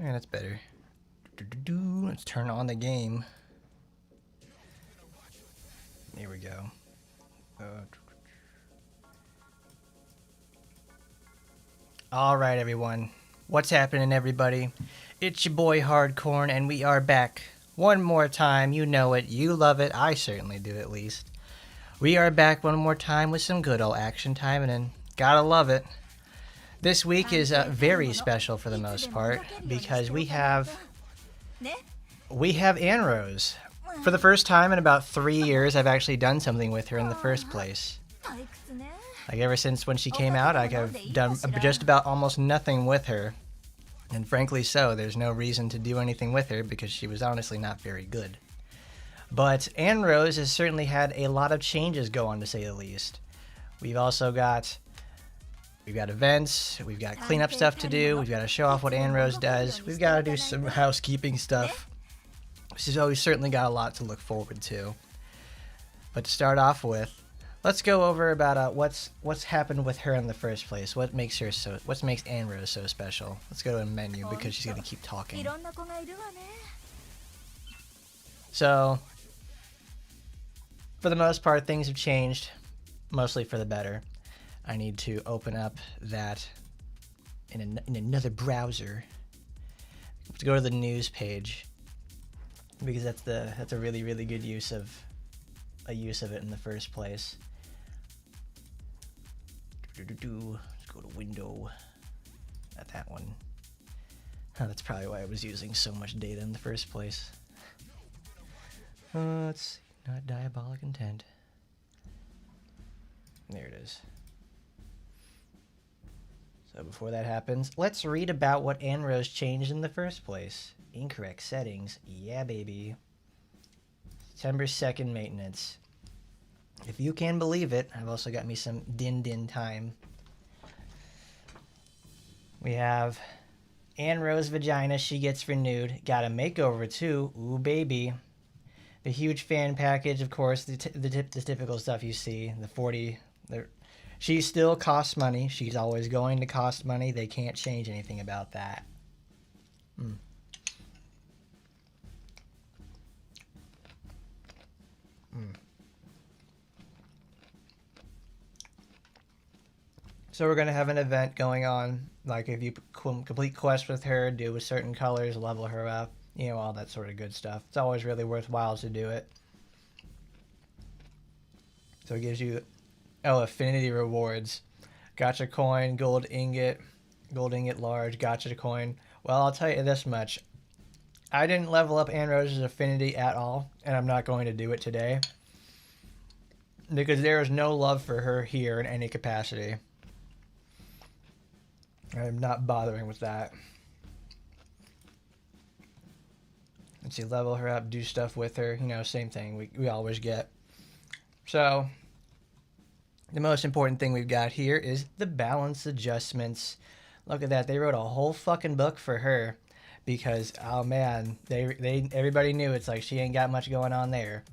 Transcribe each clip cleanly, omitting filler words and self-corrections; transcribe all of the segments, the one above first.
Yeah, that's better. Let's turn on the game. There we go. Alright, everyone. What's happening, everybody? It's your boy Hardcorn, and we are back one more time. You know it. You love it. I certainly do, at least. We are back one more time with some good old action Taimanin. Gotta love it. This week is very special for the most part because we have Annerose. For the first time in about 3 years, I've actually done something with her in the first place. Like ever since when she came out, I have done just about almost nothing with her. And frankly so, there's no reason to do anything with her because she was honestly not very good. But Annerose has certainly had a lot of changes go on, to say the least. We've also got events, we've got cleanup stuff to do, we've got to show off what Annerose does, we've got to do some housekeeping stuff. So we've certainly got a lot to look forward to. But to start off with, let's go over about what's happened with her in the first place. What makes Annerose so special? Let's go to a menu because she's gonna keep talking. So, for the most part, things have changed, mostly for the better. I need to open up that in another browser. Let's go to the news page because that's a really good use of it in the first place. Let's go to window. Not that one. That's probably why I was using so much data in the first place. Let's see. Not diabolic intent. There it is. So before that happens, let's read about what Annerose changed in the first place. Incorrect settings. Yeah, baby. September 2nd maintenance. If you can believe it, I've also got me some din time. We have Annerose vagina, she gets renewed. Got a makeover too. Ooh, baby. The huge fan package, of course, the typical stuff you see. She still costs money. She's always going to cost money. They can't change anything about that. So we're going to have an event going on, like if you complete quests with her, do with certain colors, level her up, you know, all that sort of good stuff. It's always really worthwhile to do it. So it gives you, affinity rewards. Gotcha coin, gold ingot large, gotcha coin. Well, I'll tell you this much. I didn't level up Annerose's affinity at all, and I'm not going to do it today. Because there is no love for her here in any capacity. I'm not bothering with that. Let's see, level her up, do stuff with her. You know, same thing we always get. So, the most important thing we've got here is the balance adjustments. Look at that. They wrote a whole fucking book for her. Because, oh man, everybody knew it's like she ain't got much going on there.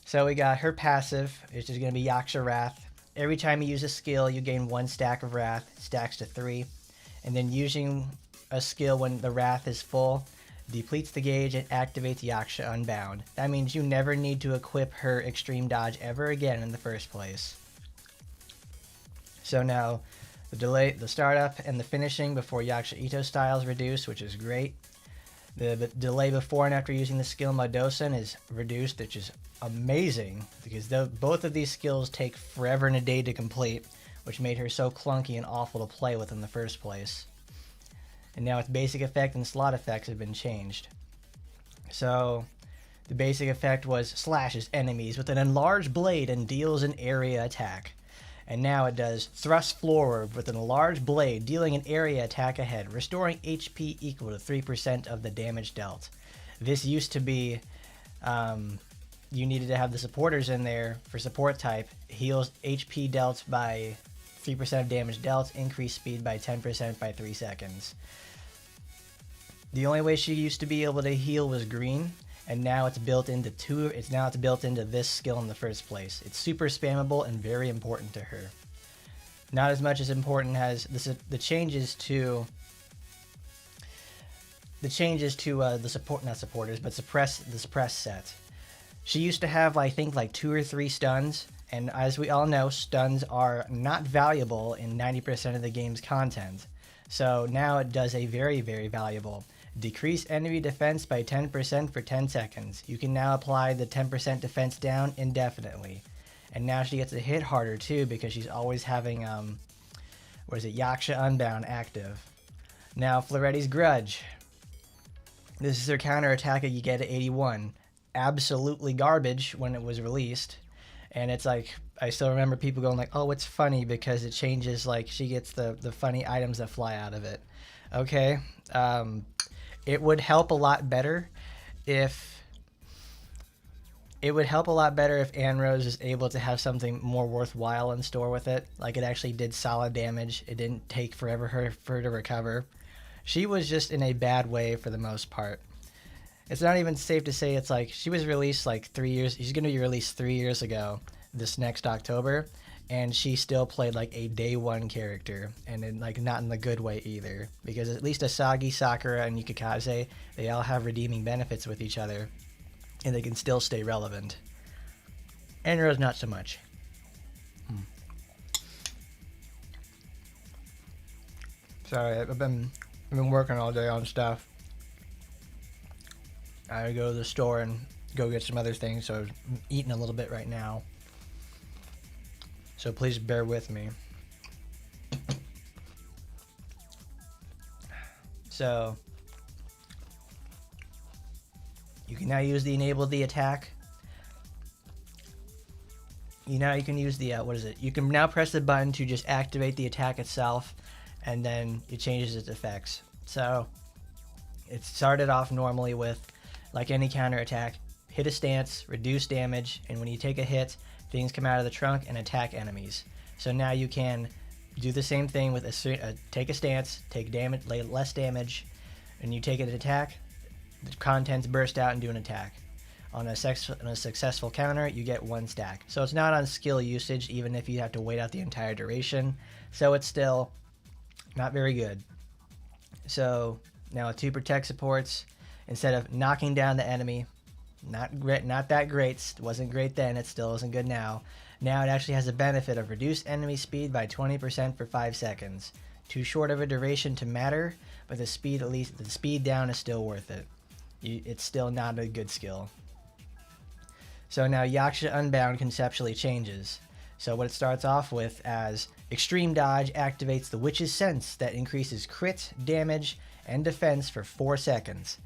So we got her passive, which is going to be Yaksha Wrath. Every time you use a skill, you gain 1 stack of Wrath. It stacks to 3. And then using a skill when the Wrath is full, depletes the gauge and activates Yaksha Unbound. That means you never need to equip her Extreme Dodge ever again in the first place. So now, the startup and the finishing before Yaksha Ito style is reduced, which is great. The delay before and after using the skill Madosen is reduced, which is amazing, because both of these skills take forever and a day to complete, which made her so clunky and awful to play with in the first place. And now its basic effect and slot effects have been changed. So, the basic effect was slashes enemies with an enlarged blade and deals an area attack. And now it does thrust forward with an enlarged blade, dealing an area attack ahead, restoring HP equal to 3% of the damage dealt. This used to be, you needed to have the supporters in there for support type, heals HP dealt by 3% of damage dealt, increase speed by 10% by 3 seconds. The only way she used to be able to heal was green, and now it's built into this skill in the first place. It's super spammable and very important to her. Not as much as important as the changes to the changes to the suppress set. She used to have, I think, like 2 or 3 stuns, and as we all know, stuns are not valuable in 90% of the game's content. So now it does a very, very valuable. Decrease enemy defense by 10% for 10 seconds. You can now apply the 10% defense down indefinitely. And now she gets to hit harder too because she's always having, Yaksha Unbound active. Now Floretti's Grudge. This is her counter attack that you get at 81. Absolutely garbage when it was released. And it's like, I still remember people going like, oh, it's funny because it changes, like she gets the funny items that fly out of it. Okay. It would help a lot better if Annerose is able to have something more worthwhile in store with it. Like it actually did solid damage. It didn't take forever for her to recover. She was just in a bad way for the most part. It's not even safe to say it's like she was released like 3 years. She's going to be released 3 years ago this next October. And she still played like a day one character, and then like not in the good way either, because at least Asagi, Sakura, and Yukikaze, they all have redeeming benefits with each other, and they can still stay relevant. Annerose not so much. Sorry, I've been working all day on stuff. I go to the store and go get some other things, so I'm eating a little bit right now. So please bear with me. So you can now use the enable the attack. You can use the you can now press the button to just activate the attack itself, and then it changes its effects. So it started off normally with, like any counter attack, hit a stance, reduce damage, and when you take a hit, things come out of the trunk and attack enemies. So now you can do the same thing with take a stance, take damage, less damage, and you take an attack, the contents burst out and do an attack. On a successful counter, you get 1 stack. So it's not on skill usage, even if you have to wait out the entire duration. So it's still not very good. So now with 2 protect supports, instead of knocking down the enemy, not that great, wasn't great then, it still isn't good now. Now it actually has the benefit of reduced enemy speed by 20% for 5 seconds. Too short of a duration to matter, but the speed down is still worth it. It's still not a good skill. So now Yaksha Unbound conceptually changes. So what it starts off with as Extreme Dodge activates the Witch's Sense that increases crit, damage, and defense for 4 seconds.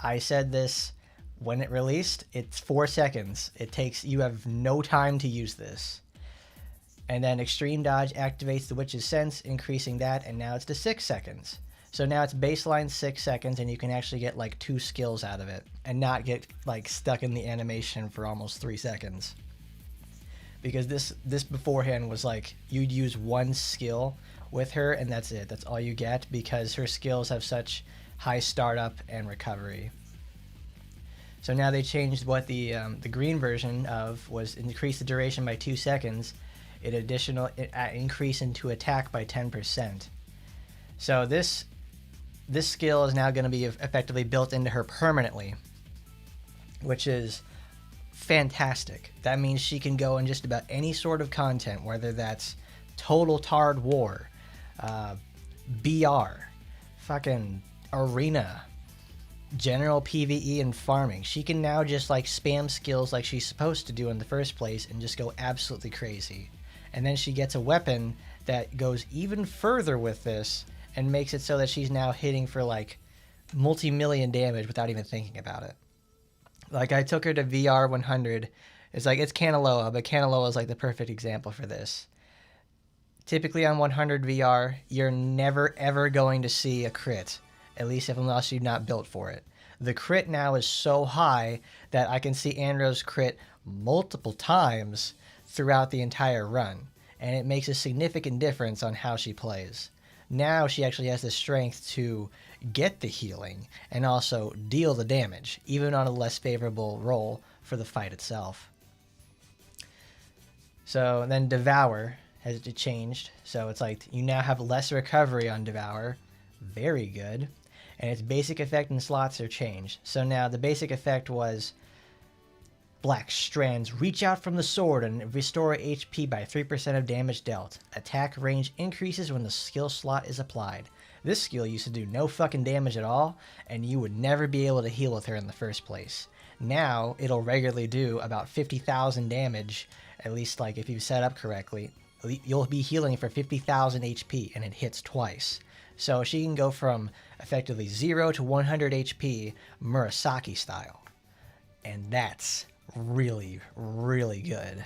I said this when it released, it's 4 seconds. You have no time to use this. And then Extreme Dodge activates the Witch's Sense, increasing that, and now it's to 6 seconds. So now it's baseline 6 seconds, and you can actually get like 2 skills out of it, and not get like stuck in the animation for almost 3 seconds. Because this beforehand was like, you'd use 1 skill with her, and that's it. That's all you get, because her skills have such high startup and recovery. So now they changed what the green version of was increase the duration by 2 seconds. It increase into attack by 10%. So this skill is now going to be effectively built into her permanently, which is fantastic. That means she can go in just about any sort of content, whether that's Total Tard War, BR, fucking Arena, general PvE and farming. She can now just like spam skills like she's supposed to do in the first place and just go absolutely crazy. And then she gets a weapon that goes even further with this and makes it so that she's now hitting for like multi-million damage without even thinking about it. Like I took her to VR 100. It's Kanaloa, but Kanaloa is like the perfect example for this. Typically on 100 VR, you're never ever going to see a crit. At least unless you're not built for it. The crit now is so high that I can see Annerose crit multiple times throughout the entire run, and it makes a significant difference on how she plays. Now she actually has the strength to get the healing and also deal the damage, even on a less favorable roll for the fight itself. So then Devour has changed, so it's like you now have less recovery on Devour. Very good. and its basic effect and slots are changed. So now the basic effect was black strands reach out from the sword and restore HP by 3% of damage dealt. Attack range increases when the skill slot is applied. This skill used to do no fucking damage at all, and you would never be able to heal with her in the first place. Now, it'll regularly do about 50,000 damage, at least like if you set up correctly. You'll be healing for 50,000 HP, and it hits twice. So she can go from effectively 0 to 100 HP Murasaki style. And that's really, really good.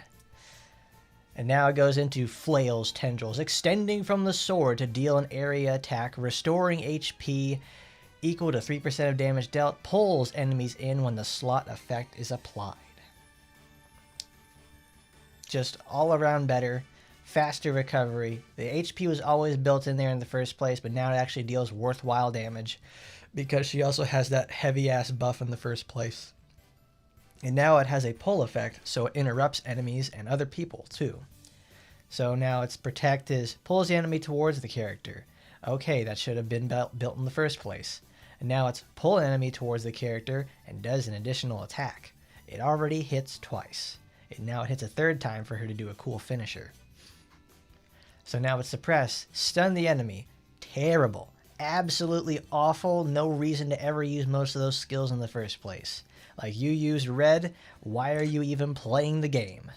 And now it goes into Flail's Tendrils, extending from the sword to deal an area attack, restoring HP equal to 3% of damage dealt, pulls enemies in when the slot effect is applied. Just all around better, faster recovery. The HP was always built in there in the first place, but now it actually deals worthwhile damage because she also has that heavy ass buff in the first place. And now it has a pull effect, so it interrupts enemies and other people too. So now its protect is pulls the enemy towards the character. Okay, that should have been built in the first place. And now it's pull an enemy towards the character and does an additional attack. It already hits twice. Now it hits a third time for her to do a cool finisher. So now it's suppress, stun the enemy. Terrible. Absolutely awful. No reason to ever use most of those skills in the first place. Like, you used red, why are you even playing the game?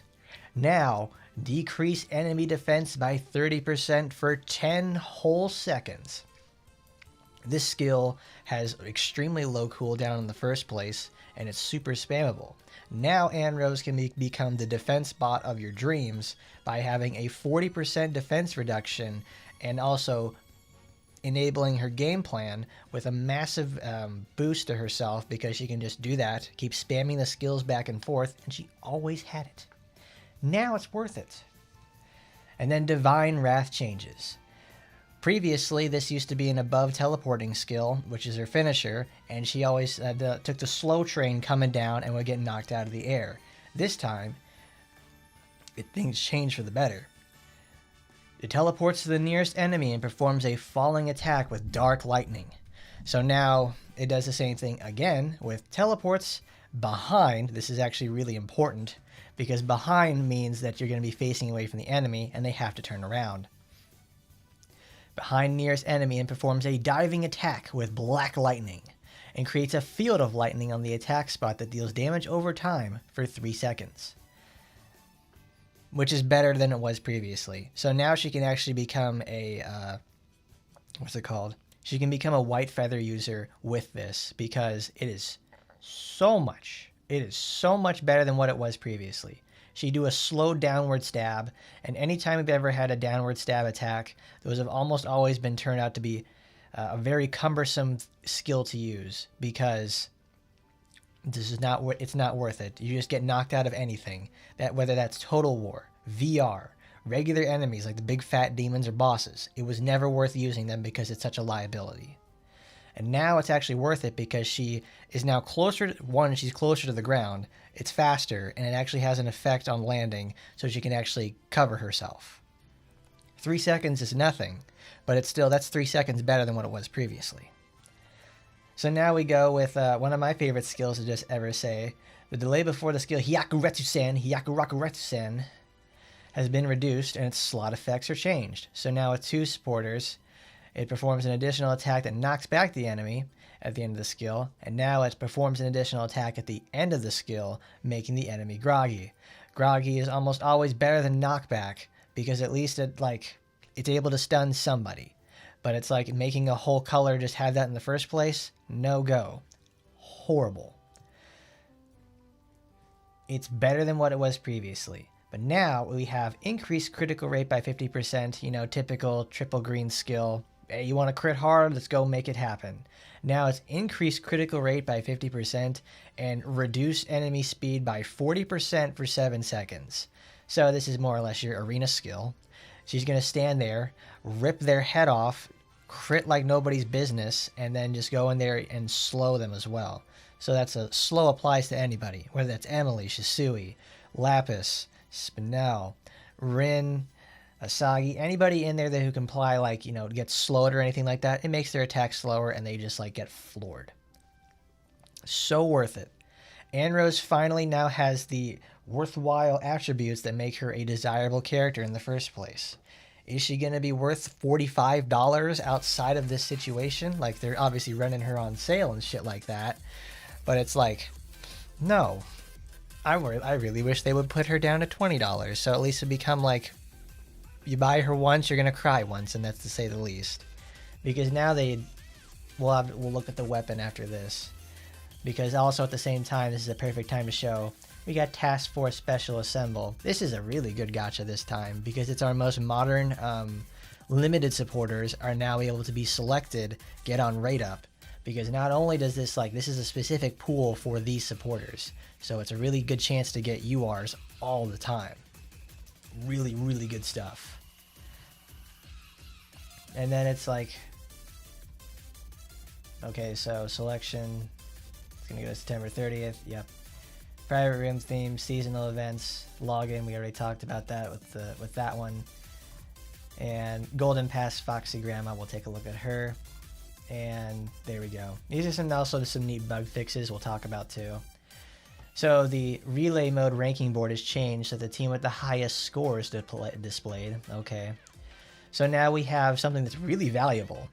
Now, decrease enemy defense by 30% for 10 whole seconds. This skill has extremely low cooldown in the first place, and it's super spammable. Now Annerose can become the defense bot of your dreams by having a 40% defense reduction and also enabling her game plan with a massive boost to herself because she can just do that, keep spamming the skills back and forth, and she always had it. Now it's worth it. And then Divine Wrath changes. Previously, this used to be an above teleporting skill, which is her finisher, and she always took the slow train coming down and would get knocked out of the air. This time, things changed for the better. It teleports to the nearest enemy and performs a falling attack with dark lightning. So now it does the same thing again with teleports behind. This is actually really important because behind means that you're going to be facing away from the enemy and they have to turn around. Behind nearest enemy and performs a diving attack with black lightning and creates a field of lightning on the attack spot that deals damage over time for 3 seconds. Which is better than it was previously. So now she can actually become a, what's it called? She can become a white feather user with this because it is so much better than what it was previously. She do a slow downward stab, and anytime we've ever had a downward stab attack, those have almost always been turned out to be a very cumbersome skill to use because it's not worth it. You just get knocked out of anything. Whether that's Total War, VR, regular enemies like the big fat demons or bosses, it was never worth using them because it's such a liability. And now it's actually worth it because she is now closer to, she's closer to the ground, it's faster, and it actually has an effect on landing, so she can actually cover herself. 3 seconds is nothing, but that's 3 seconds better than what it was previously. So now we go with one of my favorite skills to just ever say. The delay before the skill Hyakurakuretsu-sen has been reduced and its slot effects are changed. So now with 2 supporters, it performs an additional attack that knocks back the enemy at the end of the skill, and now it performs an additional attack at the end of the skill, making the enemy groggy. Groggy is almost always better than knockback because at least it's able to stun somebody. But it's like making a whole color just have that in the first place, no go. Horrible. It's better than what it was previously. But now we have increased critical rate by 50%, typical triple green skill. Hey, you want to crit hard? Let's go make it happen. Now it's increased critical rate by 50% and reduce enemy speed by 40% for 7 seconds. So this is more or less your arena skill. She's going to stand there, rip their head off, crit like nobody's business, and then just go in there and slow them as well. So that's a slow applies to anybody, whether that's Emily, Shisui, Lapis, Spinel, Rin, Asagi, anybody in there that who can apply, like, get slowed or anything like that, it makes their attack slower and they just, like, get floored. So worth it. Annerose finally now has the worthwhile attributes that make her a desirable character in the first place. Is she going to be worth $45 outside of this situation? Like, they're obviously running her on sale and shit like that. But it's like, no. I really wish they would put her down to $20. So at least it become like, you buy her once, you're going to cry once, and that's to say the least. Because now we'll look at the weapon after this. Because also at the same time, this is a perfect time to show we got Task Force Special Assemble. This is a really good gacha this time because it's our most modern limited supporters are now able to be selected, get on rate up. Because not only does this, this is a specific pool for these supporters. So it's a really good chance to get URs all the time. Really, really good stuff. And then it's like, okay, so selection, it's going to go to September 30th. Yep. Private room theme, seasonal events, login. We already talked about that with that one. And Golden Pass Foxy Grandma. We'll take a look at her. And there we go. These are also some neat bug fixes we'll talk about too. So the relay mode ranking board has changed so the team with the highest score is displayed. Okay. So now we have something that's really valuable.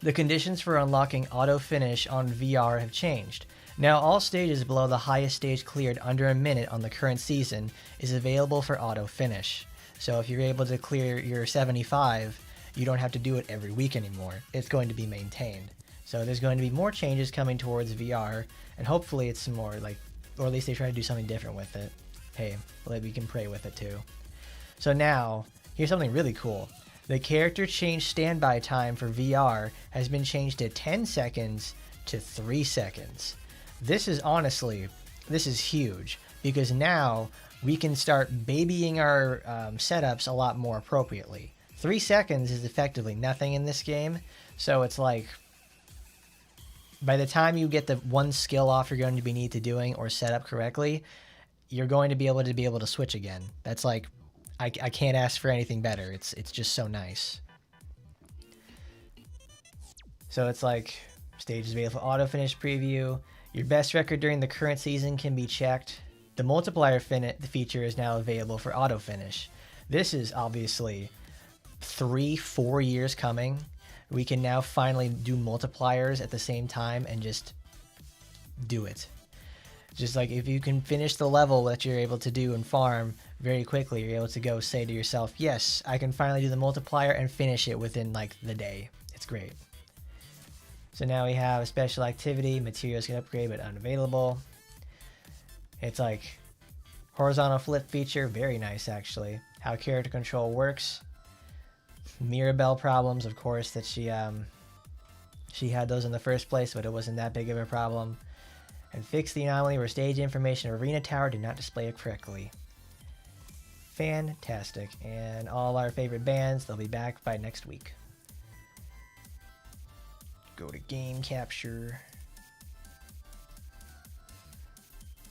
The conditions for unlocking auto finish on VR have changed. Now all stages below the highest stage cleared under a minute on the current season is available for auto finish. So if you're able to clear your 75, you don't have to do it every week anymore. It's going to be maintained. So there's going to be more changes coming towards VR, and hopefully it's some more or at least they try to do something different with it. Hey, we can pray with it too. So now, here's something really cool. The character change standby time for VR has been changed to 10 seconds to 3 seconds. This is huge because now we can start babying our setups a lot more appropriately. 3 seconds is effectively nothing in this game, so it's like by the time you get the one skill off you're going to need to doing or set up correctly, you're going to be able to switch again. That's like I can't ask for anything better. It's just so nice. So it's like stages available for auto finish preview. Your best record during the current season can be checked. The multiplier feature is now available for auto finish. This is obviously 3-4 years coming. We can now finally do multipliers at the same time and just do it. Just like if you can finish the level that you're able to do and farm very quickly, you're able to go say to yourself, yes, I can finally do the multiplier and finish it within the day. It's great. So now we have a special activity, materials can upgrade but unavailable. It's like horizontal flip feature, very nice actually. How character control works. Mirabelle problems, of course, that she had those in the first place, but it wasn't that big of a problem. And fix the anomaly where stage information arena tower did not display it correctly. Fantastic. And all our favorite bands, they'll be back by next week. Go to game capture.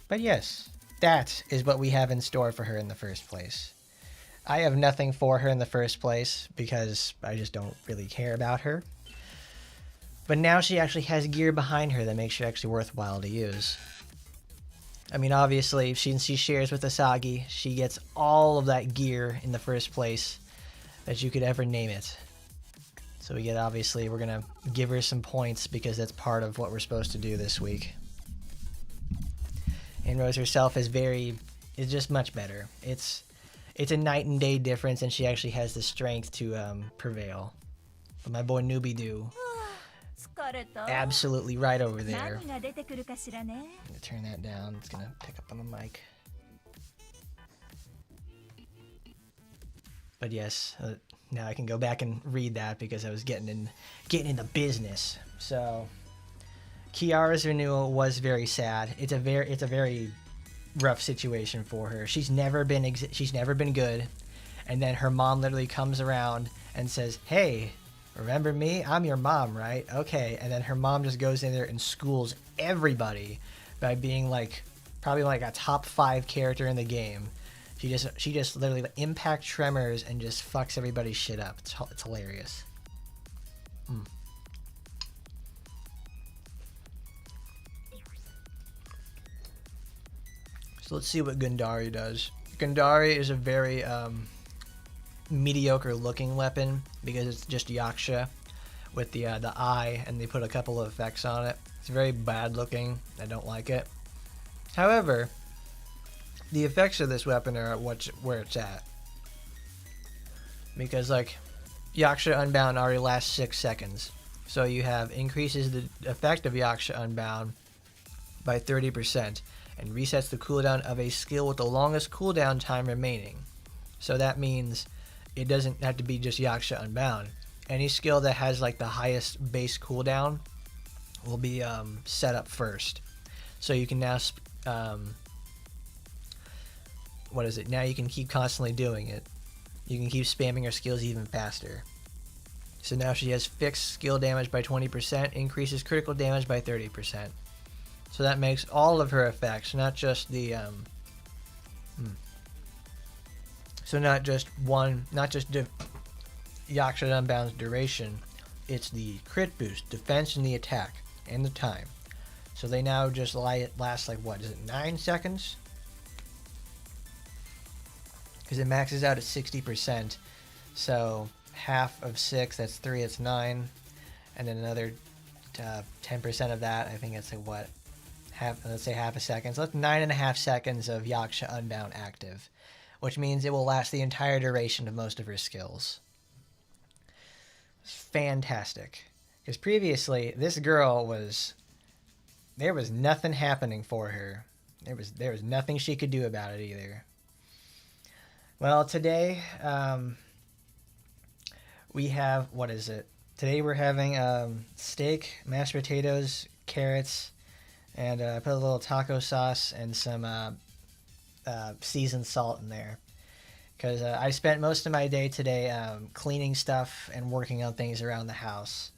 But yes, that is what we have in store for her in the first place. I have nothing for her in the first place because I just don't really care about her. But now she actually has gear behind her that makes her actually worthwhile to use. I mean, obviously, since she shares with Asagi, she gets all of that gear in the first place that you could ever name it. So we're going to give her some points because that's part of what we're supposed to do this week. Annerose herself is just much better. It's a night and day difference, and she actually has the strength to prevail. But my boy Newbie Doo, absolutely right over there. I'm gonna turn that down. It's gonna pick up on the mic. But yes, now I can go back and read that because I was getting in the business. So, Kiara's renewal was very sad. It's a very rough situation for her. She's never been good, and then her mom literally comes around and says, "Hey, remember me? I'm your mom, right? Okay." And then her mom just goes in there and schools everybody by being probably a top 5 character in the game, She just literally like, impact tremors and just fucks everybody's shit up. It's hilarious. So let's see what Gundari does. Gundari is a very mediocre looking weapon because it's just Yaksha with the eye, and they put a couple of effects on it. It's very bad looking. I don't like it. However, the effects of this weapon are where it's at. Because like Yaksha Unbound already lasts 6 seconds. So you have increases the effect of Yaksha Unbound by 30% and resets the cooldown of a skill with the longest cooldown time remaining. So that means it doesn't have to be just Yaksha Unbound. Any skill that has like the highest base cooldown will be set up first. So you can now now you can keep constantly doing it. You can keep spamming her skills even faster. So now she has fixed skill damage by 20%, increases critical damage by 30%. So that makes all of her effects, not just the so not just Yaksha Unbound's duration, it's the crit boost, defense, and the attack, and the time. So they now just last like, what is it, 9 seconds? Because it maxes out at 60%. So half of 6, that's 3, it's 9. And then another 10% of that, I think it's like what? Let's say half a second. So that's 9.5 seconds of Yaksha Unbound active, which means it will last the entire duration of most of her skills. It's fantastic. Because previously, this girl there was nothing happening for her. There was nothing she could do about it either. Well, today, we have, what is it? Today we're having steak, mashed potatoes, carrots, and I put a little taco sauce and some seasoned salt in there. Because I spent most of my day today cleaning stuff and working on things around the house.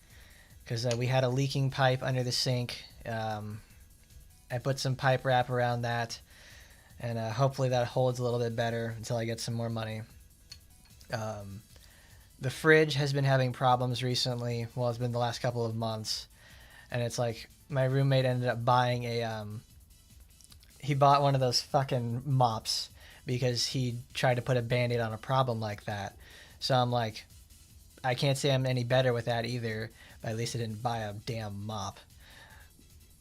Because we had a leaking pipe under the sink. I put some pipe wrap around that. And hopefully that holds a little bit better until I get some more money. The fridge has been having problems recently. Well, it's been the last couple of months. And it's like my roommate ended up buying he bought one of those fucking mops because he tried to put a band-aid on a problem like that. So I'm like, I can't say I'm any better with that either, but at least I didn't buy a damn mop.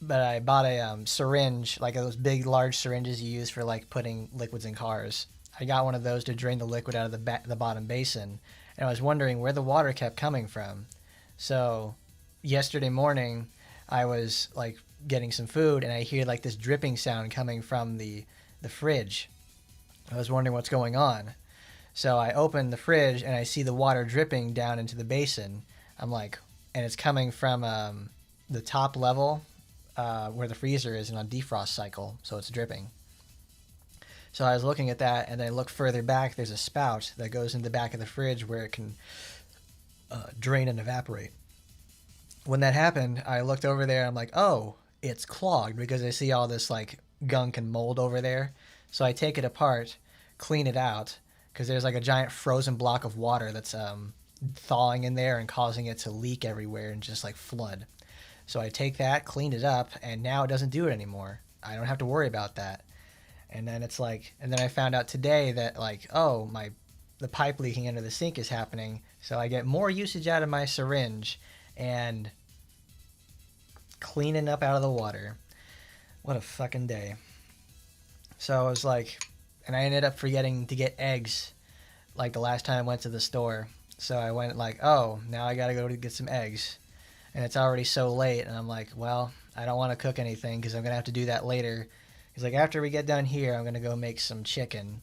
But I bought a syringe, like those big, large syringes you use for like putting liquids in cars. I got one of those to drain the liquid out of the bottom basin, and I was wondering where the water kept coming from. So yesterday morning, I was like getting some food, and I hear like this dripping sound coming from the fridge. I was wondering what's going on. So I open the fridge, and I see the water dripping down into the basin. I'm like, and it's coming from the top level where the freezer is in a defrost cycle, so it's dripping. So I was looking at that, and I look further back, there's a spout that goes in the back of the fridge where it can drain and evaporate. When that happened, I looked over there, I'm like, oh, it's clogged, because I see all this like gunk and mold over there. So I take it apart, clean it out, because there's like a giant frozen block of water that's thawing in there and causing it to leak everywhere and just like flood. So I take that, clean it up, and now it doesn't do it anymore. I don't have to worry about that. And then it's like, and then I found out today that like, oh, the pipe leaking under the sink is happening. So I get more usage out of my syringe and cleaning up out of the water. What a fucking day. So I was like, and I ended up forgetting to get eggs like the last time I went to the store. So I went like, oh, now I gotta go to get some eggs. And it's already so late, and I'm like, well, I don't want to cook anything because I'm going to have to do that later. He's like, after we get done here, I'm going to go make some chicken.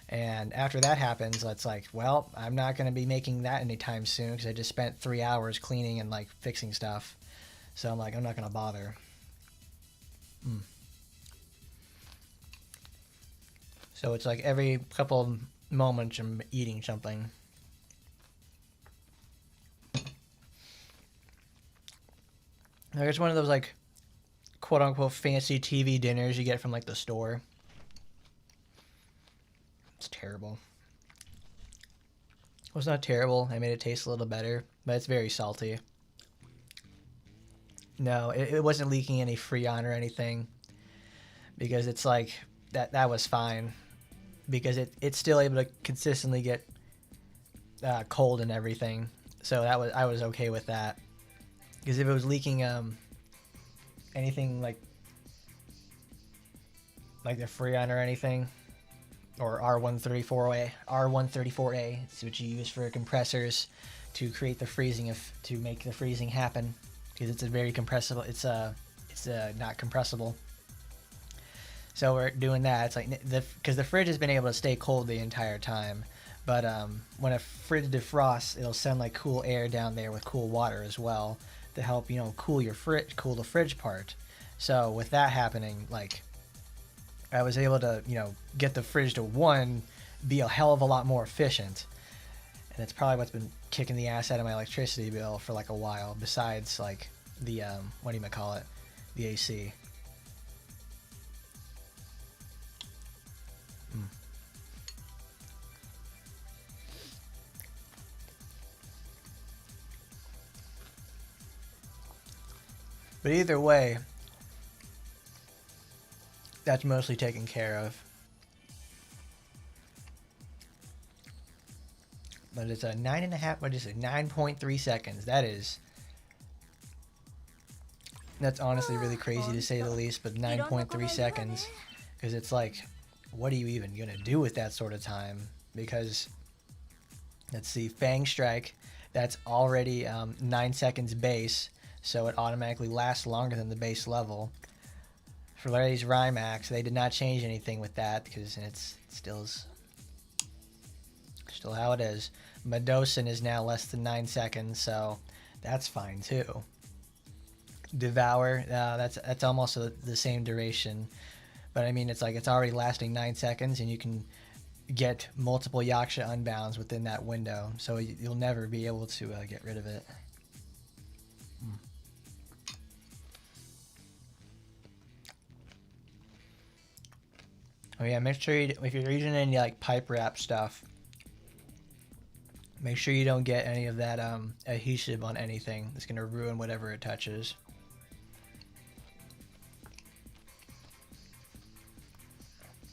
And after that happens, it's like, well, I'm not going to be making that anytime soon because I just spent 3 hours cleaning and like fixing stuff. So I'm like, I'm not going to bother. So it's like every couple of moments I'm eating something. Like it's one of those like quote unquote fancy TV dinners you get from like the store. It's terrible. Well, it's not terrible. I made it taste a little better, but it's very salty. No, it wasn't leaking any Freon or anything, because it's like that was fine, because it's still able to consistently get cold and everything. So I was okay with that. Because if it was leaking anything like the Freon or anything, or R134A, it's what you use for compressors to create the freezing to make the freezing happen, because it's a very compressible. It's not compressible. So we're doing that. It's like because the fridge has been able to stay cold the entire time, but when a fridge defrosts, it'll send like cool air down there with cool water as well to help cool the fridge part. So with that happening, like I was able to get the fridge to be a hell of a lot more efficient, and that's probably what's been kicking the ass out of my electricity bill for like a while. Besides like the the AC. But either way, that's mostly taken care of. But it's a 9.3 seconds. That's honestly really crazy to say the least, but 9.3 seconds. Because it's like, what are you even going to do with that sort of time? Because, let's see, Fang Strike, that's already 9 seconds base, so it automatically lasts longer than the base level. For Larry's Rymax, they did not change anything with that, because it's still how it is. Medosin is now less than 9 seconds, so that's fine too. Devour, that's almost the same duration, but I mean it's already lasting 9 seconds, and you can get multiple Yaksha unbounds within that window, so you'll never be able to get rid of it. Oh yeah, make sure if you're using any like pipe wrap stuff, make sure you don't get any of that adhesive on anything. It's gonna ruin whatever it touches.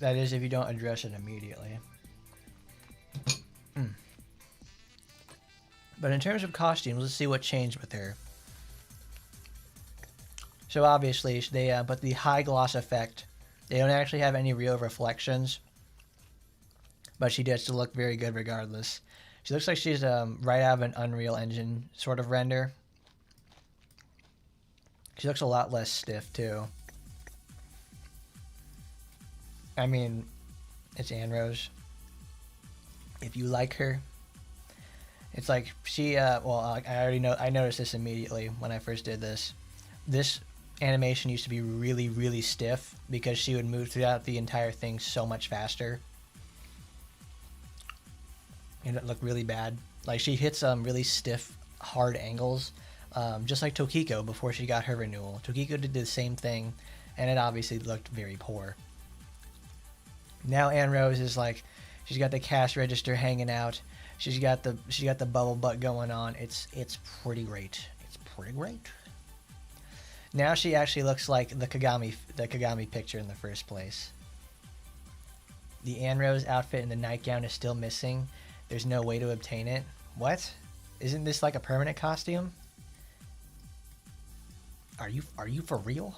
That is if you don't address it immediately. But in terms of costumes, let's see what changed with her. So obviously they but the high gloss effect, they don't actually have any real reflections, but she does look very good regardless. She looks like she's right out of an Unreal Engine sort of render. She looks a lot less stiff too. I mean, it's Annerose. If you like her, it's like she. Well, I noticed this immediately when I first did this. This animation used to be really, really stiff because she would move throughout the entire thing so much faster, and it looked really bad. Like she hits really stiff, hard angles, just like Tokiko before she got her renewal. Tokiko did the same thing, and it obviously looked very poor. Now Annerose is like, she's got the cash register hanging out. She's got the bubble butt going on. It's pretty great. It's pretty great. Now she actually looks like the Kagami picture in the first place. The Annerose outfit in the nightgown is still missing. There's no way to obtain it. What? Isn't this like a permanent costume? Are you for real?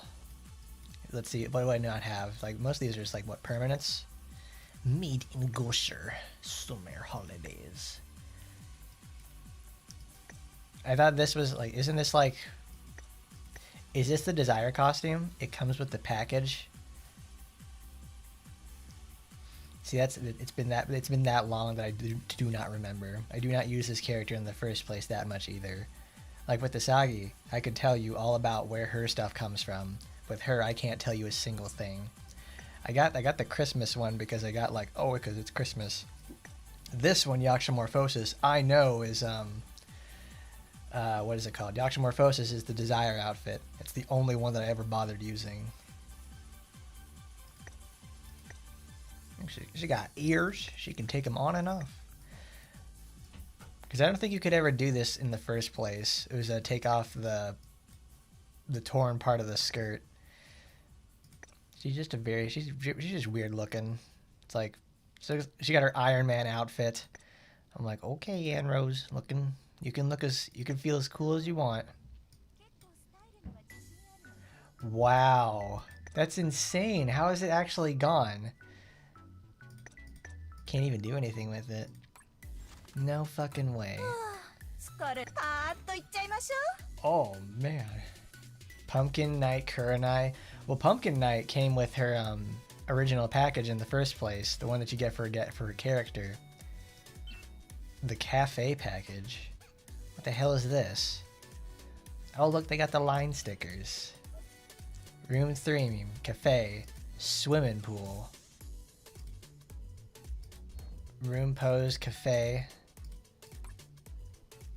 Let's see. What do I not have? Like most of these are just like what, permanents? Made in Gosher summer holidays. I thought this was like, isn't this like, is this the Desire costume? It comes with the package. See, it's been that long that I do not remember. I do not use this character in the first place that much either. Like with the Sagi, I could tell you all about where her stuff comes from. With her, I can't tell you a single thing. I got the Christmas one because I got like, oh, because it's Christmas. This one, Yaxamorphosis, I know is what is it called? Yaxamorphosis is the Desire outfit. It's the only one that I ever bothered using. She got ears. She can take them on and off. Because I don't think you could ever do this in the first place. It was take off the torn part of the skirt. She's just she's just weird looking. It's like, so she got her Iron Man outfit. I'm like, okay, Annerose, you can feel as cool as you want. Wow, that's insane. How is it actually gone? Can't even do anything with it. No fucking way. Oh man. Pumpkin Night Kurenai. Well, Pumpkin Night came with her original package in the first place, the one that you get for her character. The cafe package. What the hell is this? Oh look, they got the line stickers. Room 3, cafe, swimming pool. Room pose, cafe.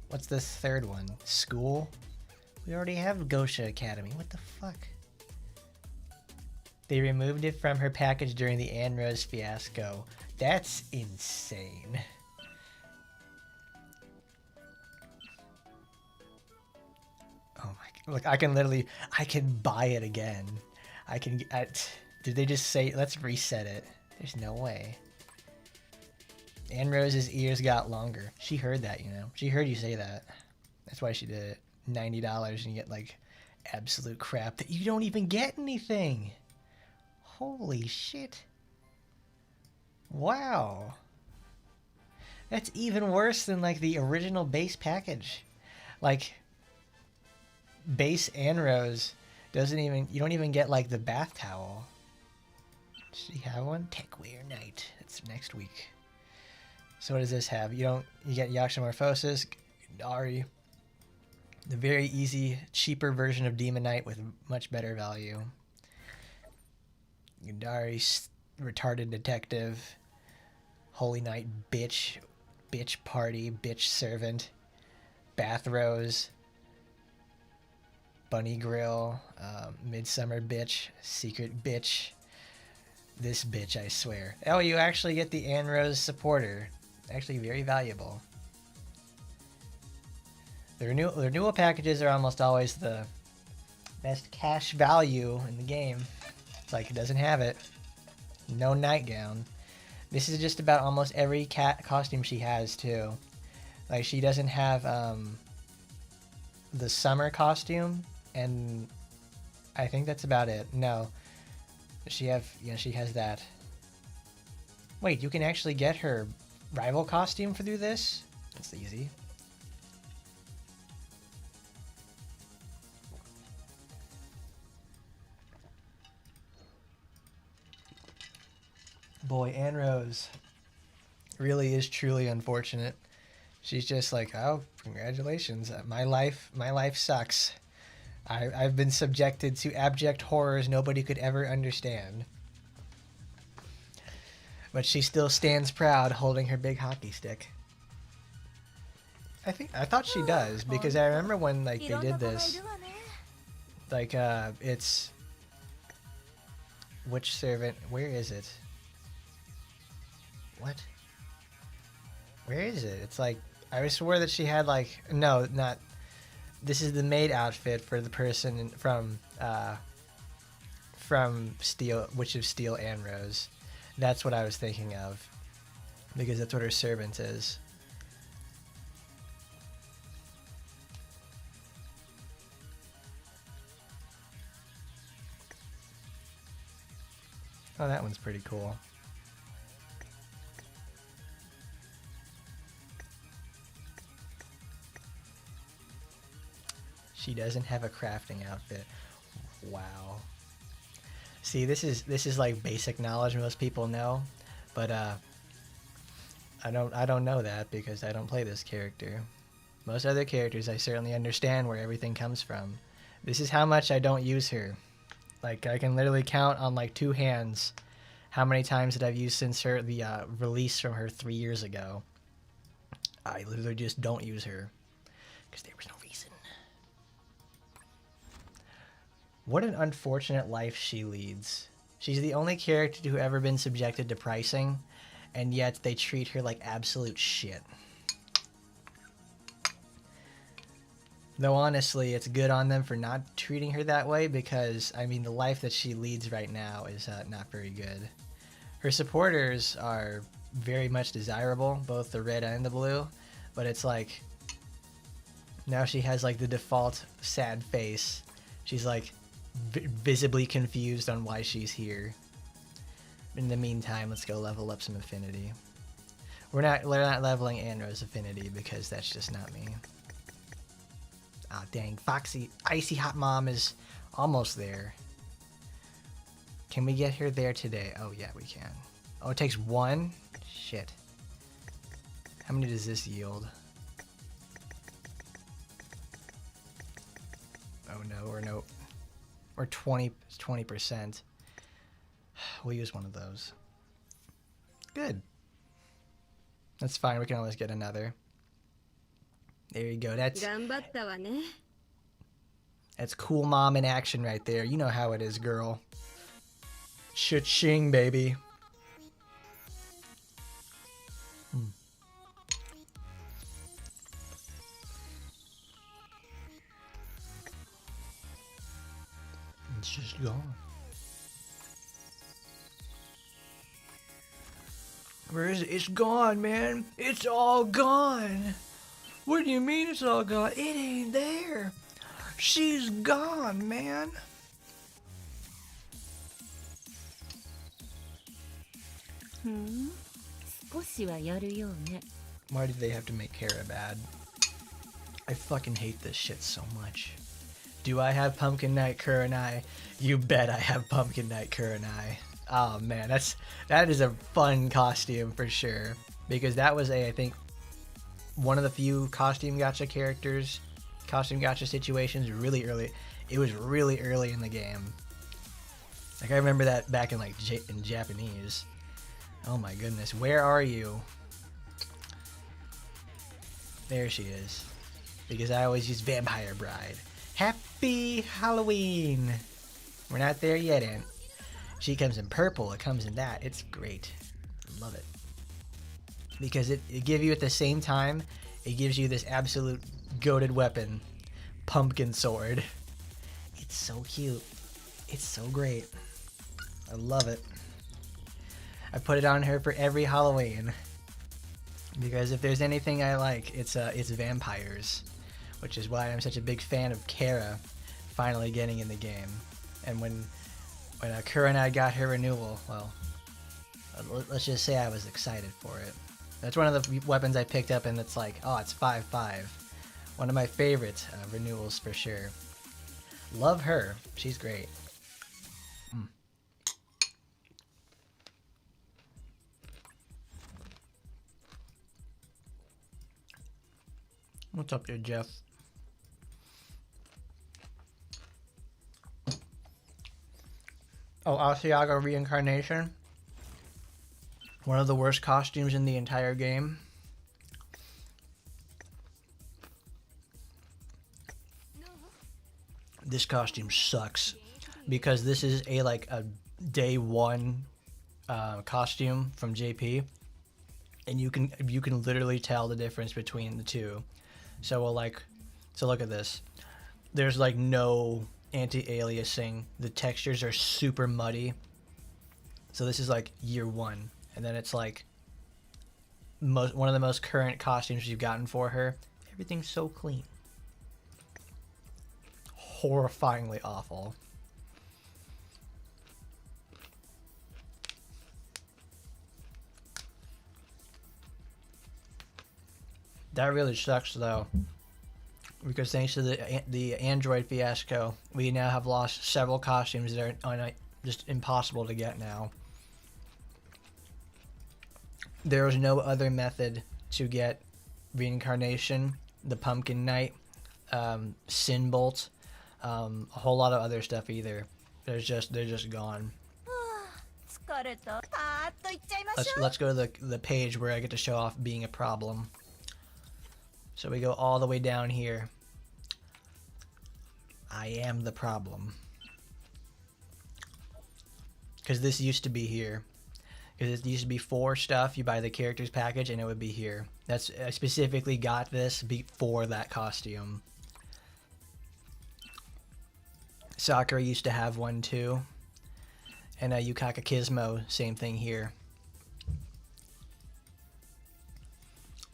What's this third one? School? We already have Gosha Academy. What the fuck? They removed it from her package during the Annerose fiasco. That's insane. Oh my, look, I can buy it again. Did they just say, let's reset it? There's no way. Annerose's ears got longer. She heard that, you know. She heard you say that. That's why she did it. $90 and you get like absolute crap that you don't even get anything. Holy shit. Wow. That's even worse than like the original base package. Like base Annerose you don't even get like the bath towel. Does she have one? Techwear Night. That's next week. So what does this have? You get Yaxamorphosis, Dari. The very easy, cheaper version of Demon Knight with much better value. Gandari, retarded detective. Holy Knight, bitch party, bitch servant. Bathrose. Bunny Grill. Midsummer bitch. Secret bitch. This bitch, I swear. Oh, you actually get the Annerose supporter. Actually very valuable. The renewal packages are almost always the best cash value in the game. It's like it doesn't have it. No nightgown. This is just about almost every cat costume she has too. Like she doesn't have the summer costume, and I think that's about it. No, she has that. Wait, you can actually get her rival costume through this? That's easy. Boy, Annerose really is truly unfortunate. She's just like, oh, congratulations. My life sucks. I've been subjected to abject horrors nobody could ever understand. But she still stands proud holding her big hockey stick. I thought she does, because I remember when like they did this, like it's Witch Servant. Where is it? What? Where is it? It's like I swore that she had like no, not. This is the maid outfit for the person from Steel, Witch of Steel Annerose. That's what I was thinking of, because that's what her servant is. Oh, that one's pretty cool. She doesn't have a crafting outfit. Wow. See, this is like basic knowledge most people know, but I don't know that because I don't play this character. Most other characters I certainly understand where everything comes from. This is how much I don't use her. Like I can literally count on like two hands how many times that I've used since the release from her 3 years ago. I literally just don't use her because there was no reason. What an unfortunate life she leads. She's the only character to ever been subjected to pricing, and yet they treat her like absolute shit. Though honestly, it's good on them for not treating her that way because, I mean, the life that she leads right now is not very good. Her supporters are very much desirable, both the red and the blue, but it's like, now she has like the default sad face. She's like visibly confused on why she's here. In the meantime, let's go level up some affinity. We're not leveling Annerose affinity because that's just not me. Ah, dang. Foxy, Icy Hot Mom is almost there. Can we get her there today? Oh, yeah, we can. Oh, it takes one? Shit. How many does this yield? Oh, no, or no. Or 20%. We'll use one of those. Good. That's fine. We can always get another. There you go. That's cool mom in action right there. You know how it is, girl. Cha-ching, baby. It's just gone. Where is it? It's gone, man. It's all gone. What do you mean it's all gone? It ain't there. She's gone, man. Why did they have to make Kara bad? I fucking hate this shit so much. Do I have Pumpkin Night Kurenai? You bet I have Pumpkin Night Kurenai. Oh man, that is a fun costume for sure. Because that was I think, one of the few costume gacha situations really early. It was really early in the game. Like I remember that back in like in Japanese. Oh my goodness, where are you? There she is. Because I always use Vampire Bride. Happy Halloween! We're not there yet, Aunt. She comes in purple, it comes in that. It's great. Love it. Because it gives you at the same time, it gives you this absolute goated weapon. Pumpkin sword. It's so cute. It's so great. I love it. I put it on her for every Halloween. Because if there's anything I like, it's vampires. Which is why I'm such a big fan of Kara finally getting in the game. And when Kurenai got her renewal, well, let's just say I was excited for it. That's one of the weapons I picked up and it's like, oh, it's 5/5. One of my favorite renewals for sure. Love her. She's great. What's up there, Jeff? Oh, Asiago Reincarnation. One of the worst costumes in the entire game. This costume sucks because this is a day one costume from JP, and you can literally tell the difference between the two. So look at this. There's like no anti-aliasing. The textures are super muddy. So this is like year one, and then it's like one of the most current costumes you've gotten for her. Everything's so clean. Horrifyingly awful. That really sucks though, because thanks to the Android fiasco, we now have lost several costumes that are just impossible to get now. There was no other method to get Reincarnation, the Pumpkin Knight, Sin Bolt, a whole lot of other stuff either. They're just gone. Let's go to the page where I get to show off being a problem. So we go all the way down here. I am the problem. because this used to be here. Because it used to be for stuff, you buy the characters package and it would be here. I specifically got this for that costume. Sakura used to have one too. And Yukaka Kismo, same thing here.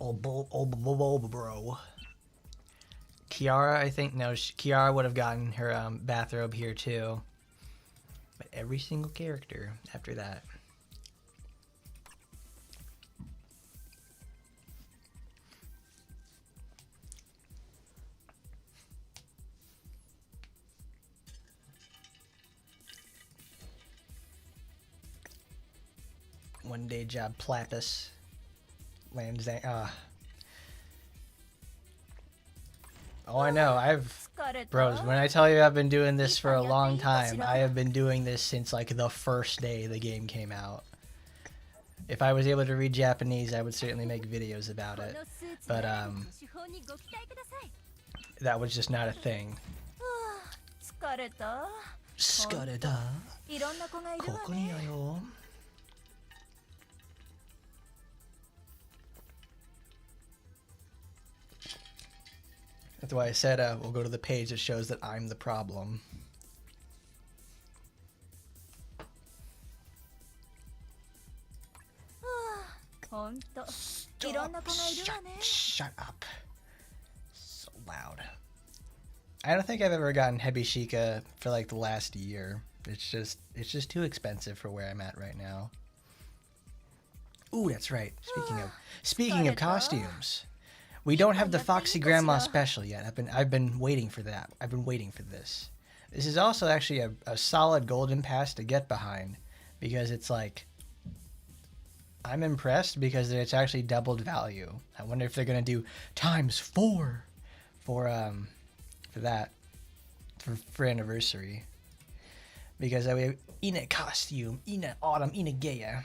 Oh, bro. Kiara, I think, no, Kiara would have gotten her bathrobe here too. But every single character after that. One day job Platypus. Oh, I know. Bros, when I tell you I've been doing this for a long time, I have been doing this since like the first day the game came out. If I was able to read Japanese, I would certainly make videos about it. But, that was just not a thing. That's why I said we'll go to the page that shows that I'm the problem. Shut up. So loud. I don't think I've ever gotten Hebishika for like the last year. It's just too expensive for where I'm at right now. Ooh, that's right. Speaking of costumes. We don't have the Foxy Grandma special yet. I've been waiting for that. I've been waiting for this. This is also actually a solid golden pass to get behind, because it's like, I'm impressed because it's actually doubled value. I wonder if they're gonna do ×4 for that for anniversary, because we have Ina costume, Ina autumn, Ina Geya.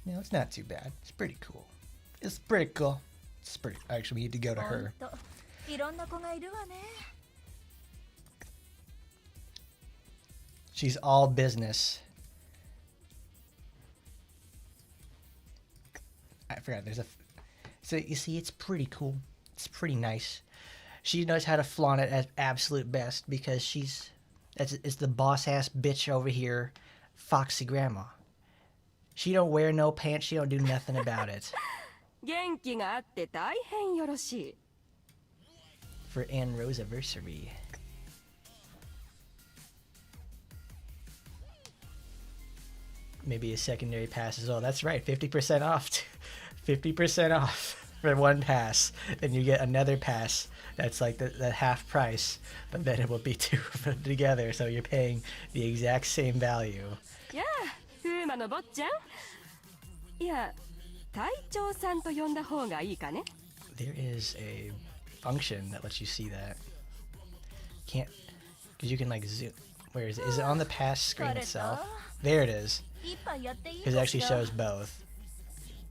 No, it's not too bad. It's pretty cool. It's pretty cool. Actually, we need to go to her. She's all business. I forgot. So you see, it's pretty cool. It's pretty nice. She knows how to flaunt it at absolute best because it's the boss ass bitch over here, Foxy Grandma. She don't wear no pants. She don't do nothing about it. For Annerose anniversary. Maybe a secondary pass as well. That's right, 50% off. 50% off for one pass. And you get another pass that's like the half price, but then it will be two of them together, so you're paying the exact same value. Yeah, there is a function that lets you see that. Can't, because you can like zoom. Where is it? Is it on the pass screen itself? There it is. Because it actually shows both.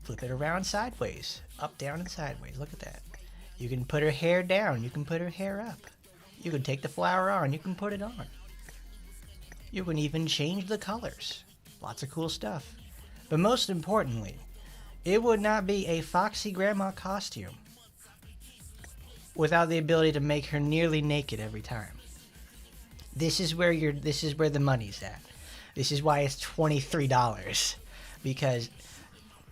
Flip it around sideways. Up, down, and sideways. Look at that. You can put her hair down. You can put her hair up. You can take the flower on. You can put it on. You can even change the colors. Lots of cool stuff. But most importantly, it would not be a Foxy Grandma costume without the ability to make her nearly naked every time. This is where the money's at. This is why it's $23, because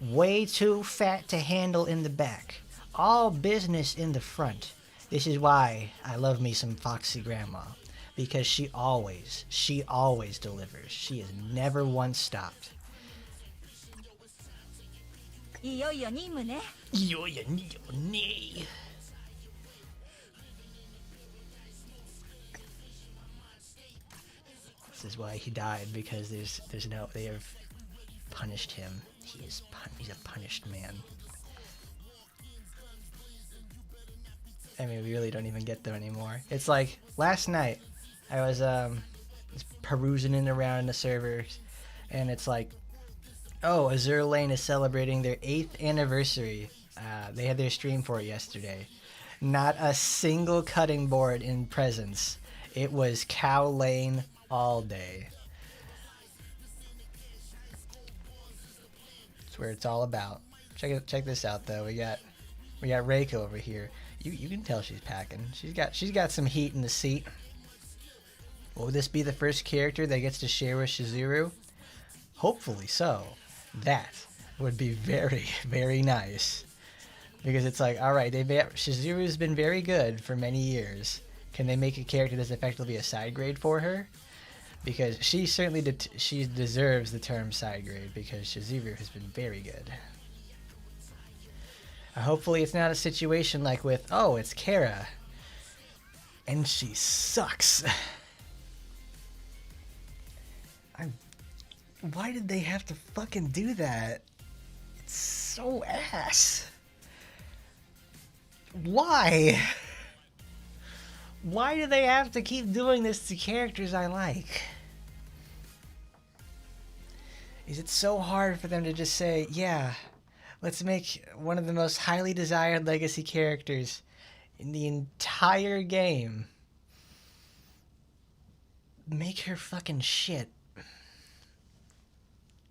way too fat to handle in the back, all business in the front. This is why I love me some Foxy Grandma, because she always delivers. She has never once stopped. This is why he died, because they have punished him. He's a punished man. I mean, we really don't even get them anymore. It's like last night I was perusing around the servers, and it's like, oh, Azure Lane is celebrating their 8th anniversary. They had their stream for it yesterday. Not a single cutting board in presence. It was Cow Lane all day. where it's all about. Check this out though. We got Reiko over here. You can tell she's packing. She's got some heat in the seat. Will this be the first character that gets to share with Shizuru? Hopefully so. That would be very, very nice. Because it's like, alright, Shizuru's been very good for many years. Can they make a character that's effectively a side grade for her? Because she certainly she deserves the term side grade, because Shizuru has been very good. Hopefully it's not a situation like with, oh, it's Kara, and she sucks. Why did they have to fucking do that? It's so ass. Why? Why do they have to keep doing this to characters I like? Is it so hard for them to just say, yeah, let's make one of the most highly desired legacy characters in the entire game, make her fucking shit?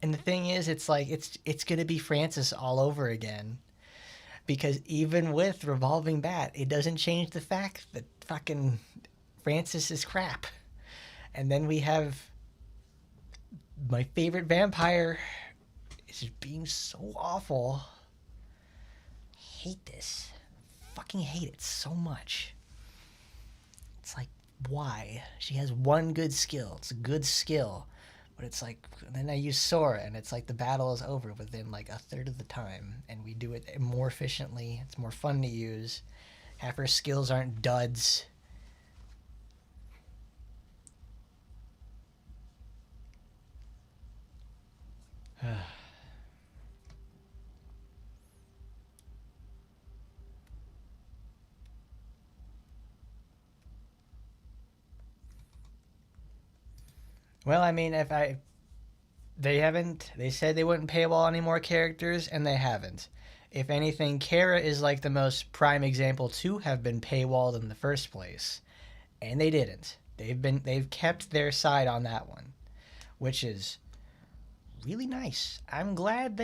And the thing is, it's like, it's gonna be Francis all over again. Because even with Revolving Bat, it doesn't change the fact that fucking Francis is crap. And then we have my favorite vampire is being so awful. I hate this. Fucking hate it so much. It's like, why? She has one good skill. It's a good skill. But it's like, then I use Sora, and it's like the battle is over within like a third of the time, and we do it more efficiently. It's more fun to use. Half her skills aren't duds. Well, I mean, they said they wouldn't paywall any more characters, and they haven't. If anything, Kara is like the most prime example to have been paywalled in the first place, and they didn't. They've kept their side on that one, which is really nice. I'm glad.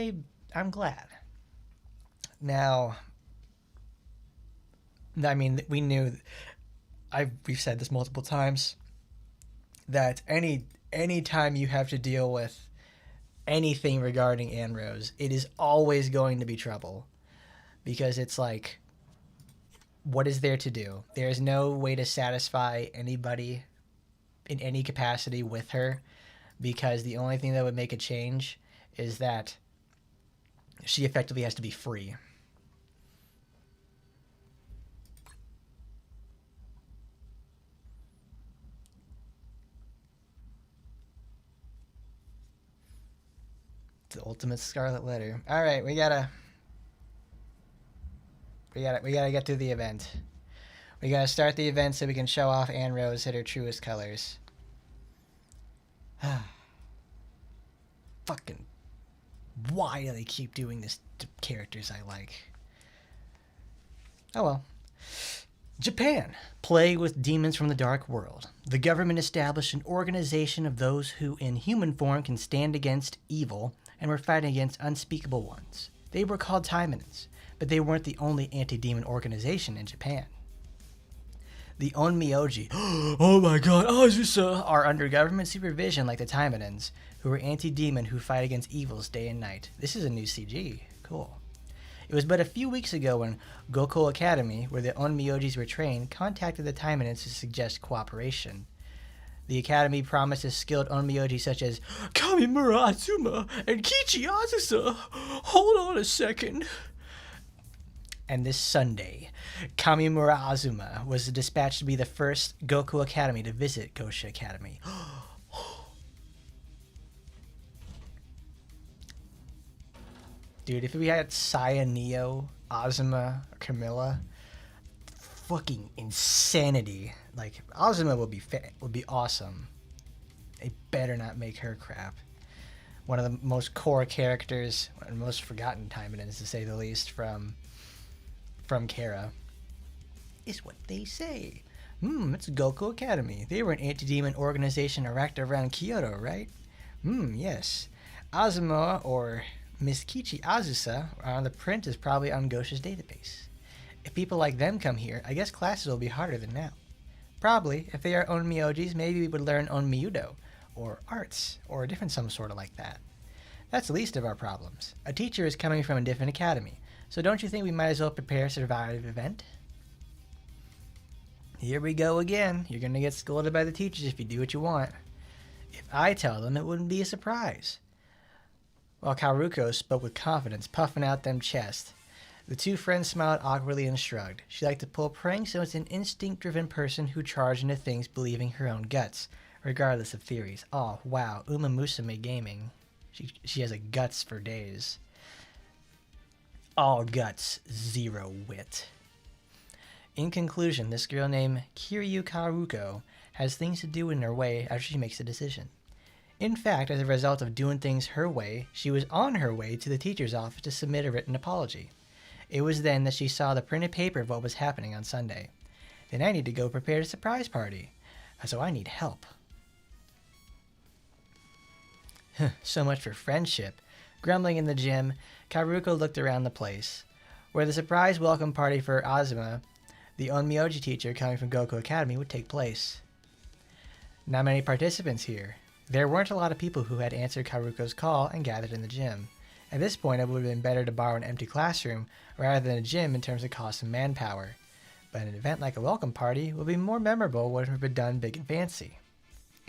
Now, I mean, we knew. We've said this multiple times that any time you have to deal with anything regarding Annerose, it is always going to be trouble, because it's like, what is there to do? There is no way to satisfy anybody in any capacity with her, because the only thing that would make a change is that she effectively has to be free. The ultimate Scarlet Letter. All right, we gotta get through the event. We gotta start the event so we can show off Annerose at her truest colors. Fucking, why do they keep doing this to characters I like? Oh well. Japan. Plagued with demons from the dark world, the government established an organization of those who in human form can stand against evil and were fighting against unspeakable ones. They were called Taimanins, but they weren't the only anti-demon organization in Japan. The Onmyoji, oh my god, Azusa, are under government supervision like the Taimanins, who are anti-demon who fight against evils day and night. This is a new CG. Cool. It was but a few weeks ago when Goko Academy, where the Onmyojis were trained, contacted the Taimanins to suggest cooperation. The academy promises skilled Onmyoji such as Kamimura Azuma and Kichi Azusa. Hold on a second. And this Sunday, Kamimura Azuma was dispatched to be the first Goku Academy to visit Gosha Academy. Dude, if we had Saya, Neo, Azuma, or Camilla, fucking insanity. Like, Azuma would be awesome. They better not make her crap. One of the most core characters, and most forgotten Taimanins, to say the least, from Kara, is what they say. It's Goku Academy. They were an anti-demon organization erected around Kyoto, right? Yes. Azuma, or Miss Kichi Azusa on the print is probably on Gosha's database. If people like them come here, I guess classes will be harder than now. Probably, if they are onmyojis, maybe we would learn onmyudo, or arts, or a different some sort of like that. That's the least of our problems. A teacher is coming from a different academy, so don't you think we might as well prepare a survive event? Here we go again. You're gonna get scolded by the teachers if you do what you want. If I tell them, it wouldn't be a surprise. While Karuko spoke with confidence, puffing out them chests, the two friends smiled awkwardly and shrugged. She liked to pull pranks and was an instinct-driven person who charged into things believing her own guts, regardless of theories. Oh, wow, Uma Musume Gaming. She has a guts for days. All guts, zero wit. In conclusion, this girl named Kiryu Karuko has things to do in her way after she makes a decision. In fact, as a result of doing things her way, she was on her way to the teacher's office to submit a written apology. It was then that she saw the printed paper of what was happening on Sunday. Then I need to go prepare a surprise party, so I need help. So much for friendship. Grumbling in the gym, Karuko looked around the place, where the surprise welcome party for Azuma, the onmyoji teacher coming from Goku Academy, would take place. Not many participants here. There weren't a lot of people who had answered Karuko's call and gathered in the gym. At this point, it would have been better to borrow an empty classroom rather than a gym in terms of cost and manpower. But an event like a welcome party would be more memorable when it had been done big and fancy.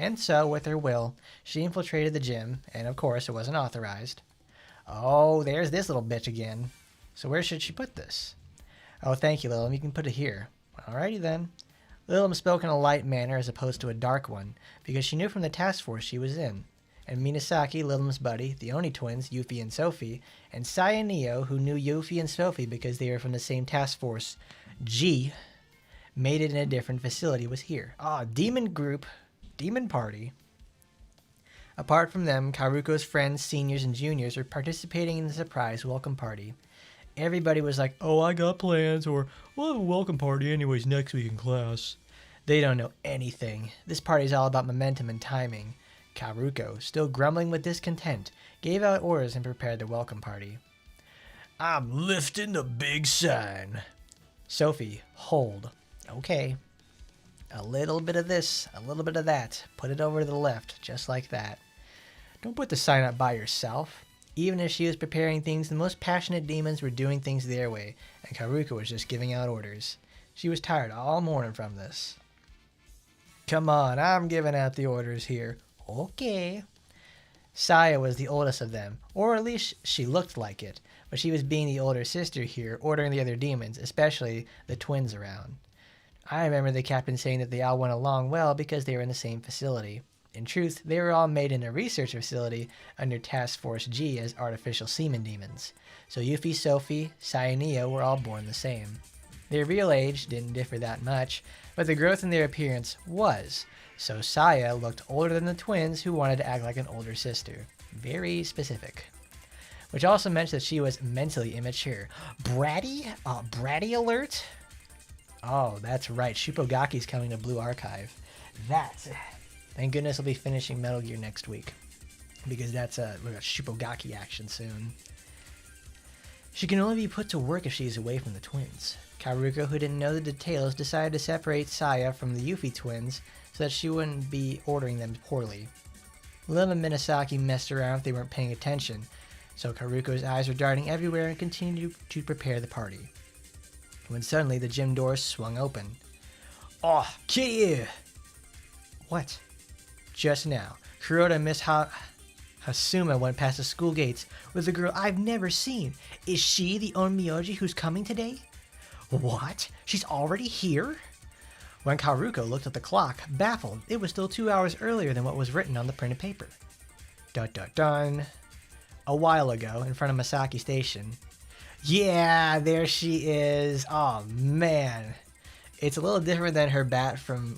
And so, with her will, she infiltrated the gym, and of course it wasn't authorized. Oh, there's this little bitch again. So where should she put this? Oh, thank you, Lilim. You can put it here. Alrighty then. Lilim spoke in a light manner as opposed to a dark one, because she knew from the task force she was in. And Minasaki, Lilim's buddy, the Oni twins, Yuffie and Sophie, and Sai and Neo, who knew Yuffie and Sophie because they were from the same task force, G, made it in a different facility, was here. Demon group. Demon party. Apart from them, Karuko's friends, seniors, and juniors were participating in the surprise welcome party. Everybody was like, oh, I got plans, or we'll have a welcome party anyways next week in class. They don't know anything. This party's all about momentum and timing. Karuko, still grumbling with discontent, gave out orders and prepared the welcome party. I'm lifting the big sign. Sophie, hold. Okay. A little bit of this, a little bit of that. Put it over to the left, just like that. Don't put the sign up by yourself. Even as she was preparing things, the most passionate demons were doing things their way, and Karuko was just giving out orders. She was tired all morning from this. Come on, I'm giving out the orders here. Okay. Saya was the oldest of them, or at least she looked like it, but she was being the older sister here, ordering the other demons, especially the twins around. I remember the captain saying that they all went along well because they were in the same facility. In truth, they were all made in a research facility under Task Force G as artificial semen demons. So Yuffie, Sophie, Sai, and Neo were all born the same. Their real age didn't differ that much, but the growth in their appearance was. So Saya looked older than the twins who wanted to act like an older sister. Very specific. Which also meant that she was mentally immature. Bratty? Bratty alert? Oh, that's right. Shuppogaki's coming to Blue Archive. Thank goodness I'll be finishing Metal Gear next week. Because we got Shuppogaki action soon. She can only be put to work if she is away from the twins. Karuko, who didn't know the details, decided to separate Saya from the Yuffie twins so that she wouldn't be ordering them poorly. Lim and Minasaki messed around if they weren't paying attention, so Karuko's eyes were darting everywhere and continued to prepare the party. When suddenly the gym doors swung open. Oh, Kiyu! What? Just now, Kuroda and Miss Hasuma went past the school gates with a girl I've never seen. Is she the onmyoji who's coming today? What? She's already here? When Karuko looked at the clock, baffled, it was still 2 hours earlier than what was written on the printed paper. Dun dun dun. A while ago, in front of Masaki Station. Yeah, there she is. Oh, man. It's a little different than her bat from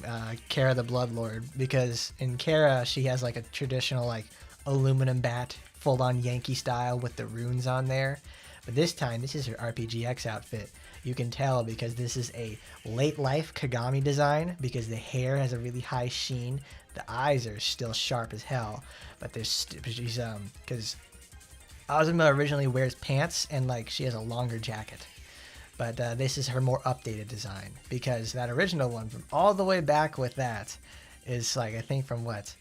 Kara the Bloodlord, because in Kara, she has like a traditional like aluminum bat, full-on Yankee style with the runes on there. But this time, this is her RPGX outfit. You can tell because this is a late-life Kagami design, because the hair has a really high sheen. The eyes are still sharp as hell, but there's because Azuma originally wears pants and like she has a longer jacket. But this is her more updated design because that original one from all the way back with that is like, I think from what?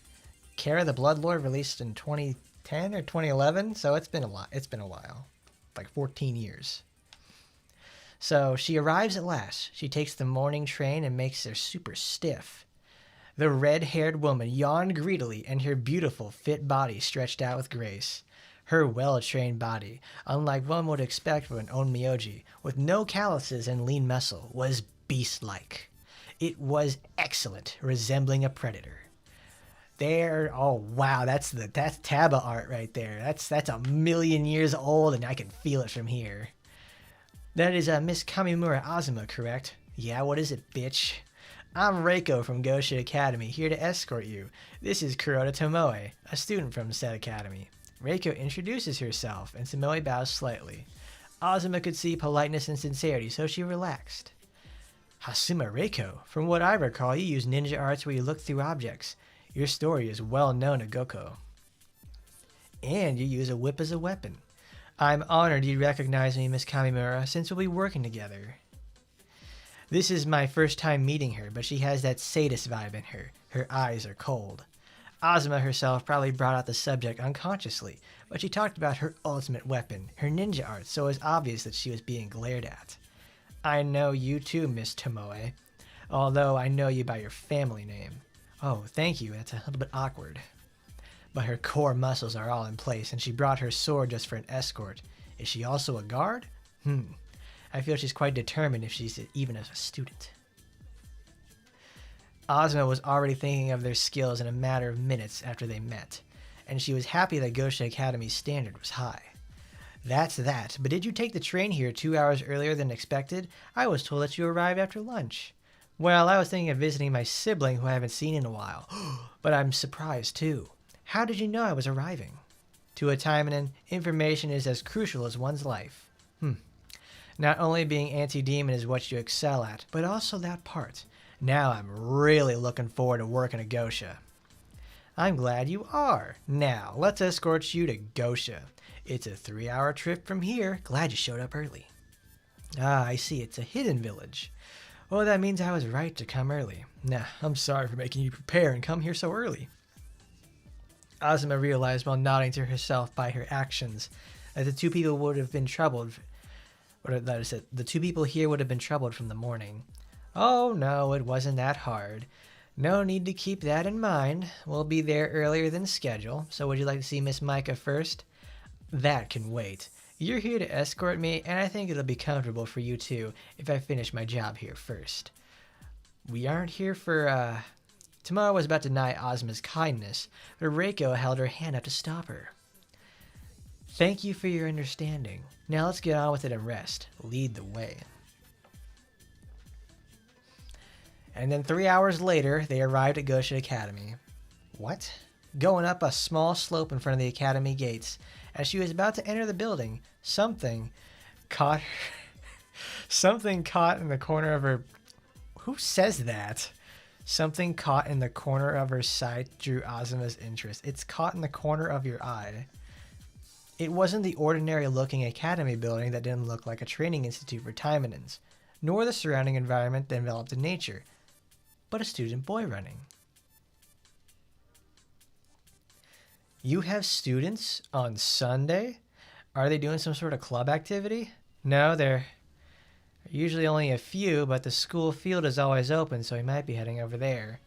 Kara the Bloodlord released in 2010 or 2011. So it's been a lot. It's been a while, like 14 years. So she arrives at last. She takes the morning train and makes her super stiff. The red-haired woman yawned greedily and her beautiful, fit body stretched out with grace. Her well-trained body, unlike one would expect from an onmyoji, with no calluses and lean muscle, was beast-like. It was excellent, resembling a predator. There, oh wow, that's Taba art right there. That's a million years old, and I can feel it from here. That is Miss Kamimura Azuma, correct? Yeah, what is it, bitch? I'm Reiko from Gosha Academy, here to escort you. This is Kuroda Tomoe, a student from said academy. Reiko introduces herself, and Tomoe bows slightly. Azuma could see politeness and sincerity, so she relaxed. Hasuma Reiko, from what I recall, you use ninja arts where you look through objects. Your story is well known at Goko. And you use a whip as a weapon. I'm honored you recognize me, Miss Kamimura, since we'll be working together. This is my first time meeting her, but she has that sadist vibe in her. Her eyes are cold. Azuma herself probably brought out the subject unconsciously, but she talked about her ultimate weapon, her ninja art, so it was obvious that she was being glared at. I know you too, Miss Tomoe, although I know you by your family name. Oh, thank you, that's a little bit awkward. But her core muscles are all in place, and she brought her sword just for an escort. Is she also a guard? I feel she's quite determined if she's even a student. Azuma was already thinking of their skills in a matter of minutes after they met, and she was happy that Gosha Academy's standard was high. That's that, but did you take the train here 2 hours earlier than expected? I was told that you arrived after lunch. Well, I was thinking of visiting my sibling who I haven't seen in a while, but I'm surprised too. How did you know I was arriving? To a Taimanin, information is as crucial as one's life. Not only being anti-demon is what you excel at, but also that part. Now I'm really looking forward to working at Gosha. I'm glad you are. Now, let's escort you to Gosha. It's a 3-hour trip from here. Glad you showed up early. Ah, I see. It's a hidden village. Well, that means I was right to come early. Nah, I'm sorry for making you prepare and come here so early. Azuma realized while nodding to herself by her actions that the two people would have been troubled. The two people here would have been troubled from the morning. Oh no, it wasn't that hard. No need to keep that in mind. We'll be there earlier than schedule. So would you like to see Miss Micah first? That can wait. You're here to escort me, and I think it'll be comfortable for you too if I finish my job here first. We aren't here for, Tomorrow was about to deny Azuma's kindness, but Reiko held her hand up to stop her. Thank you for your understanding. Now let's get on with it and rest. Lead the way. And then 3 hours later, they arrived at Gosha Academy. What? Going up a small slope in front of the academy gates, as she was about to enter the building, something caught in the corner of her... Who says that? Something caught in the corner of her sight drew Azuma's interest. It's caught in the corner of your eye. It wasn't the ordinary-looking academy building that didn't look like a training institute for Taimanins, nor the surrounding environment developed in nature, but a student boy running. You have students on Sunday? Are they doing some sort of club activity? No, they're usually only a few, but the school field is always open, so he might be heading over there.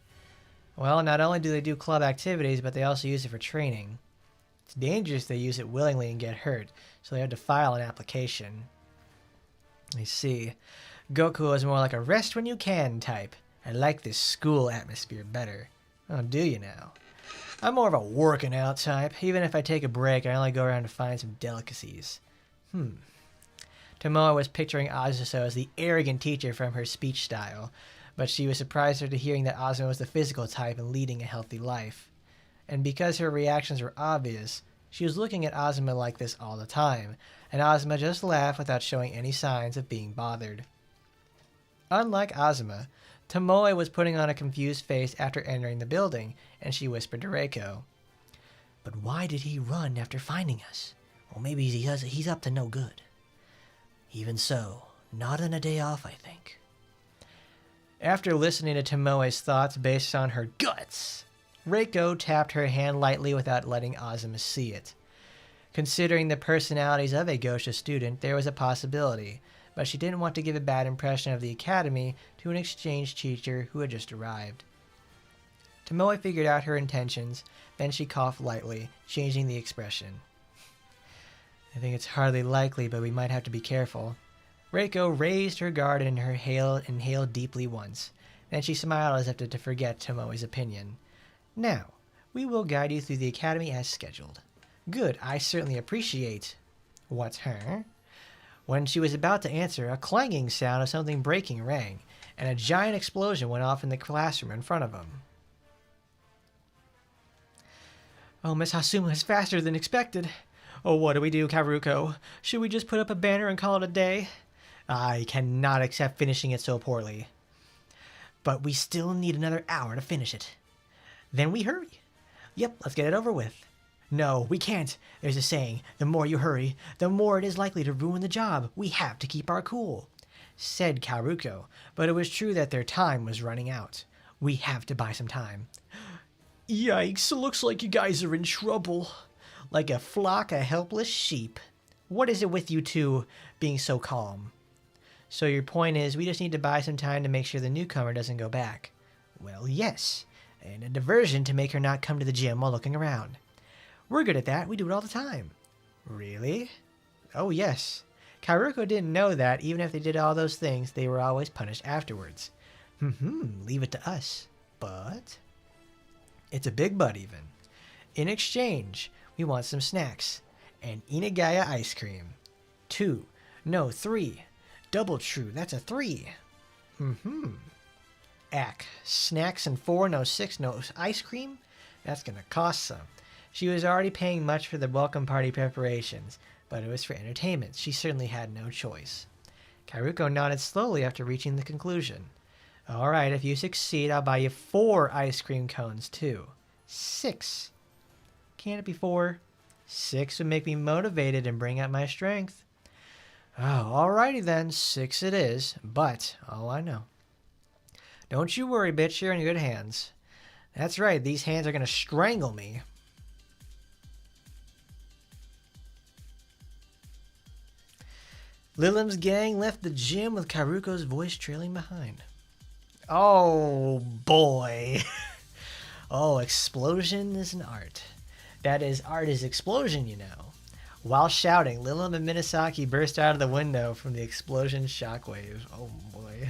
Well, not only do they do club activities, but they also use it for training. It's dangerous they use it willingly and get hurt, so they have to file an application. I see. Goku is more like a rest when you can type. I like this school atmosphere better. Oh, do you now? I'm more of a working out type. Even if I take a break, I only go around to find some delicacies. Tomoe was picturing Azusa as the arrogant teacher from her speech style, but she was surprised after hearing that Azuma was the physical type and leading a healthy life. And because her reactions were obvious, she was looking at Azuma like this all the time, and Azuma just laughed without showing any signs of being bothered. Unlike Azuma, Tomoe was putting on a confused face after entering the building, and she whispered to Reiko, "But why did he run after finding us? Well, maybe he's up to no good. Even so, not on a day off, I think. After listening to Tomoe's thoughts based on her guts, Reiko tapped her hand lightly without letting Azuma see it. Considering the personalities of a Gosha student, there was a possibility, but she didn't want to give a bad impression of the academy to an exchange teacher who had just arrived. Tomoe figured out her intentions, then she coughed lightly, changing the expression. I think it's hardly likely, but we might have to be careful. Reiko raised her guard and inhaled deeply once. Then she smiled as if to forget Tomoe's opinion. Now, we will guide you through the academy as scheduled. Good, I certainly appreciate. What's her? When she was about to answer, a clanging sound of something breaking rang, and a giant explosion went off in the classroom in front of them. Oh, Miss Hasuma is faster than expected. Oh, what do we do, Karuko? Should we just put up a banner and call it a day? I cannot accept finishing it so poorly. But we still need another hour to finish it. Then we hurry. Yep, let's get it over with. No, we can't. There's a saying, the more you hurry, the more it is likely to ruin the job. We have to keep our cool, said Karuko, but it was true that their time was running out. We have to buy some time. Yikes, looks like you guys are in trouble. Like a flock of helpless sheep. What is it with you two being so calm? So your point is we just need to buy some time to make sure the newcomer doesn't go back. Well, yes, and a diversion to make her not come to the gym while looking around. We're good at that. We do it all the time. Really? Oh, yes. Karuko didn't know that even if they did all those things, they were always punished afterwards. Leave it to us. But it's a big but even. In exchange, we want some snacks. And Inagaya ice cream. 2. No, 3. Double true. That's a 3. Ack. Snacks and 4. No, 6. No ice cream? That's gonna cost some. She was already paying much for the welcome party preparations, but it was for entertainment. She certainly had no choice. Karuko nodded slowly after reaching the conclusion. All right, if you succeed, I'll buy you 4 ice cream cones, too. 6. Can't it be 4? 6 would make me motivated and bring out my strength. Oh, alrighty then, 6 it is, but, oh, I know. Don't you worry, bitch, you're in good hands. That's right, these hands are gonna strangle me. Lilim's gang left the gym with Karuko's voice trailing behind. Oh, boy. Oh, explosion is an art. That is, art is explosion, you know. While shouting, Lilim and Minasaki burst out of the window from the explosion shockwave. Oh, boy.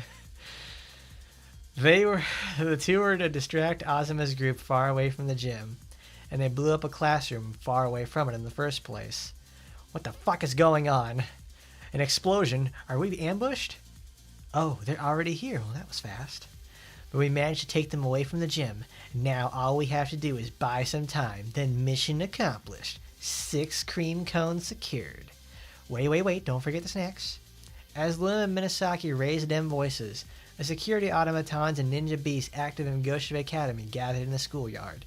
The two were to distract Azuma's group far away from the gym, and they blew up a classroom far away from it in the first place. What the fuck is going on? An explosion? Are we ambushed? Oh, they're already here. Well, that was fast. But we managed to take them away from the gym. Now all we have to do is buy some time. Then mission accomplished. 6 cream cones secured. Wait. Don't forget the snacks. As Lim and Minasaki raised them voices, the security automatons and ninja beasts active in Gosha Academy gathered in the schoolyard.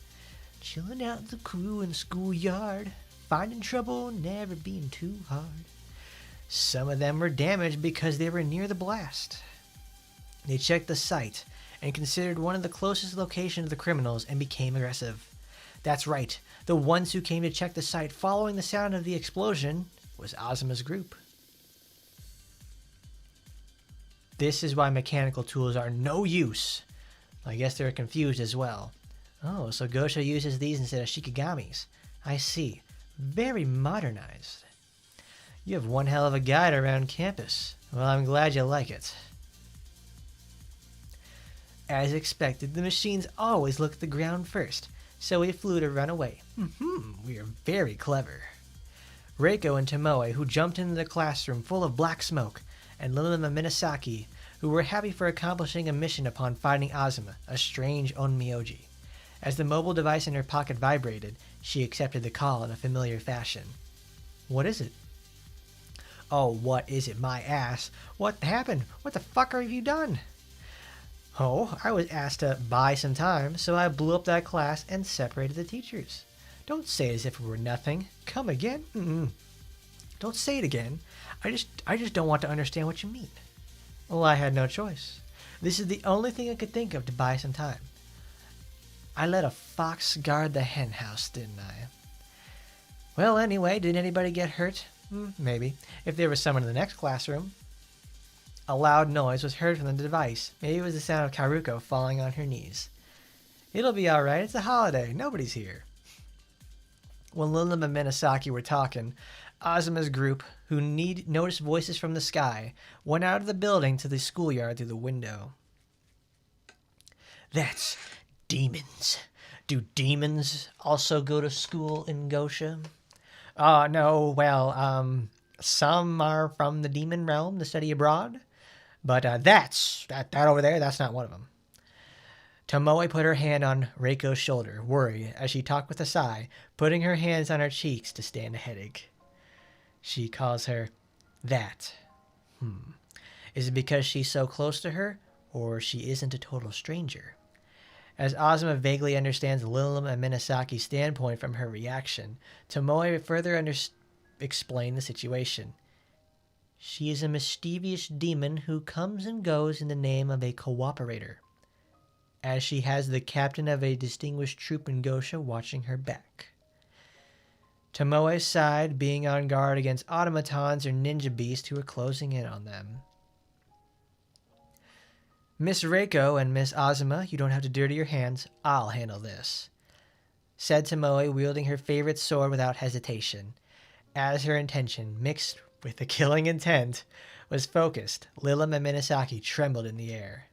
Chilling out with the crew in the schoolyard. Finding trouble, never being too hard. Some of them were damaged because they were near the blast. They checked the site and considered one of the closest locations of the criminals and became aggressive. That's right, the ones who came to check the site following the sound of the explosion was Azuma's group. This is why mechanical tools are no use. I guess they're confused as well. Oh, so Gosha uses these instead of Shikigami's. I see. Very modernized. You have one hell of a guide around campus. Well, I'm glad you like it. As expected, the machines always look at the ground first, so we flew to run away. We are very clever. Reiko and Tomoe, who jumped into the classroom full of black smoke, and Lilim and Minasaki, who were happy for accomplishing a mission upon finding Azuma, a strange onmyoji. As the mobile device in her pocket vibrated, she accepted the call in a familiar fashion. What is it? Oh, what is it, my ass? What happened? What the fuck have you done? Oh, I was asked to buy some time, so I blew up that class and separated the teachers. Don't say as if it were nothing. Come again? Don't say it again. I just don't want to understand what you mean. Well, I had no choice. This is the only thing I could think of to buy some time. I let a fox guard the hen house, didn't I? Well, anyway, did anybody get hurt? Maybe. If there was someone in the next classroom. A loud noise was heard from the device. Maybe it was the sound of Karuko falling on her knees. It'll be all right. It's a holiday. Nobody's here. When Lilim and Minasaki were talking, Azuma's group, who noticed voices from the sky, went out of the building to the schoolyard through the window. That's demons. Do demons also go to school in Gosha? No, well, some are from the demon realm to study abroad, but that over there, that's not one of them. Tomoe put her hand on Reiko's shoulder, worried, as she talked with a sigh, putting her hands on her cheeks to stand a headache. She calls her that. Is it because she's so close to her, or she isn't a total stranger? As Azuma vaguely understands Lilim and Minasaki's standpoint from her reaction, Tomoe further explained the situation. She is a mischievous demon who comes and goes in the name of a cooperator, as she has the captain of a distinguished troop in Gosha watching her back. Tomoe sighed, being on guard against automatons or ninja beasts who were closing in on them. Miss Reiko and Miss Azuma, you don't have to dirty your hands. I'll handle this, said Tomoe, wielding her favorite sword without hesitation. As her intention, mixed with the killing intent, was focused, Lilim and Minasaki trembled in the air.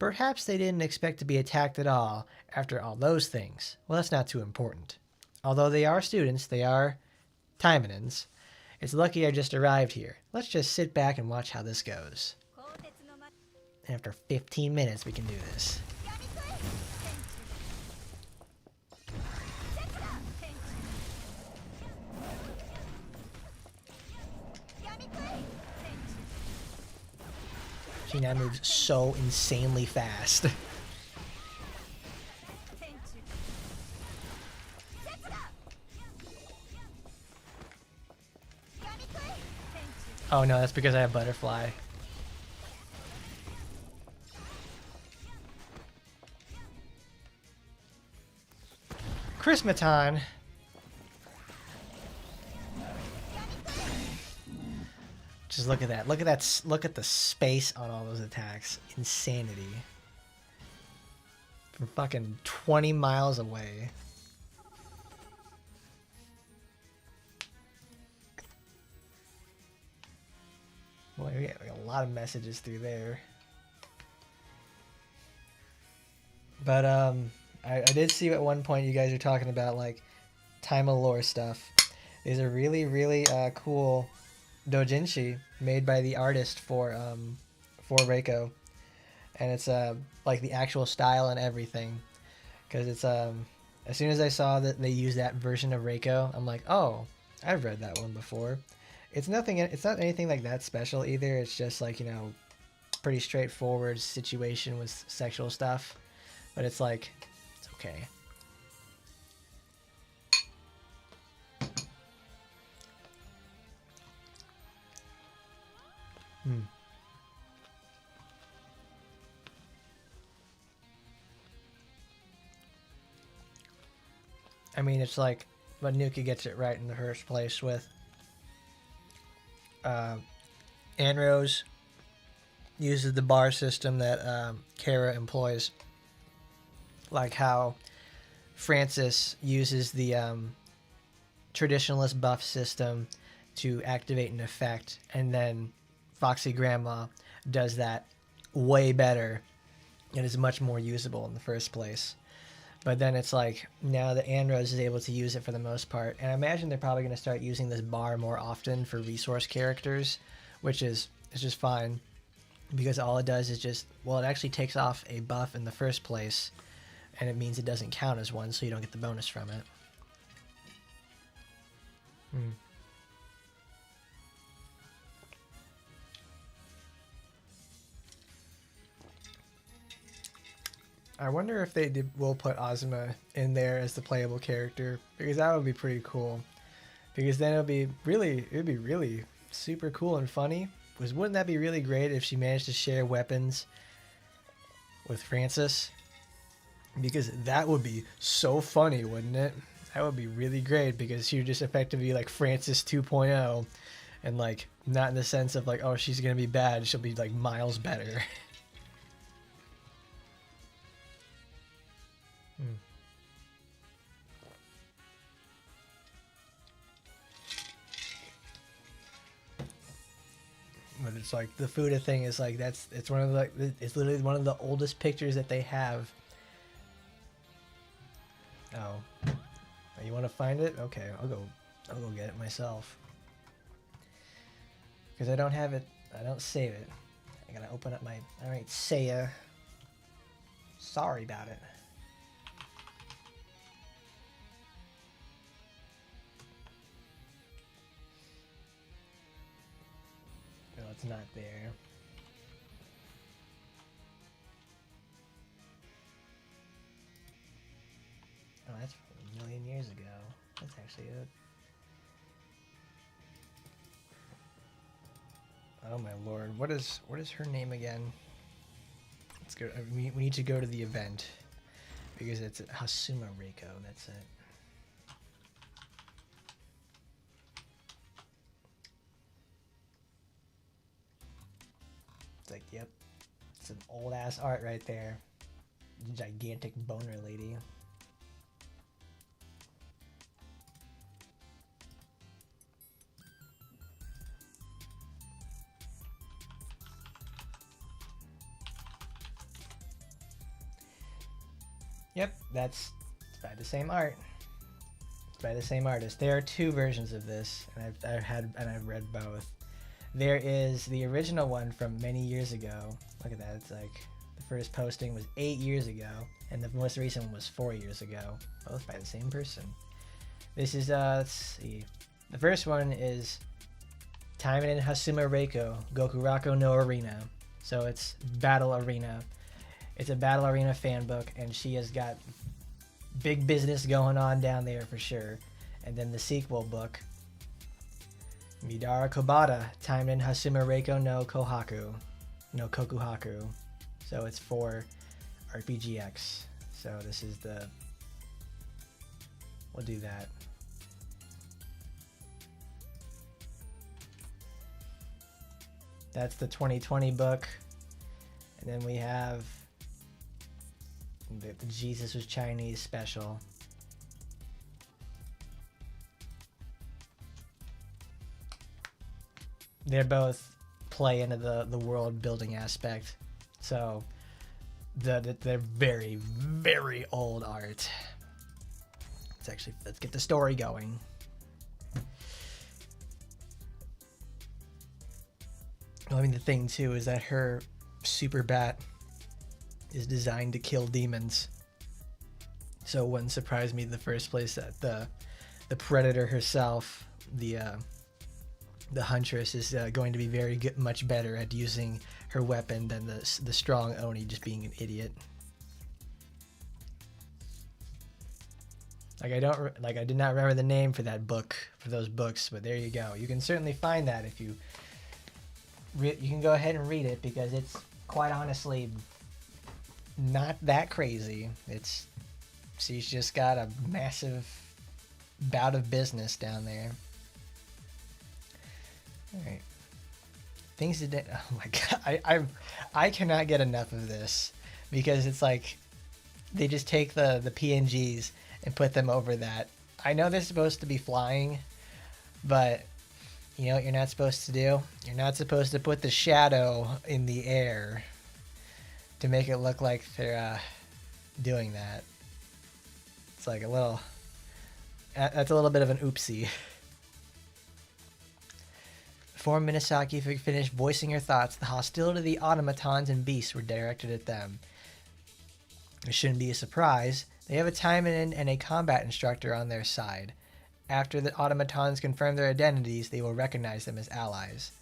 Perhaps they didn't expect to be attacked at all after all those things. Well, that's not too important. Although they are students, they are Taimanins. It's lucky I just arrived here. Let's just sit back and watch how this goes. After 15 minutes, we can do this. She now moves so insanely fast. Oh no, that's because I have butterfly. Christmaton. Just look at that. Look at that. Look at the space on all those attacks. Insanity. From fucking 20 miles away. Boy, we got a lot of messages through there. But I did see at one point you guys are talking about like Taima lore stuff. There's a really, really cool doujinshi made by the artist for Reiko, and it's like the actual style and everything. Because it's as soon as I saw that they used that version of Reiko, I'm like, oh, I've read that one before. It's nothing. It's not anything like that special either. It's just like, you know, pretty straightforward situation with sexual stuff, but it's like, it's okay. I mean, it's like, but Nuki gets it right in the first place with Annerose uses the bar system that Kara employs, like how Francis uses the traditionalist buff system to activate an effect, and then Foxy Grandma does that way better and is much more usable in the first place. But then it's like, now that Annerose is able to use it for the most part, and I imagine they're probably going to start using this bar more often for resource characters, which is just fine, because all it does is just, well, it actually takes off a buff in the first place, and it means it doesn't count as one, so you don't get the bonus from it. I wonder if will put Azuma in there as the playable character, because that would be pretty cool. Because then it'd be really super cool and funny. Because wouldn't that be really great if she managed to share weapons with Francis? Because that would be so funny, wouldn't it? That would be really great, because she would just effectively like Francis 2.0, and like not in the sense of like, oh, she's gonna be bad, she'll be like miles better. But it's like the Fuda thing is like it's one of the, it's literally one of the oldest pictures that they have. Oh, you want to find it? Okay, I'll go get it myself. Because I don't have it, I don't save it. I gotta open up my, alright, Seiya. Sorry about it. No, it's not there. Oh, that's from a million years ago. That's actually it. Oh my lord, what is her name again? Let's go. We need to go to the event, because it's Hasuma Reiko. That's it. It's like, yep, it's an old ass art right there. Gigantic boner lady. Yep, it's by the same art. It's by the same artist. There are two versions of this, and I've read both. There is the original one from many years ago. Look at that. It's like the first posting was 8 years ago, and the most recent one was 4 years ago. Both by the same person. This is let's see. The first one is Taimanin Hasuma Reiko Gokurako no Arena. So it's Battle Arena. It's a Battle Arena fan book, and she has got big business going on down there for sure. And then the sequel book, Midara Kobata, Taimanin Hasuma Reiko no Kohaku, no Kokuhaku. So it's for RPGX. So this is the, we'll do that. That's the 2020 book. And then we have the Jesus Was Chinese special. They're both play into the world building aspect. So they're very, very old art. Let's get the story going. I mean, the thing too is that her super bat is designed to kill demons. So it wouldn't surprise me in the first place that the predator herself, the huntress, is going to be very good, much better at using her weapon than the strong Oni just being an idiot. Like I did not remember the name for that book, for those books, but there you go. You can certainly find that if you can go ahead and read it, because it's quite honestly not that crazy. She's just got a massive bout of business down there. All right, things that, oh my god, I cannot get enough of this, because it's like they just take the PNGs and put them over that. I know they're supposed to be flying, but you know what you're not supposed to do? You're not supposed to put the shadow in the air to make it look like they're doing that. It's like that's a little bit of an oopsie. Before Minasaki finished voicing her thoughts, the hostility of the automatons and beasts were directed at them. It shouldn't be a surprise. They have a Taimanin and a combat instructor on their side. After the automatons confirm their identities, they will recognize them as allies.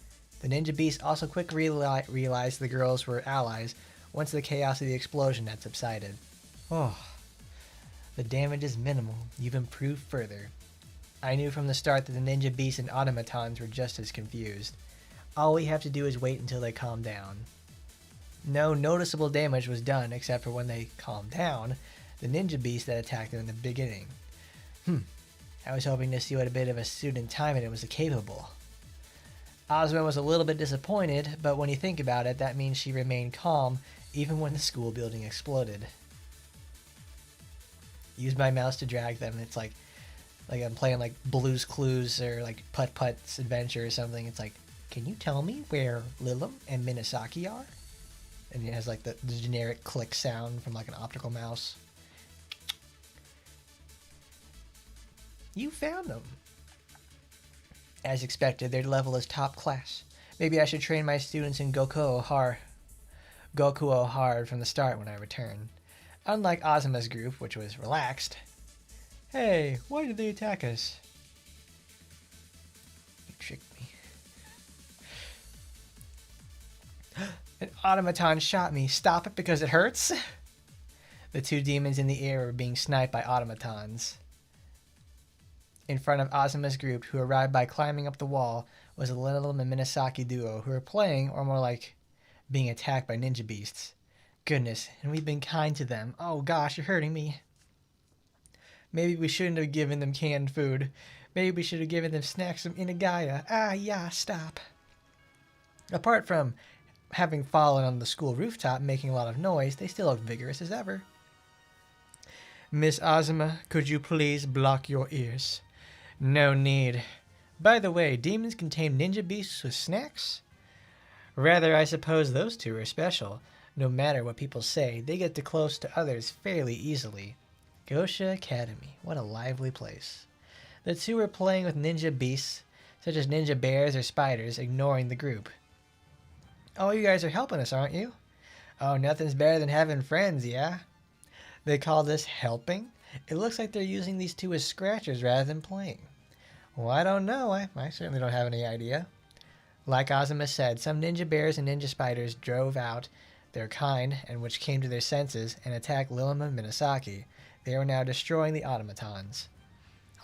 The ninja beasts also quickly realized the girls were allies once the chaos of the explosion had subsided. Oh, the damage is minimal. You've improved further. I knew from the start that the ninja beasts and automatons were just as confused. All we have to do is wait until they calm down. No noticeable damage was done except for when they calmed down, the ninja beast that attacked them in the beginning. I was hoping to see what a bit of a student Taimanin was capable. Ozma was a little bit disappointed, but when you think about it, that means she remained calm even when the school building exploded. Use my mouse to drag them. It's like I'm playing like Blue's Clues or like Putt Putt's Adventure or something. It's like, can you tell me where Lilim and Minasaki are? And it has like the generic click sound from like an optical mouse. You found them. As expected, their level is top class. Maybe I should train my students in Gokuo hard from the start when I return. Unlike Ozma's group, which was relaxed. Hey, why did they attack us? You tricked me. An automaton shot me. Stop it because it hurts? The two demons in the air were being sniped by automatons. In front of Ozma's group, who arrived by climbing up the wall, was a Lilim and Minasaki duo who were playing, or more like being attacked by ninja beasts. Goodness, and we've been kind to them. Oh gosh, you're hurting me. Maybe we shouldn't have given them canned food. Maybe we should have given them snacks from Inagaya. Ah, yeah, stop. Apart from having fallen on the school rooftop making a lot of noise, they still look vigorous as ever. Miss Ozma, could you please block your ears? No need. By the way, demons can tame ninja beasts with snacks? Rather, I suppose those two are special. No matter what people say, they get too close to others fairly easily. Gosha Academy, what a lively place. The two were playing with ninja beasts, such as ninja bears or spiders, ignoring the group. Oh, you guys are helping us, aren't you? Oh, nothing's better than having friends, yeah? They call this helping? It looks like they're using these two as scratchers rather than playing. Well, I don't know. I certainly don't have any idea. Like Ozma said, some ninja bears and ninja spiders drove out their kind, and which came to their senses, and attacked Lilim and Minasaki. They were now destroying the automatons.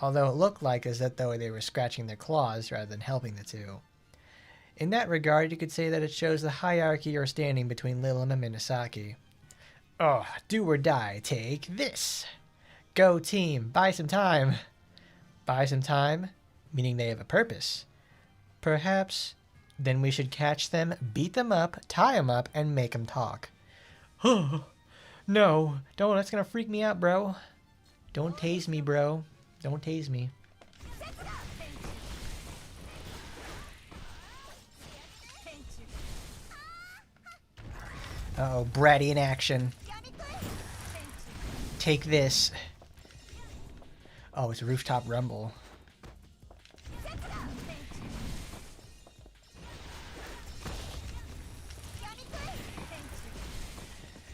Although it looked like as though they were scratching their claws rather than helping the two. In that regard, you could say that it shows the hierarchy or standing between Lilim and Minasaki. Oh, do or die, take this. Go team, buy some time. Buy some time, meaning they have a purpose. Perhaps, then we should catch them, beat them up, tie them up, and make them talk. Oh, no, don't, that's gonna freak me out, bro. Don't tase me, bro. Don't tase me. Uh-oh, bratty in action. Take this. Oh, it's a rooftop rumble.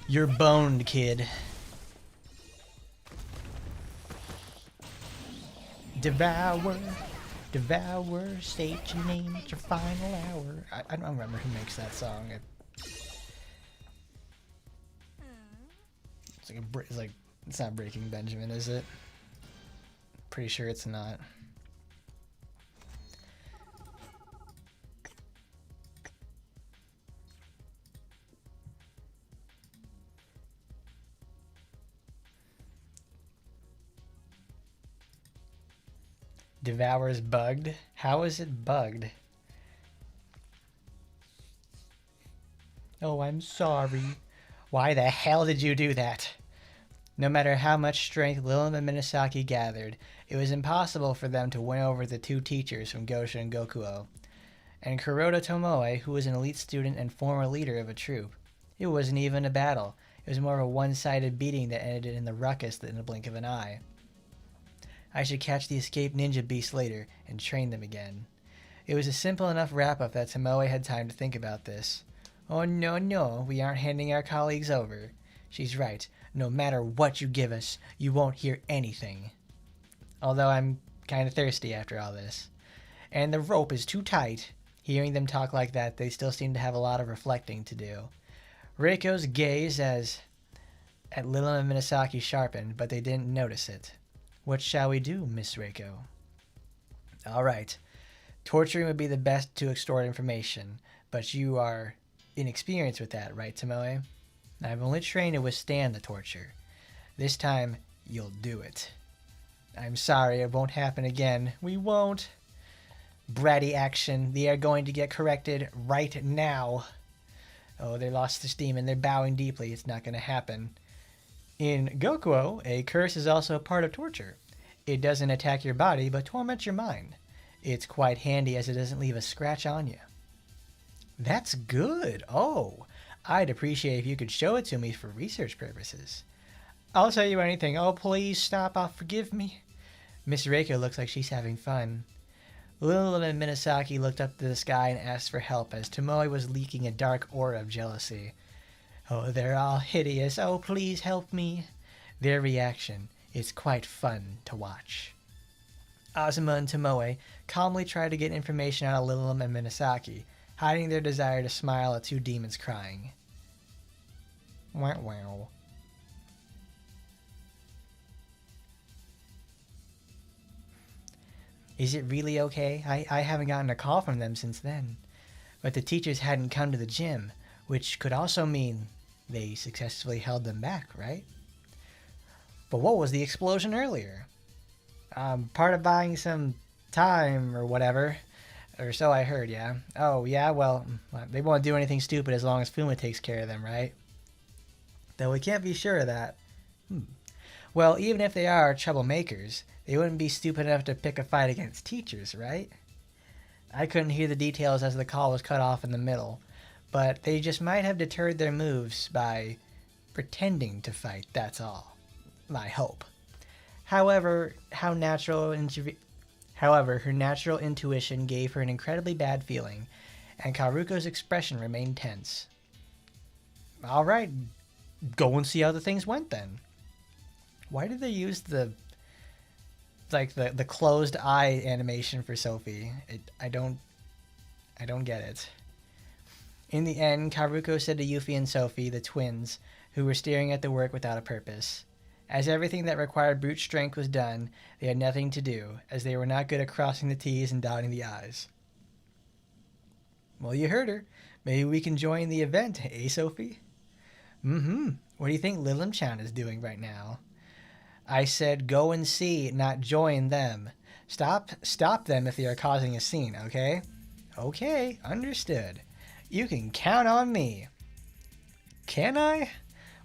You're boned, kid. Devour, devour, state your name at your final hour. I don't remember who makes that song. It's not Breaking Benjamin, is it? Pretty sure it's not. Devour's bugged? How is it bugged? Oh, I'm sorry. Why the hell did you do that? No matter how much strength Lilim and Minasaki gathered, it was impossible for them to win over the two teachers from Gosha and Gokuo, and Kuroda Tomoe, who was an elite student and former leader of a troop. It wasn't even a battle. It was more of a one-sided beating that ended in the ruckus in the blink of an eye. I should catch the escaped ninja beasts later and train them again. It was a simple enough wrap-up that Tomoe had time to think about this. Oh no, we aren't handing our colleagues over. She's right. No matter what you give us, you won't hear anything. Although I'm kind of thirsty after all this. And the rope is too tight. Hearing them talk like that, they still seem to have a lot of reflecting to do. Reiko's gaze at Lilim and Minasaki sharpened, but they didn't notice it. What shall we do, Miss Reiko? All right. Torturing would be the best to extort information, but you are inexperienced with that, right, Tomoe? I've only trained to withstand the torture. This time, you'll do it. I'm sorry, it won't happen again. We won't. Bratty action. They are going to get corrected right now. Oh, they lost the demon. They're bowing deeply. It's not going to happen. In Gokuo, a curse is also a part of torture. It doesn't attack your body, but torments your mind. It's quite handy as it doesn't leave a scratch on you. That's good. Oh, I'd appreciate if you could show it to me for research purposes. I'll tell you anything. Oh, please stop. I'll forgive me. Miss Reiko looks like she's having fun. Lil and Minasaki looked up to the sky and asked for help as Tomoe was leaking a dark aura of jealousy. Oh, they're all hideous. Oh, please help me. Their reaction is quite fun to watch. Azuma and Tomoe calmly try to get information out of Lilim and Minasaki, hiding their desire to smile at two demons crying. Wow, wow. Is it really okay? I haven't gotten a call from them since then. But the teachers hadn't come to the gym, which could also mean they successfully held them back, right? But what was the explosion earlier? Part of buying some time or whatever. Or so I heard, yeah. Oh, yeah, well, they won't do anything stupid as long as Fuma takes care of them, right? Though we can't be sure of that. Well, even if they are troublemakers, they wouldn't be stupid enough to pick a fight against teachers, right? I couldn't hear the details as the call was cut off in the middle, but they just might have deterred their moves by pretending to fight, that's all. I hope. However, her natural intuition gave her an incredibly bad feeling, and Karuko's expression remained tense. All right, go and see how the things went then. Why did they use the closed eye animation for Sophie? I don't get it. In the end, Karuko said to Yuffie and Sophie, the twins, who were staring at the work without a purpose. As everything that required brute strength was done, they had nothing to do, as they were not good at crossing the T's and dotting the I's. Well, you heard her. Maybe we can join the event, eh, Sophie? What do you think Lilim-chan is doing right now? I said go and see, not join them. Stop them if they are causing a scene, okay? Okay, understood. You can count on me. Can I?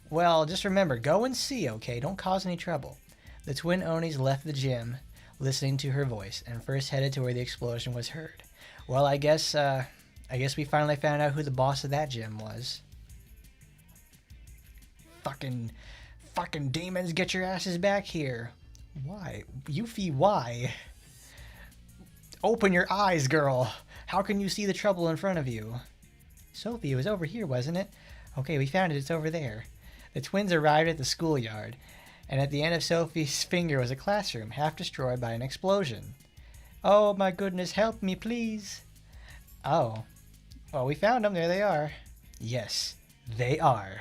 Well, just remember, go and see, okay? Don't cause any trouble. The twin Onis left the gym, listening to her voice, and first headed to where the explosion was heard. Well, I guess we finally found out who the boss of that gym was. Fucking demons, get your asses back here. Why? Yuffie, why? Open your eyes, girl. How can you see the trouble in front of you? Sophie, it was over here, wasn't it? Okay, we found it. It's over there. The twins arrived at the schoolyard, and at the end of Sophie's finger was a classroom, half destroyed by an explosion. Oh my goodness, help me, please. Oh. Well, we found them. There they are. Yes, they are.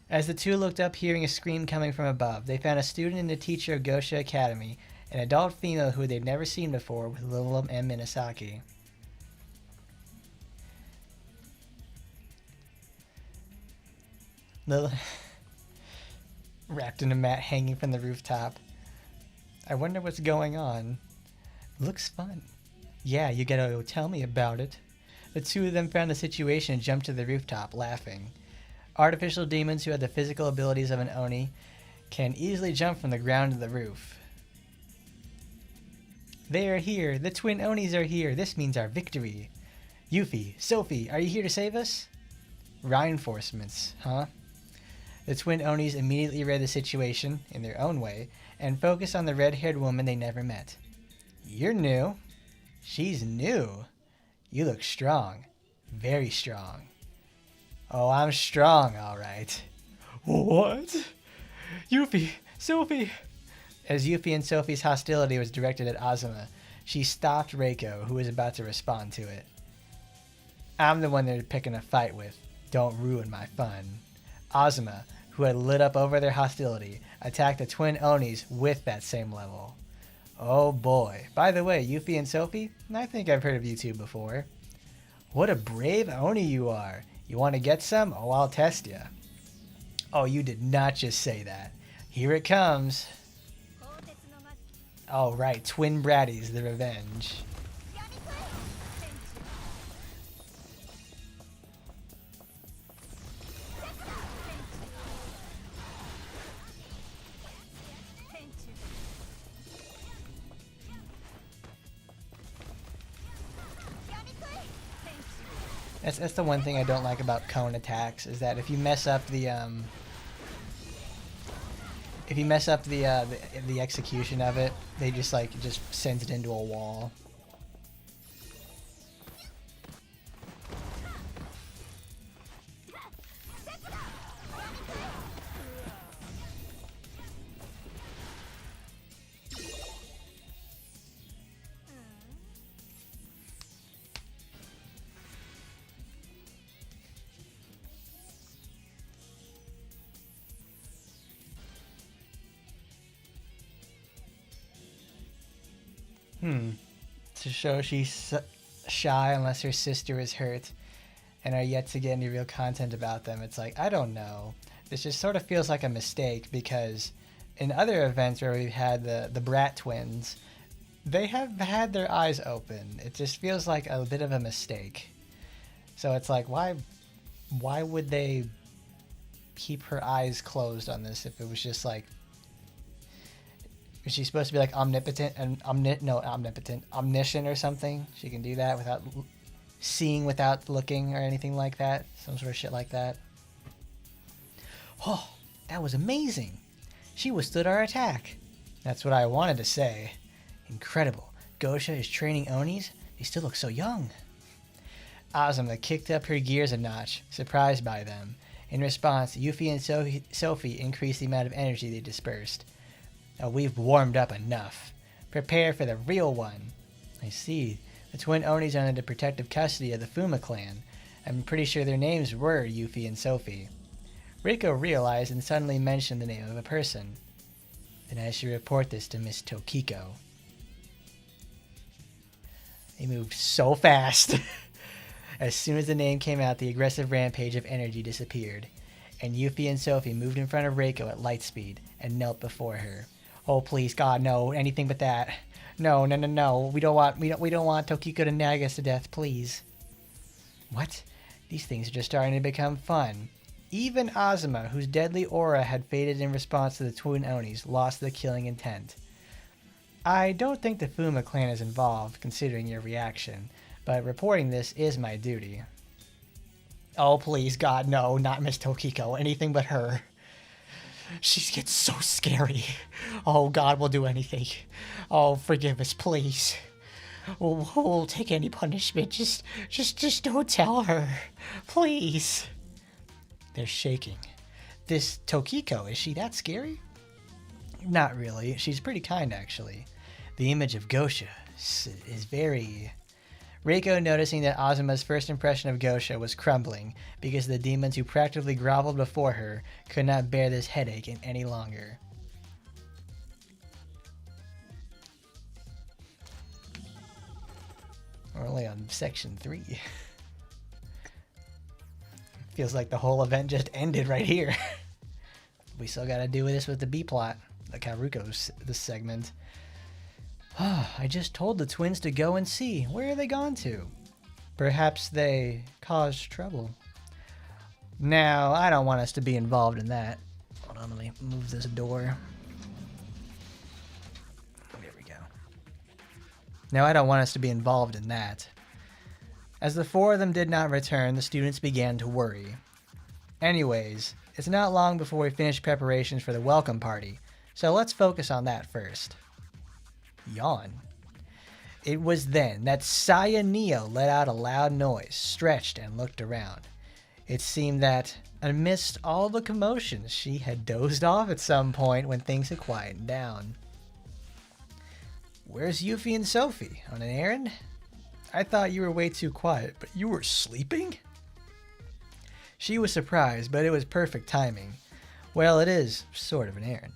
As the two looked up, hearing a scream coming from above, they found a student and a teacher of Gosha Academy, an adult female who they'd never seen before, with Lilim and Minasaki. Wrapped in a mat hanging from the rooftop. I wonder what's going on. Looks fun. Yeah, you gotta tell me about it. The two of them found the situation and jumped to the rooftop, laughing. Artificial demons who have the physical abilities of an Oni can easily jump from the ground to the roof. They are here. The twin Onis are here. This means our victory. Yuffie, Sophie, are you here to save us? Reinforcements, huh? The twin Onis immediately read the situation, in their own way, and focused on the red-haired woman they never met. You're new. She's new. You look strong. Very strong. Oh, I'm strong, all right. What? Yuffie, Sophie. As Yuffie and Sophie's hostility was directed at Azuma, she stopped Reiko, who was about to respond to it. I'm the one they're picking a fight with. Don't ruin my fun. Azuma, who had lit up over their hostility, attacked the twin Onis with that same level. Oh boy. By the way, Yuffie and Sophie, I think I've heard of you two before. What a brave Oni you are. You want to get some? Oh, I'll test you. Oh, you did not just say that. Here it comes. Oh, right. Twin Braddies, the revenge. That's the one thing I don't like about cone attacks, is that if you mess up the the execution of it, they just sends it into a wall. To show she's shy unless her sister is hurt and are yet to get any real content about them. It's like, I don't know. This just sort of feels like a mistake, because in other events where we've had the Brat twins, they have had their eyes open. It just feels like a bit of a mistake. So it's like, why would they keep her eyes closed on this if it was just like, is she supposed to be like omnipotent and omniscient or something? She can do that without seeing, without looking, or anything like that. Some sort of shit like that. Oh, that was amazing. She withstood our attack. That's what I wanted to say. Incredible. Gosha is training Onis. They still look so young. Azuma kicked up her gears a notch, surprised by them. In response, Yuffie and Sophie increased the amount of energy they dispersed. We've warmed up enough. Prepare for the real one. I see. The twin Onis are under the protective custody of the Fuma clan. I'm pretty sure their names were Yuffie and Sophie. Rico realized and suddenly mentioned the name of a person. Then I should report this to Miss Tokiko. They moved so fast. As soon as the name came out, the aggressive rampage of energy disappeared, and Yuffie and Sophie moved in front of Reiko at light speed and knelt before her. Oh please, God, no! Anything but that! No, no, no, no! We don't want Tokiko to nag us to death, please. What? These things are just starting to become fun. Even Azuma, whose deadly aura had faded in response to the twin Onis, lost the killing intent. I don't think the Fuma clan is involved, considering your reaction, but reporting this is my duty. Oh please, God, no, not Miss Tokiko, anything but her. She gets so scary. Oh, God, we'll do anything. Oh, forgive us, please. We'll take any punishment. Just don't tell her. Please. They're shaking. This Tokiko, is she that scary? Not really. She's pretty kind, actually. The image of Gosha is very... Reiko, noticing that Azuma's first impression of Gosha was crumbling because the demons who practically groveled before her could not bear this headache any longer. We're only on section 3. Feels like the whole event just ended right here. We still gotta do this with the B-plot, the Karuko's this segment. I just told the twins to go and see. Where are they gone to? Perhaps they caused trouble. No, I don't want us to be involved in that. Hold on, let me move this door. There we go. No, I don't want us to be involved in that. As the four of them did not return, the students began to worry. Anyways, it's not long before we finish preparations for the welcome party, so let's focus on that first. Yawn. It was then that Saya Neo let out a loud noise, stretched, and looked around. It seemed that, amidst all the commotion, she had dozed off at some point when things had quieted down. Where's Yuffie and Sophie? On an errand? I thought you were way too quiet, but you were sleeping? She was surprised, but it was perfect timing. Well, it is sort of an errand.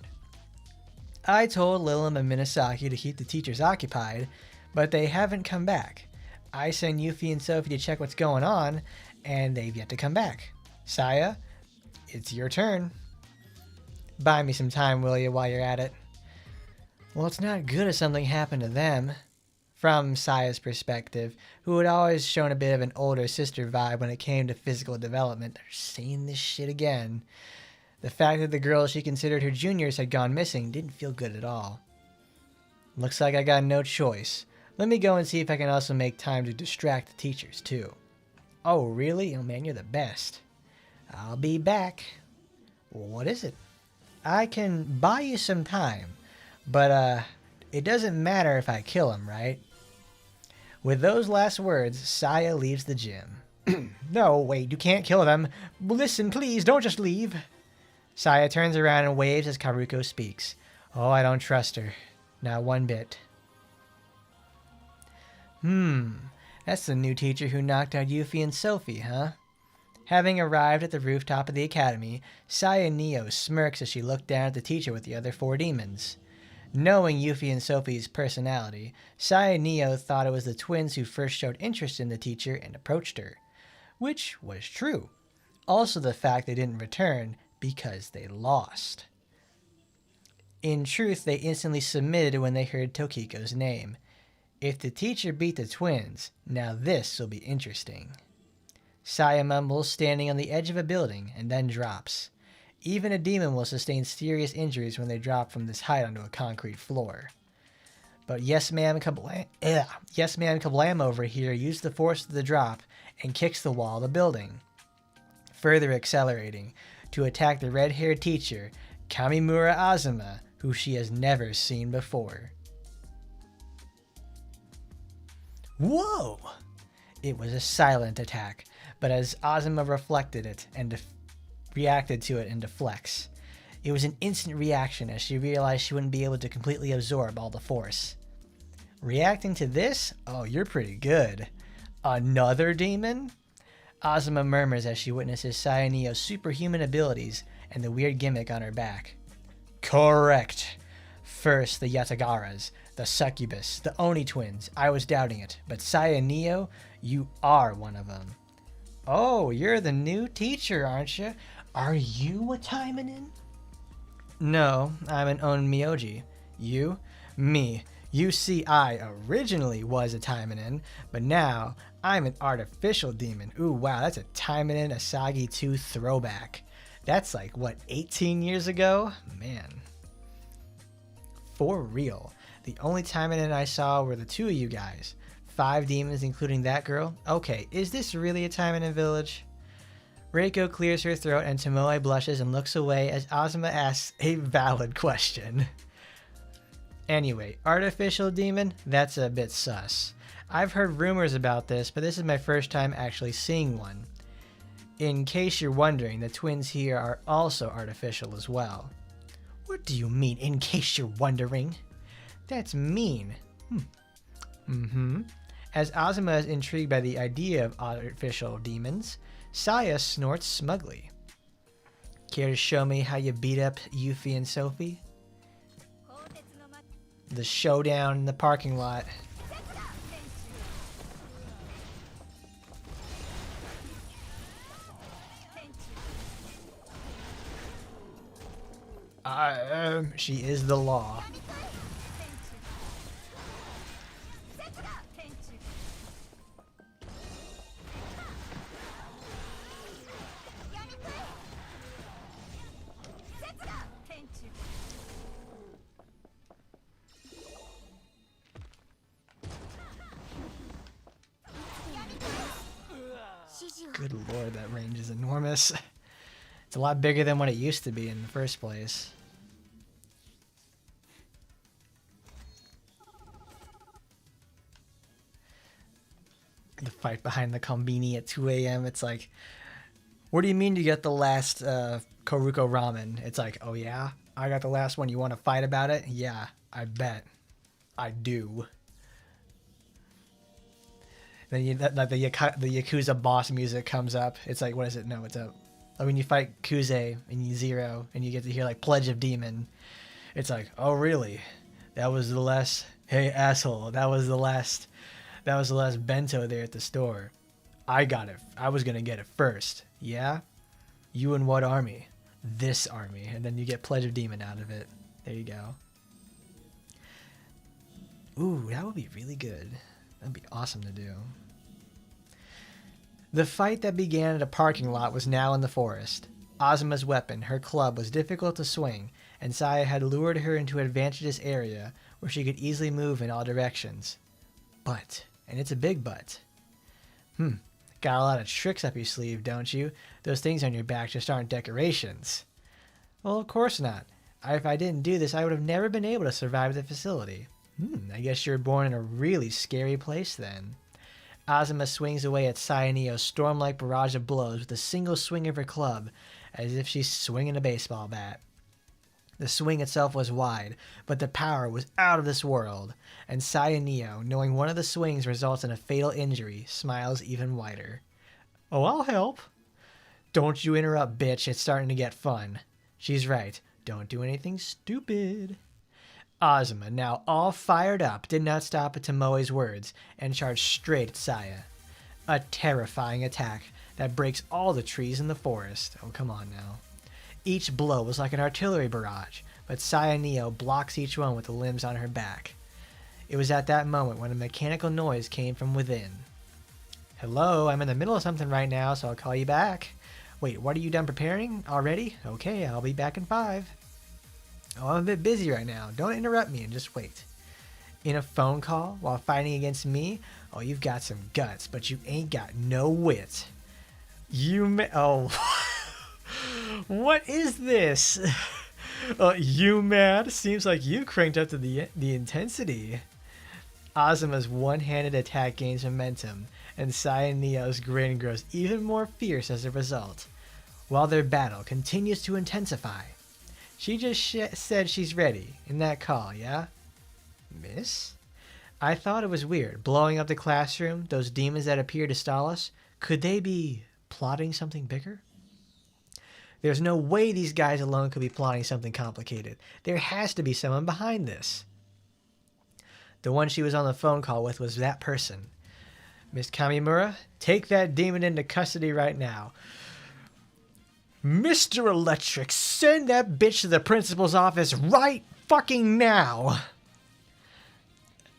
I told Lilim and Minasaki to keep the teachers occupied, but they haven't come back. I send Yuffie and Sophie to check what's going on, and they've yet to come back. Saya, it's your turn. Buy me some time, will you, while you're at it? Well, it's not good if something happened to them. From Saya's perspective, who had always shown a bit of an older sister vibe when it came to physical development, they're saying this shit again. The fact that the girls she considered her juniors had gone missing didn't feel good at all. Looks like I got no choice. Let me go and see if I can also make time to distract the teachers, too. Oh, really? Oh, man, you're the best. I'll be back. What is it? I can buy you some time, but, it doesn't matter if I kill him, right? With those last words, Saya leaves the gym. No, wait, you can't kill them. Listen, please, don't just leave. Saya turns around and waves as Karuko speaks. Oh, I don't trust her. Not one bit. That's the new teacher who knocked out Yuffie and Sophie, huh? Having arrived at the rooftop of the academy, Saya Neo smirks as she looked down at the teacher with the other 4 demons. Knowing Yuffie and Sophie's personality, Saya Neo thought it was the twins who first showed interest in the teacher and approached her. Which was true. Also the fact they didn't return because they lost. In truth, they instantly submitted when they heard Tokiko's name. If the teacher beat the twins, now this will be interesting. Saya mumbles, standing on the edge of a building, and then drops. Even a demon will sustain serious injuries when they drop from this height onto a concrete floor. But Yes Ma'am Kablam over here used the force of the drop and kicks the wall of the building, further accelerating, to attack the red-haired teacher, Kamimura Azuma, who she has never seen before. Whoa! It was a silent attack, but as Azuma reflected it and reacted to it and deflects, it was an instant reaction as she realized she wouldn't be able to completely absorb all the force. Reacting to this? Oh, you're pretty good. Another demon? Azuma murmurs as she witnesses Saya Neo's superhuman abilities and the weird gimmick on her back. Correct. First, the Yatagaras, the Succubus, the Oni twins. I was doubting it, but Saya Neo, you are one of them. Oh, you're the new teacher, aren't you? Are you a Taimanin? No, I'm an Onmyoji. You? Me. You see, I originally was a Taimanin, but now I'm an artificial demon. Ooh, wow, that's a Taimanin Asagi 2 throwback. That's like, what, 18 years ago? Man. For real. The only Taimanin I saw were the 2 of you guys. 5 demons, including that girl. Okay, is this really a Taimanin village? Reiko clears her throat and Tomoe blushes and looks away as Azuma asks a valid question. Anyway, artificial demon? That's a bit sus. I've heard rumors about this, but this is my first time actually seeing one. In case you're wondering, the twins here are also artificial as well. What do you mean, in case you're wondering? That's mean. As Azuma is intrigued by the idea of artificial demons, Saya snorts smugly. Care to show me how you beat up Yuffie and Sophie? The showdown in the parking lot. She is the law. Good lord, that range is enormous. It's a lot bigger than what it used to be in the first place. The fight behind the Kombini at 2 a.m. It's like, what do you mean you get the last Koruko ramen? It's like, oh yeah? I got the last one. You want to fight about it? Yeah, I bet. I do. Then the Yakuza boss music comes up. It's like, what is it? No, it's a... When you fight Kuze and you zero and you get to hear like Pledge of Demon. It's like, oh really? That was the last. Hey asshole, that was the last. That was the last bento there at the store. I got it. I was gonna get it first. Yeah? You and what army? This army. And then you get Pledge of Demon out of it. There you go. Ooh, that would be really good. That'd be awesome to do. The fight that began at a parking lot was now in the forest. Azuma's weapon, her club, was difficult to swing, and Saya had lured her into an advantageous area where she could easily move in all directions. But, and it's a big but. Got a lot of tricks up your sleeve, don't you? Those things on your back just aren't decorations. Well, of course not. If I didn't do this, I would have never been able to survive the facility. I guess you were born in a really scary place then. Azuma swings away at Sayaneo's storm-like barrage of blows with a single swing of her club, as if she's swinging a baseball bat. The swing itself was wide, but the power was out of this world, and Sayaneo, knowing one of the swings results in a fatal injury, smiles even wider. Oh, I'll help. Don't you interrupt, bitch. It's starting to get fun. She's right. Don't do anything stupid. Azuma, now all fired up, did not stop at Tomoe's words and charged straight at Saya. A terrifying attack that breaks all the trees in the forest. Oh, come on now. Each blow was like an artillery barrage, but Sayaneo blocks each one with the limbs on her back. It was at that moment when a mechanical noise came from within. Hello, I'm in the middle of something right now, so I'll call you back. Wait, what are you done preparing already? Okay, I'll be back in 5. Oh, I'm a bit busy right now. Don't interrupt me and just wait. In a phone call while fighting against me? Oh, you've got some guts, but you ain't got no wit. Oh. What is this? You mad? Seems like you cranked up to the intensity. Azuma's one-handed attack gains momentum, and Sayaneo's grin grows even more fierce as a result, while their battle continues to intensify. She just said she's ready in that call, yeah? Miss? I thought it was weird. Blowing up the classroom, those demons that appear to stall us, could they be plotting something bigger? There's no way these guys alone could be plotting something complicated. There has to be someone behind this. The one she was on the phone call with was that person. Miss Kamimura, take that demon into custody right now. Mr. Electric, send that bitch to the principal's office right fucking now.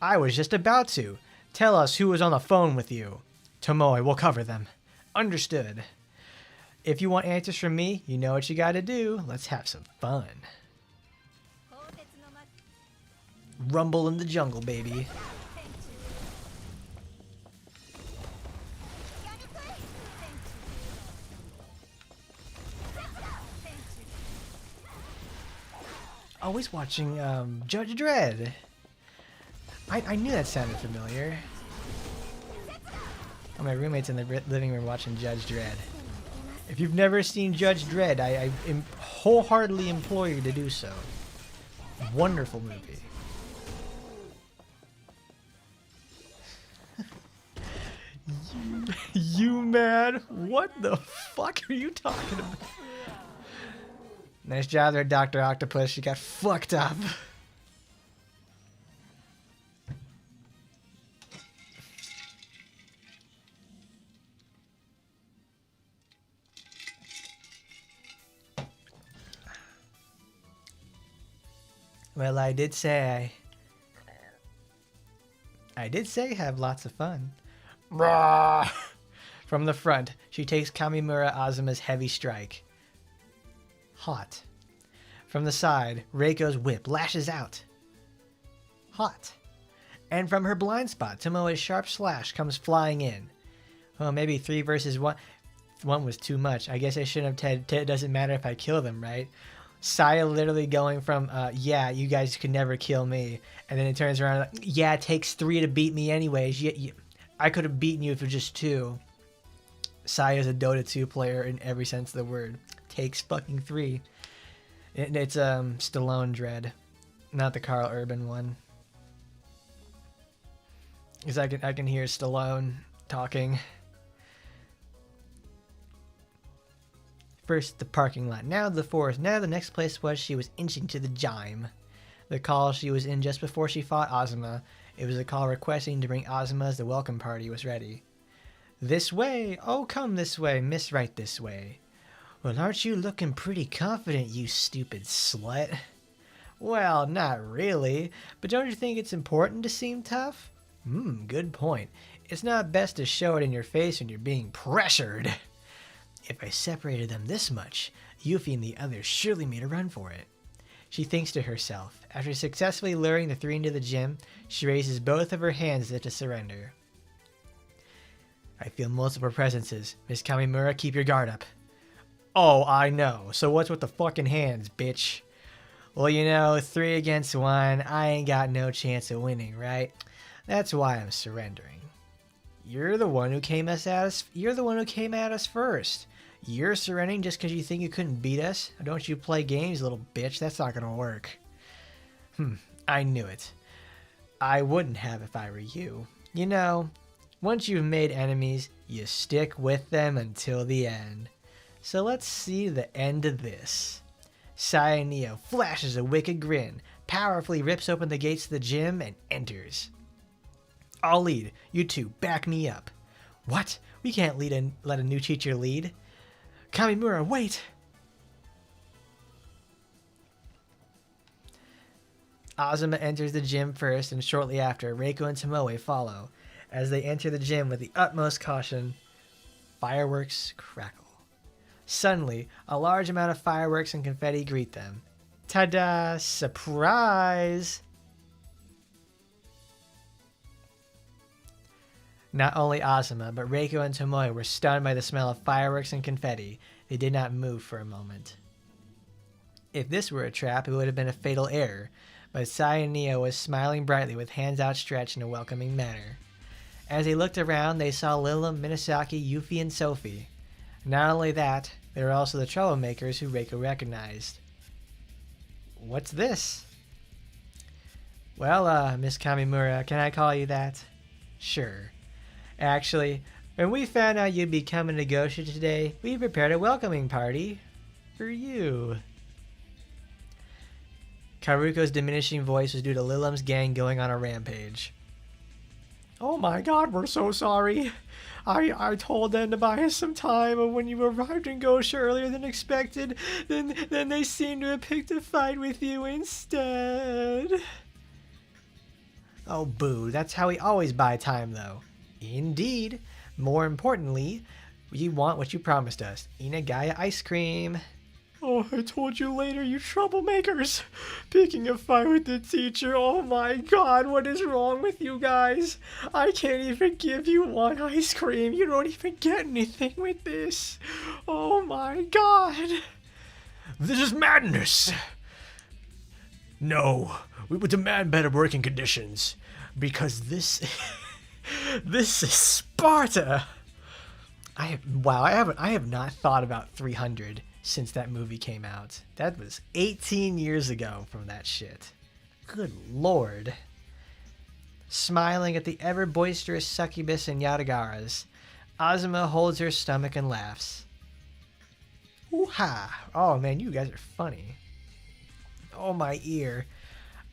I was just about to. Tell us who was on the phone with you. Tomoe, we'll cover them. Understood. If you want answers from me, you know what you gotta do. Let's have some fun. Rumble in the jungle, baby. Always watching Judge Dredd. I knew that sounded familiar. Oh, my roommate's in the living room watching Judge Dredd. If you've never seen Judge Dredd, I wholeheartedly implore you to do so. Wonderful movie. You mad? What the fuck are you talking about? Nice job there, Dr. Octopus. You got fucked up. Well, I did say have lots of fun. From the front, she takes Kamimura Azuma's heavy strike. Hot. From the side, Reiko's whip lashes out. Hot. And from her blind spot, Tomoe's sharp slash comes flying in. Well, maybe 3 versus 1. 1 was too much. I guess I shouldn't have said it doesn't matter if I kill them, right? Saya literally going from, yeah, you guys could never kill me. And then it turns around like, yeah, it takes 3 to beat me anyways. I could have beaten you if it was just 2. Saya's a Dota 2 player in every sense of the word. Takes fucking 3. It's Stallone Dread, not the Carl Urban one. Because I can hear Stallone talking. First the parking lot, now the forest, now the next place was she was inching to the gym. the call she was in just before she fought Azuma. It was a call requesting to bring Azuma as the welcome party was ready. This way! Oh, come this way, Miss Right this way. Well, aren't you looking pretty confident, you stupid slut? Well, not really, but don't you think it's important to seem tough? Good point. It's not best to show it in your face when you're being pressured. If I separated them this much, Yuffie and the others surely made a run for it. She thinks to herself. After successfully luring the three into the gym, she raises both of her hands as if to surrender. I feel multiple presences. Miss Kamimura, keep your guard up. Oh, I know. So what's with the fucking hands, bitch? Well, you know, 3 against 1, I ain't got no chance of winning, right? That's why I'm surrendering. You're the one who came at us first. You're surrendering just because you think you couldn't beat us? Don't you play games, little bitch? That's not gonna work. I knew it. I wouldn't have if I were you. You know, once you've made enemies, you stick with them until the end. So let's see the end of this. Saya Neo flashes a wicked grin, powerfully rips open the gates of the gym, and enters. I'll lead. You two, back me up. What? We can't let a new teacher lead. Kamimura, wait! Azuma enters the gym first, and shortly after, Reiko and Tomoe follow. As they enter the gym with the utmost caution, fireworks crackle. Suddenly, a large amount of fireworks and confetti greet them. Ta-da! Surprise! Not only Azuma, but Reiko and Tomoe were stunned by the smell of fireworks and confetti. They did not move for a moment. If this were a trap, it would have been a fatal error, but Saya Neo was smiling brightly with hands outstretched in a welcoming manner. As they looked around, they saw Lilim, Minasaki, Yuffie, and Sophie. Not only that, they were also the troublemakers who Reiko recognized. What's this? Well, Miss Kamimura, can I call you that? Sure. Actually, when we found out you'd become a negotiator today, we prepared a welcoming party for you. Karuko's diminishing voice was due to Lilim's gang going on a rampage. Oh my god, we're so sorry. I told them to buy us some time, but when you arrived in Gosha earlier than expected, then they seemed to have picked a fight with you instead. Oh boo, that's how we always buy time though. Indeed. More importantly, we want what you promised us. Inagaya ice cream. Oh, I told you later, you troublemakers. Picking a fight with the teacher. Oh my god, what is wrong with you guys? I can't even give you one ice cream. You don't even get anything with this. Oh my god. This is madness. No, we would demand better working conditions. Because this is Sparta. I have not thought about 300 since that movie came out. That was 18 years ago from that shit. Good lord. Smiling at the ever boisterous succubus and Yadagaras, Azuma holds her stomach and laughs. Ooh-ha! Oh man, you guys are funny. Oh my ear.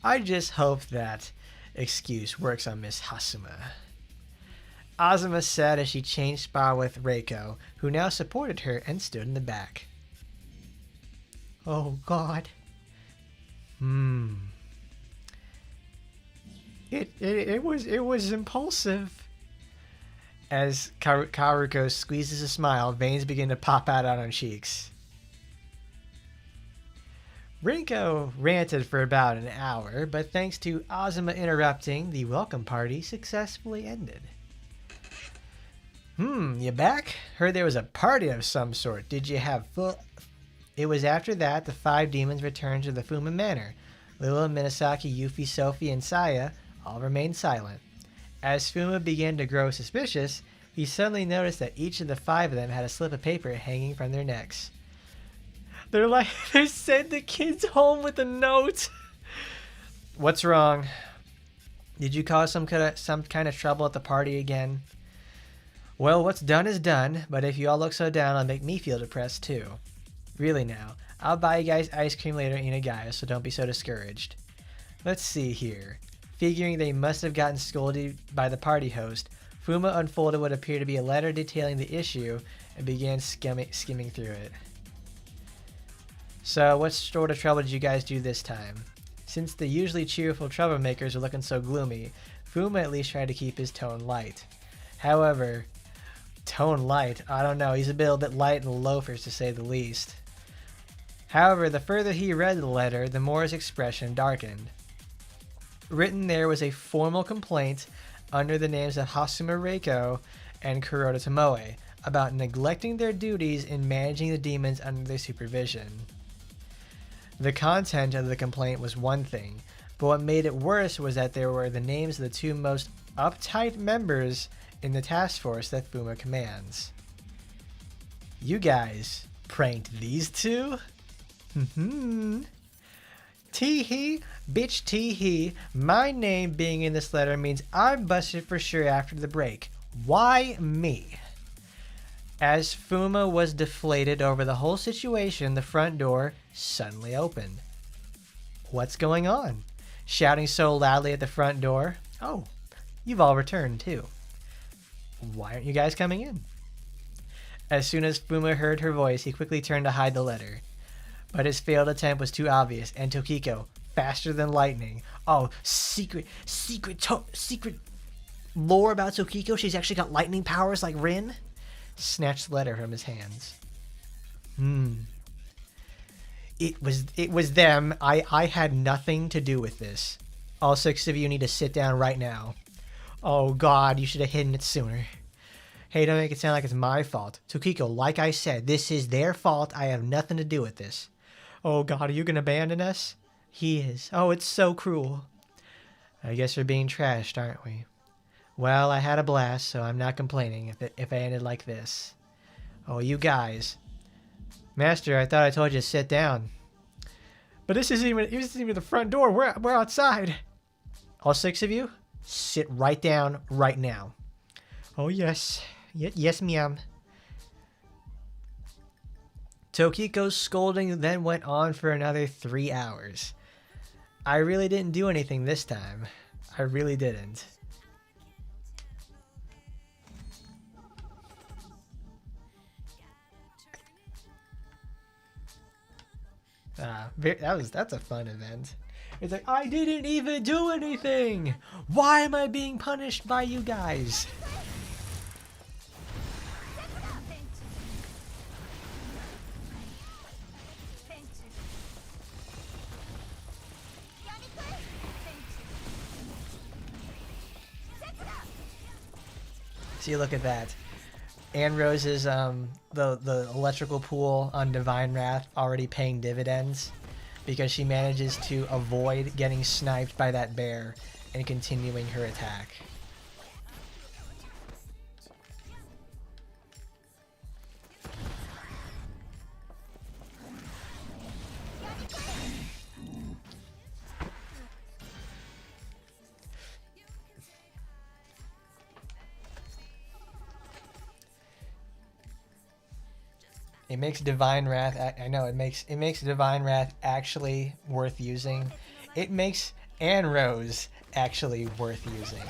I just hope that excuse works on Miss Hasuma. Azuma said as she changed spar with Reiko, who now supported her and stood in the back. Oh god. It was impulsive. As Karuko squeezes a smile, veins begin to pop out on her cheeks. Reiko ranted for about an hour, but thanks to Azuma interrupting, the welcome party successfully ended. You back? Heard there was a party of some sort. Did you have full... It was after that the 5 demons returned to the Fuma Manor. Lila, Minasaki, Yuffie, Sophie, and Saya all remained silent. As Fuma began to grow suspicious, he suddenly noticed that each of the 5 of them had a slip of paper hanging from their necks. They sent the kids home with a note. What's wrong? Did you cause some kind of trouble at the party again? Well, what's done is done, but if you all look so down, it'll make me feel depressed too. Really now, I'll buy you guys ice cream later in Inagaya, so don't be so discouraged. Let's see here. Figuring they must have gotten scolded by the party host, Fuma unfolded what appeared to be a letter detailing the issue and began skimming through it. So, what sort of trouble did you guys do this time? Since the usually cheerful troublemakers are looking so gloomy, Fuma at least tried to keep his tone light. However, tone light? I don't know, he's a little bit light in the loafers to say the least. However, the further he read the letter, the more his expression darkened. Written there was a formal complaint under the names of Hasuma Reiko and Kuroda Tomoe about neglecting their duties in managing the demons under their supervision. The content of the complaint was one thing, but what made it worse was that there were the names of the two most uptight members in the task force that Fuma commands. You guys pranked these two? Tee-hee, bitch tee-hee, my name being in this letter means I'm busted for sure after the break. Why me? As Fuma was deflated over the whole situation, the front door suddenly opened. What's going on? Shouting so loudly at the front door. Oh, you've all returned too. Why aren't you guys coming in? As soon as Fuma heard her voice, he quickly turned to hide the letter. But his failed attempt was too obvious, and Tokiko, faster than lightning. Oh, secret lore about Tokiko? She's actually got lightning powers like Rin? Snatched the letter from his hands. It was them. I had nothing to do with this. All 6 of you need to sit down right now. Oh God, you should have hidden it sooner. Hey, don't make it sound like it's my fault. Tokiko, like I said, this is their fault. I have nothing to do with this. Oh God, are you gonna abandon us? He is. Oh, it's so cruel. I guess we're being trashed, aren't we? Well, I had a blast, so I'm not complaining if I ended like this. Oh, you guys. Master, I thought I told you to sit down. But this isn't even the front door. We're outside. All 6 of you, sit right down right now. Oh, yes. Yes, ma'am. Tokiko's scolding then went on for another 3 hours. I really didn't do anything this time. I really didn't. That's a fun event. It's like, I didn't even do anything! Why am I being punished by you guys? See, look at that. Annerose's the electrical pool on Divine Wrath already paying dividends because she manages to avoid getting sniped by that bear and continuing her attack. It makes Divine Wrath. I know it makes Divine Wrath actually worth using. It makes Annerose actually worth using.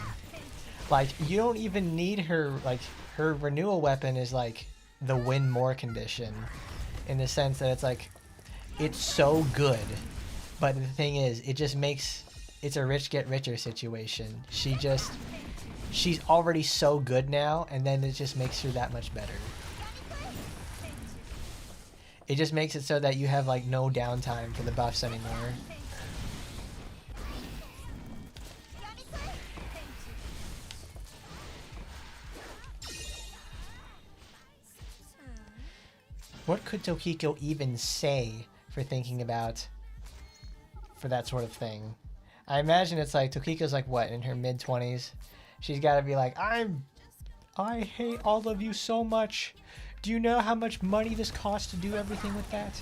Like, you don't even need her. Like, her renewal weapon is like the win more condition, in the sense that it's like, it's so good. But the thing is, it just makes it's a rich get richer situation. She's already so good now, and then it just makes her that much better. It just makes it so that you have like no downtime for the buffs anymore. What could Tokiko even say for thinking about for that sort of thing? I imagine it's like Tokiko's like what, in her mid-20s? She's got to be like, I hate all of you so much. Do you know how much money this costs to do everything with that?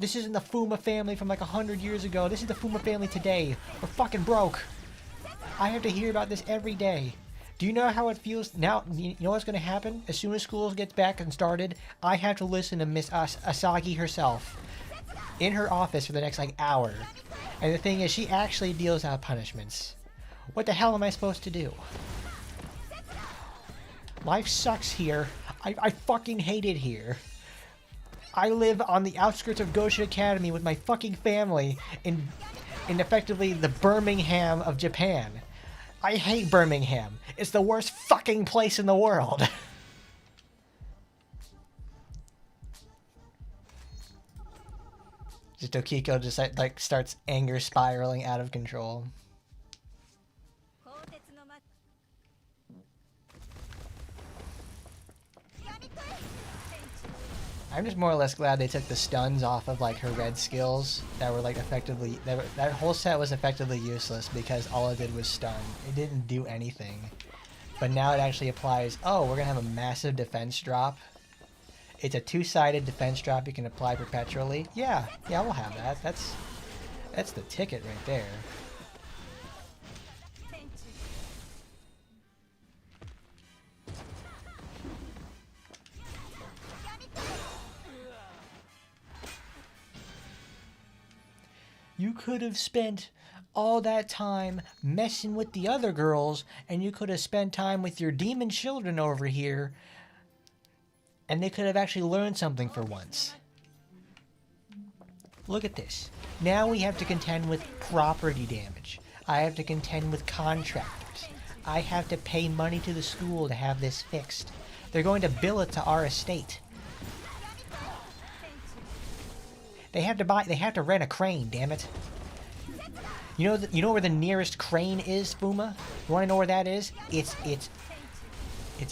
This isn't the Fuma family from like 100 years ago. This is the Fuma family today. We're fucking broke. I have to hear about this every day. Do you know how it feels now? You know what's going to happen? As soon as school gets back and started, I have to listen to Miss Asagi herself. in her office for the next like hour. And the thing is, she actually deals out punishments. What the hell am I supposed to do? Life sucks here. I fucking hate it here. I live on the outskirts of Goshen Academy with my fucking family in effectively the Birmingham of Japan. I hate Birmingham. It's the worst fucking place in the world. Just Okiko just like starts anger spiraling out of control. I'm just more or less glad they took the stuns off of like her red skills that were like effectively that whole set was effectively useless because all it did was stun. It didn't do anything. But now it actually applies. Oh, we're gonna have a massive defense drop. It's a two-sided defense drop you can apply perpetually. Yeah, we'll have that. That's the ticket right there. You could have spent all that time messing with the other girls, and you could have spent time with your demon children over here, and they could have actually learned something for once. Look at this. Now we have to contend with property damage. I have to contend with contractors. I have to pay money to the school to have this fixed. They're going to bill it to our estate. They have to rent a crane, damn it. You know where the nearest crane is, Fuma? You want to know where that is? It's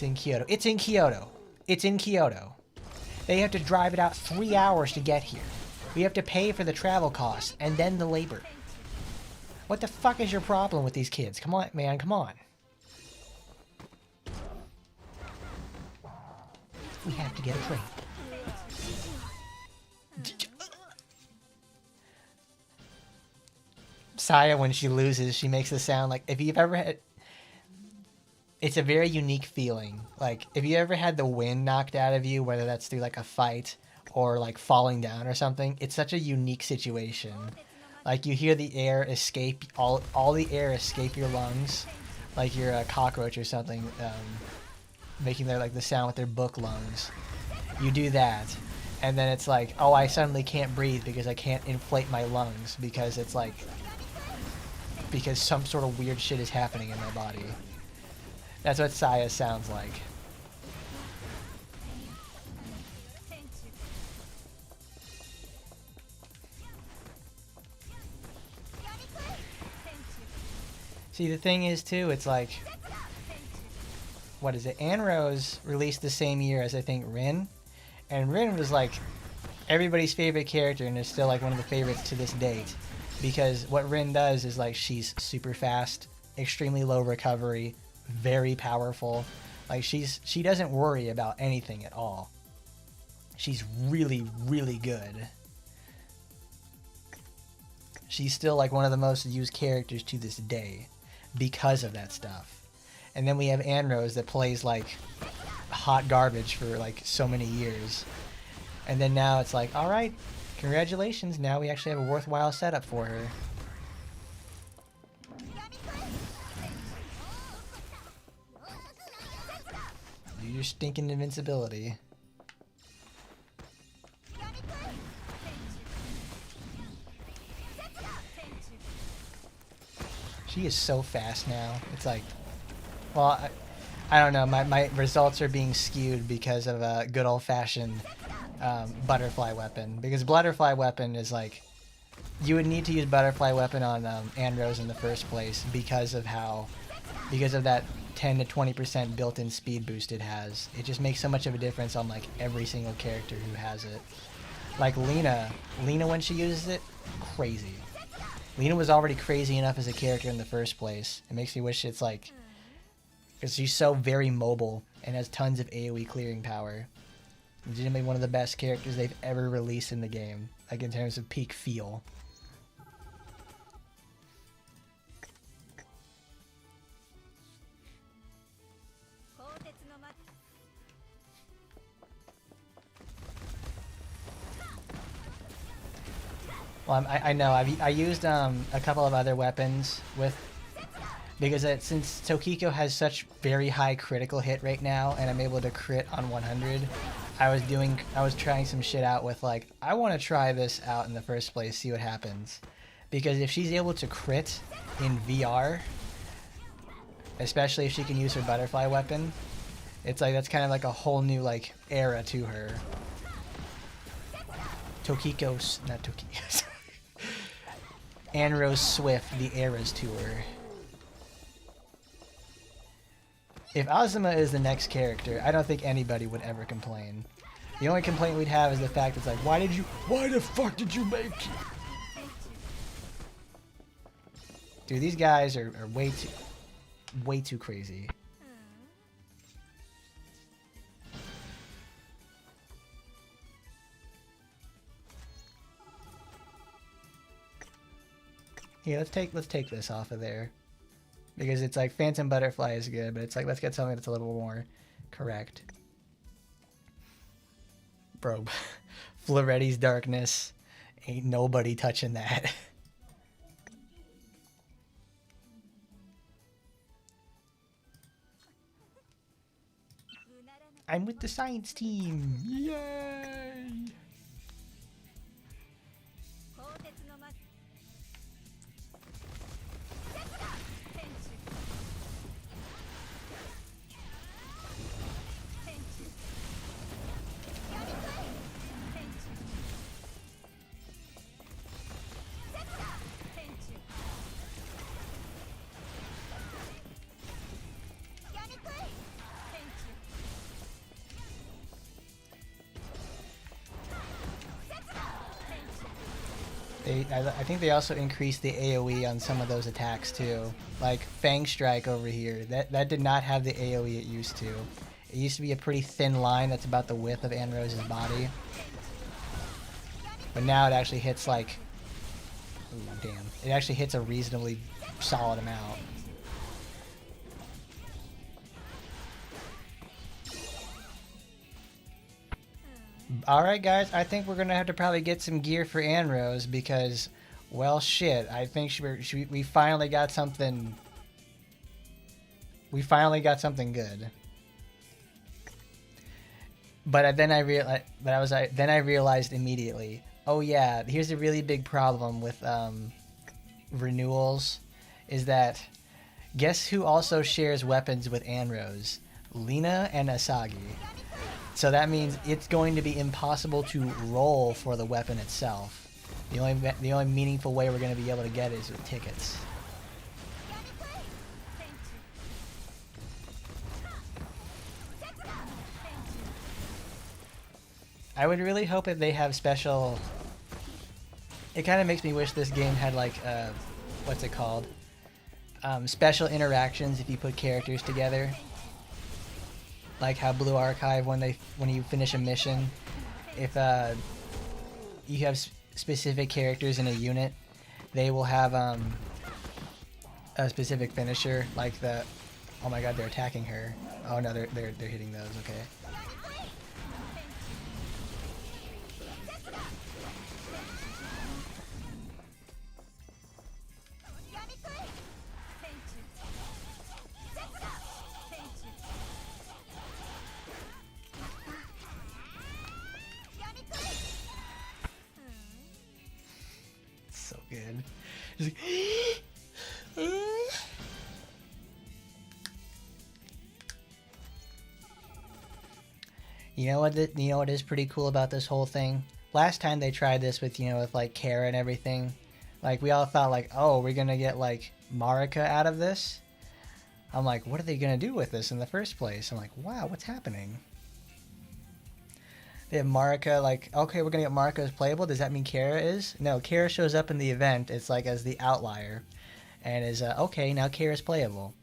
in Kyoto. It's in Kyoto. It's in Kyoto. They have to drive it out 3 hours to get here. We have to pay for the travel costs and then the labor. What the fuck is your problem with these kids? Come on, man, come on. We have to get a crane. Saya, when she loses, she makes the sound like, if you've ever had... It's a very unique feeling. Like, if you ever had the wind knocked out of you, whether that's through, like, a fight or, like, falling down or something, it's such a unique situation. Like, you hear the air escape, all the air escape your lungs, like you're a cockroach or something, making the sound with their book lungs. You do that, and then it's like, oh, I suddenly can't breathe because I can't inflate my lungs because it's like... because some sort of weird shit is happening in my body. That's what Saya sounds like. See, the thing is, too, it's like... What is it? Annerose released the same year as, I think, Rin. And Rin was, like, everybody's favorite character and is still, like, one of the favorites to this date. Because what Rin does is, like, she's super fast, extremely low recovery, very powerful. Like, she doesn't worry about anything at all. She's really, really good. She's still, like, one of the most used characters to this day because of that stuff. And then we have Annerose that plays, like, hot garbage for, like, so many years. And then now it's like, alright, congratulations, now we actually have a worthwhile setup for her. Do your stinking invincibility. She is so fast now. It's like, well, I don't know. My results are being skewed because of a good old-fashioned butterfly weapon. Because butterfly weapon is like, you would need to use butterfly weapon on Annerose in the first place because of that 10 to 20% built-in speed boost it has. It just makes so much of a difference on like every single character who has it. Like Lena when she uses it, crazy. Lena was already crazy enough as a character in the first place. It makes me wish it's like, because she's so very mobile and has tons of AoE clearing power. Legitimately one of the best characters they've ever released in the game, like in terms of peak feel. Well, I know I used a couple of other weapons with because since Tokiko has such very high critical hit right now, and I'm able to crit on 100. I was trying some shit out with like I want to try this out in the first place, see what happens, because if she's able to crit in VR, especially if she can use her butterfly weapon, it's like that's kind of like a whole new like era to her. Tokiko's not Tokiko. Annerose Swift, the Eras Tour. If Azuma is the next character, I don't think anybody would ever complain. The only complaint we'd have is the fact it's like, why the fuck did you make it? Dude, these guys are way too crazy. Here, let's take this off of there. Because it's like Phantom Butterfly is good, but it's like let's get something that's a little more correct. Bro, Floretti's Darkness. Ain't nobody touching that. I'm with the science team. Yay! I think they also increased the AoE on some of those attacks too. Like Fang Strike over here, that did not have the AoE it used to. It used to be a pretty thin line that's about the width of Annerose's body. But now it actually hits like... Ooh, damn. It actually hits a reasonably solid amount. Alright guys, I think we're going to have to probably get some gear for Annerose because, well shit, I think we finally got something... We finally got something good. But then I realized immediately, oh yeah, here's a really big problem with renewals, is that guess who also shares weapons with Annerose? Lina and Asagi. So that means it's going to be impossible to roll for the weapon itself. The only meaningful way we're going to be able to get it is with tickets. I would really hope that they have special... It kind of makes me wish this game had like, what's it called? Special interactions if you put characters together. Like how Blue Archive, when you finish a mission, if you have specific characters in a unit, they will have a specific finisher. Like the, oh my god, they're attacking her. Oh no, they're hitting those. Okay. So good. He's like, you know what is pretty cool about this whole thing? Last time they tried this with with like Kara and everything, like we all thought like, oh, we're gonna get like Marika out of this. I'm like, what are they gonna do with this in the first place? I'm like, wow, what's happening? They have Marika, like, okay, we're gonna get Marika as playable. Does that mean Kara is? No, Kara shows up in the event. It's like as the outlier, and is okay. Now Kara's playable.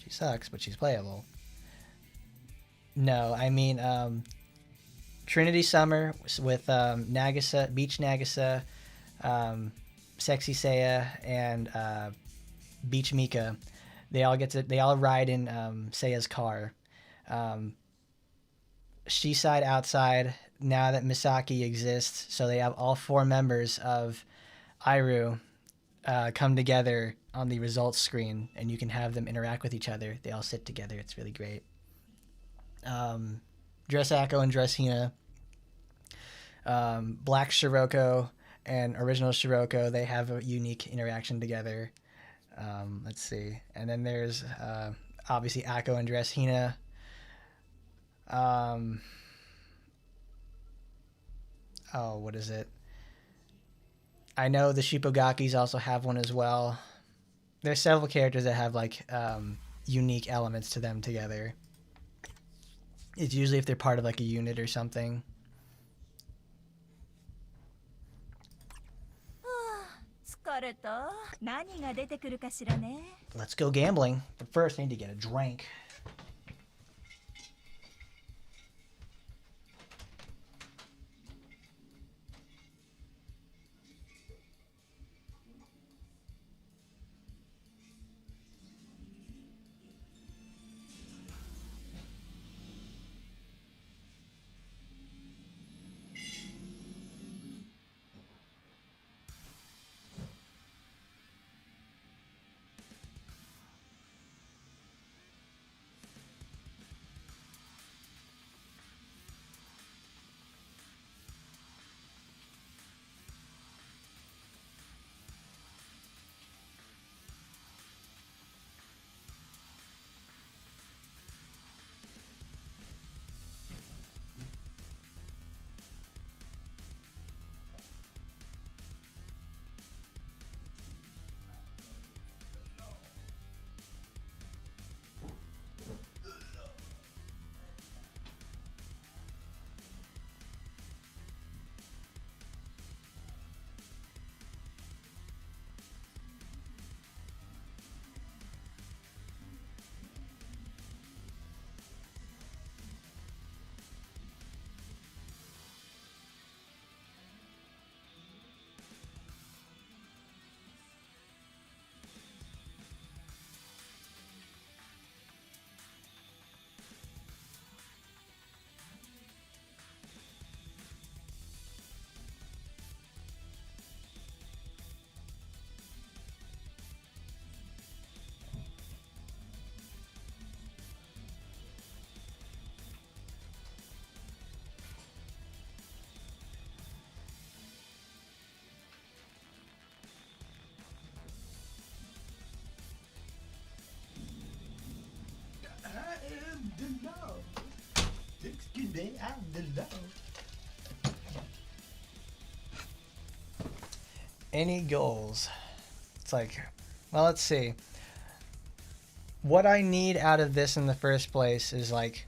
She sucks, but she's playable. No, I mean Trinity Summer with Nagisa, Beach Nagisa, Sexy Seiya, and Beach Mika. They all ride in Seiya's car. She-side, outside. Now that Misaki exists, so they have all 4 members of Iru come together on the results screen, and you can have them interact with each other. They all sit together. It's really great. Dress Akko and Dress Hina, Black Shiroko and original Shiroko, they have a unique interaction together. Let's see. And then there's obviously Akko and Dress Hina. What is it? I know the Shippogakis also have one as well. There's several characters that have like unique elements to them together. It's usually if they're part of like a unit or something. Let's go gambling. But first, I need to get a drink. Any goals? It's like, well, let's see. What I need out of this in the first place is like,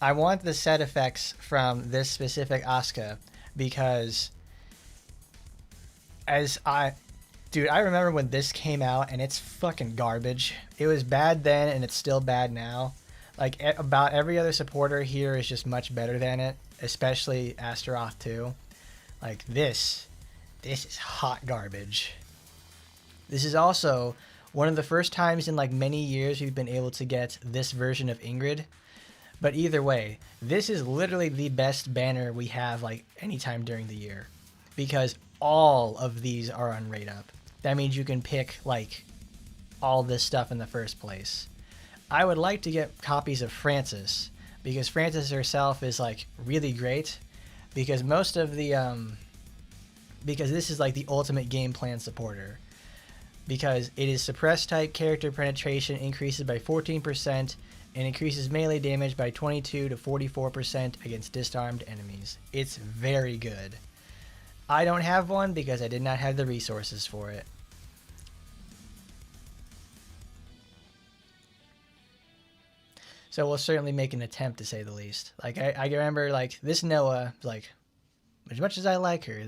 I want the set effects from this specific Asuka because dude, I remember when this came out and it's fucking garbage. It was bad then and it's still bad now. Like about every other supporter here is just much better than it, especially Astaroth 2. Like this is hot garbage. This is also one of the first times in like many years we've been able to get this version of Ingrid. But either way, this is literally the best banner we have like anytime during the year because all of these are on rate up. That means you can pick like all this stuff in the first place. I would like to get copies of Francis because Francis herself is like really great because most of the because this is like the ultimate game plan supporter because it is suppressed type, character penetration increases by 14% and increases melee damage by 22 to 44% against disarmed enemies. It's very good. I don't have one because I did not have the resources for it. So we'll certainly make an attempt to say the least. Like I remember like this Noah, like as much as I like her,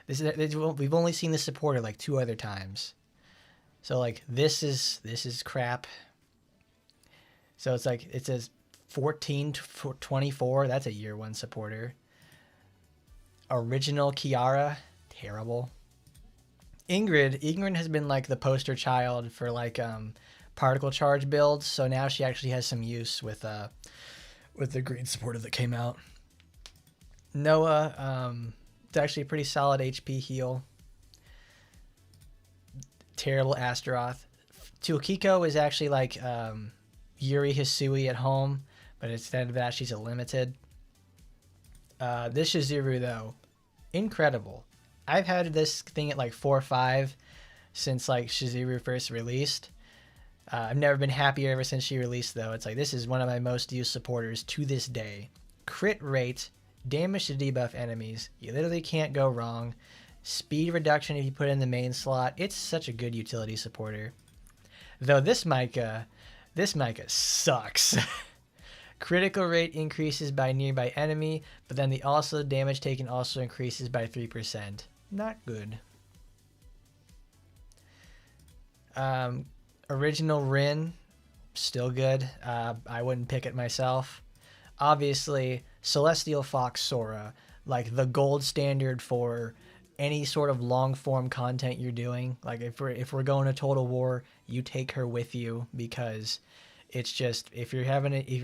we've only seen this supporter like 2 other times. So like this is crap. So it's like it says 14 to 24. That's a year 1 supporter. Original Kiara, terrible. Ingrid has been like the poster child for like particle charge builds, so now she actually has some use with the green supporter that came out. Noah, it's actually a pretty solid HP heal. terrible Astaroth. Tuakiko is actually like Yuri Hisui at home, but instead of that, she's a limited. This Shizuru, though, incredible. I've had this thing at like 4 or 5 since like Shizuru first released. I've never been happier ever since she released, though. It's like, this is one of my most used supporters to this day. Crit rate, damage to debuff enemies. You literally can't go wrong. Speed reduction if you put it in the main slot. It's such a good utility supporter. Though this Micah sucks. Critical rate increases by nearby enemy, but then the also damage taken also increases by 3%. Not good. Original Rin, still good. I wouldn't pick it myself. Obviously, Celestial Fox Sora, like the gold standard for any sort of long form content you're doing. Like if we're going to Total War, you take her with you, because it's just, if you're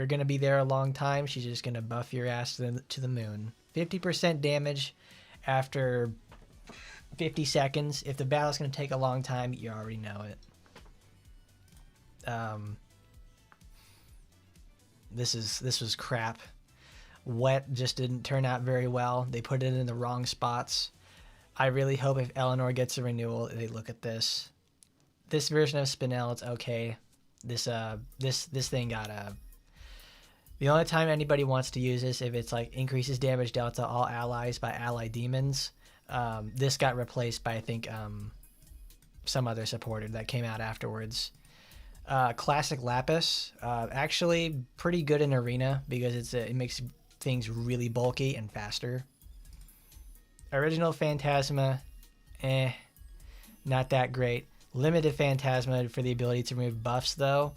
gonna be there a long time, she's just gonna buff your ass to the moon. 50% damage after 50 seconds. If the battle's gonna take a long time, you already know it. This was crap. Wet just didn't turn out very well. They put it in the wrong spots. I really hope if Eleanor gets a renewal, they look at this. This version of Spinel, it's okay. This thing got a. The only time anybody wants to use this if it's like increases damage dealt to all allies by ally demons. This got replaced by, I think, some other supporter that came out afterwards. Classic Lapis, actually pretty good in arena because it makes things really bulky and faster. Original Phantasma, not that great. Limited Phantasma for the ability to remove buffs, though,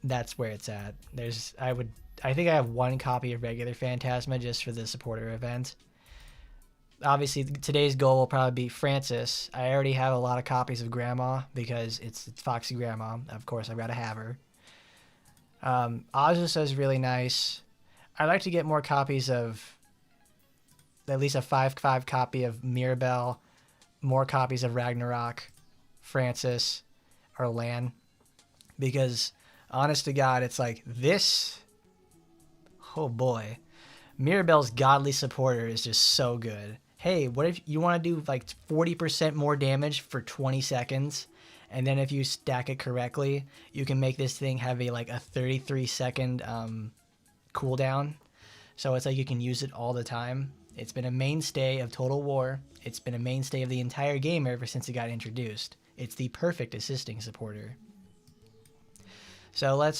that's where it's at. I think I have 1 copy of regular Phantasma just for the supporter event. Obviously, today's goal will probably be Francis. I already have a lot of copies of Grandma because it's Foxy Grandma. Of course, I've got to have her. Azusa is really nice. I'd like to get more copies of, at least a 5/5 copy of Mirabelle, more copies of Ragnarok, Francis, or Lan, because honest to God, it's like this. Oh boy, Mirabelle's godly supporter is just so good. Hey, what if you want to do like 40% more damage for 20 seconds, and then if you stack it correctly, you can make this thing have a 33-second cooldown. So it's like you can use it all the time. It's been a mainstay of Total War. It's been a mainstay of the entire game ever since it got introduced. It's the perfect assisting supporter. So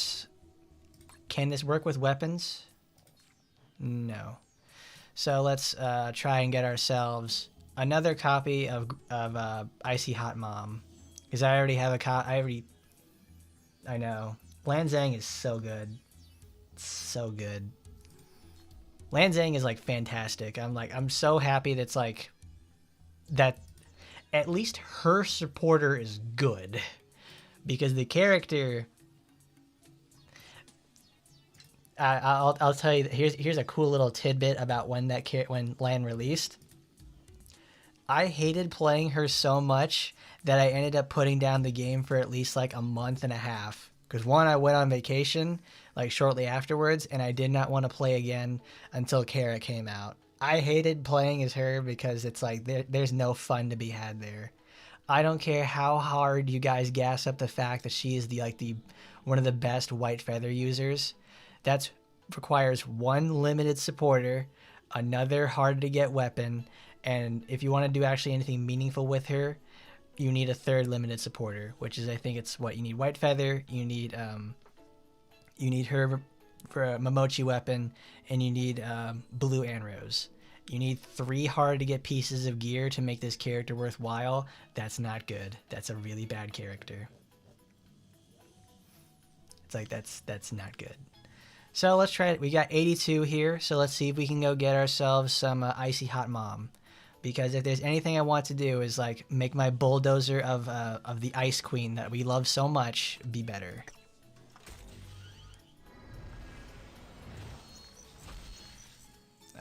can this work with weapons? No. So let's try and get ourselves another copy of Icy Hot Mom, because I already have I know. Lanzang is so good. It's so good. Lanzang is fantastic. I'm so happy that's that at least her supporter is good, because the character, I'll tell you, here's a cool little tidbit about when Lan released. I hated playing her so much that I ended up putting down the game for at least a month and a half, because one, I went on vacation shortly afterwards, and I did not want to play again until Kara came out. I hated playing as her because it's there's no fun to be had there. I don't care how hard you guys gas up the fact that she is the one of the best white feather users. That requires 1 limited supporter, another hard to get weapon, and if you want to do actually anything meaningful with her, you need a 3rd limited supporter, which is, I think it's what you need: white feather, you need her for a Momochi weapon, and you need blue Annerose. You need 3 hard to get pieces of gear to make this character worthwhile. That's not good. That's a really bad character. It's that's not good. So let's try it. We got 82 here, so let's see if we can go get ourselves some Icy Hot Mom. Because if there's anything I want to do is make my bulldozer of the Ice Queen that we love so much be better.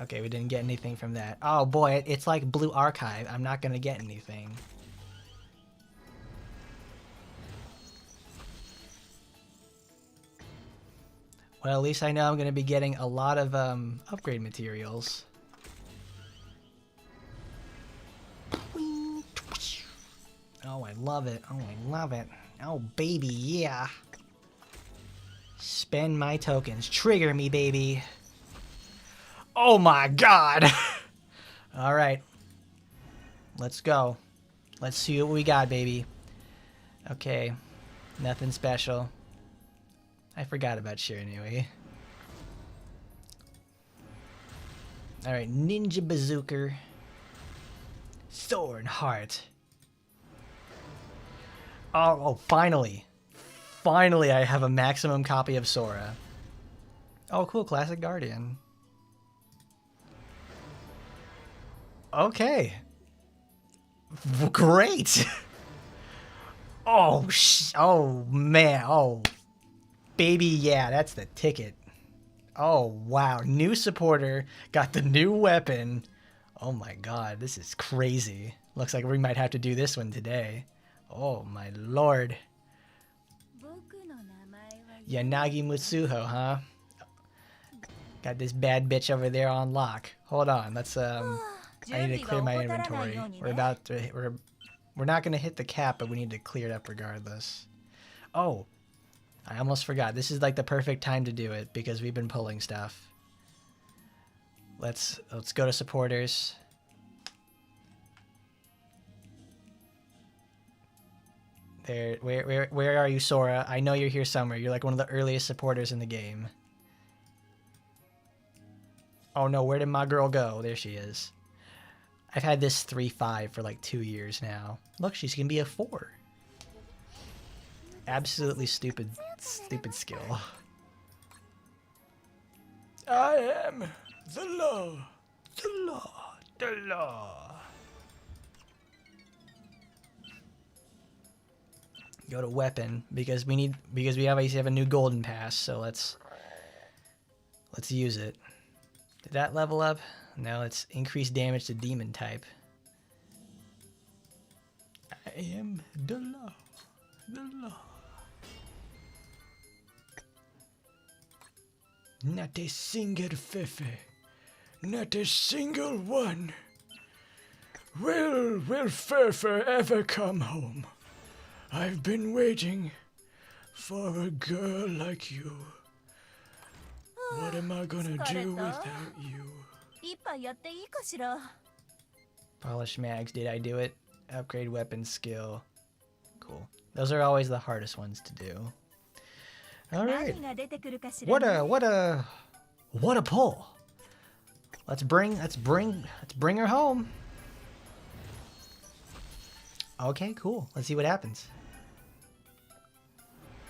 Okay, we didn't get anything from that. Oh boy, it's like Blue Archive. I'm not gonna get anything. Well, at least I know I'm going to be getting a lot of upgrade materials. Oh, I love it. Oh, I love it. Oh, baby, yeah. Spend my tokens. Trigger me, baby. Oh my god. All right. Let's go. Let's see what we got, baby. Okay. Nothing special. I forgot about Shiranui. All right. Ninja Bazooka. Sword Heart. Oh, finally. Finally, I have a maximum copy of Sora. Oh, cool. Classic Guardian. Okay. Great. Oh, man. Oh, baby. Yeah, that's the ticket. Oh, wow. New supporter. Got the new weapon. Oh, my God. This is crazy. Looks like we might have to do this one today. Oh, my lord. Yanagi Mutsuho, huh? Got this bad bitch over there on lock. Hold on, let's I need to clear my inventory. We're not gonna hit the cap, but we need to clear it up regardless. Oh, I almost forgot. This is like the perfect time to do it because we've been pulling stuff. Let's go to supporters. There, where are you, Sora? I know you're here somewhere. You're like one of the earliest supporters in the game. Oh no, where did my girl go? There she is. I've had this 3-5 for like 2 years now. Look, she's gonna be a 4. Absolutely stupid skill. I am the law, the law, the law. Go to weapon because we obviously have a new golden pass, so let's use it. Did that level up? No, it's increased damage to demon type. I am the law. The law. Not a single Fefe. Not a single one. Will Fefe ever come home? I've been waiting for a girl like you. What am I gonna do without you? Polish mags, did I do it? Upgrade weapon skill. Cool. Those are always the hardest ones to do. All right. What a pull. Let's bring her home. Okay, cool. Let's see what happens.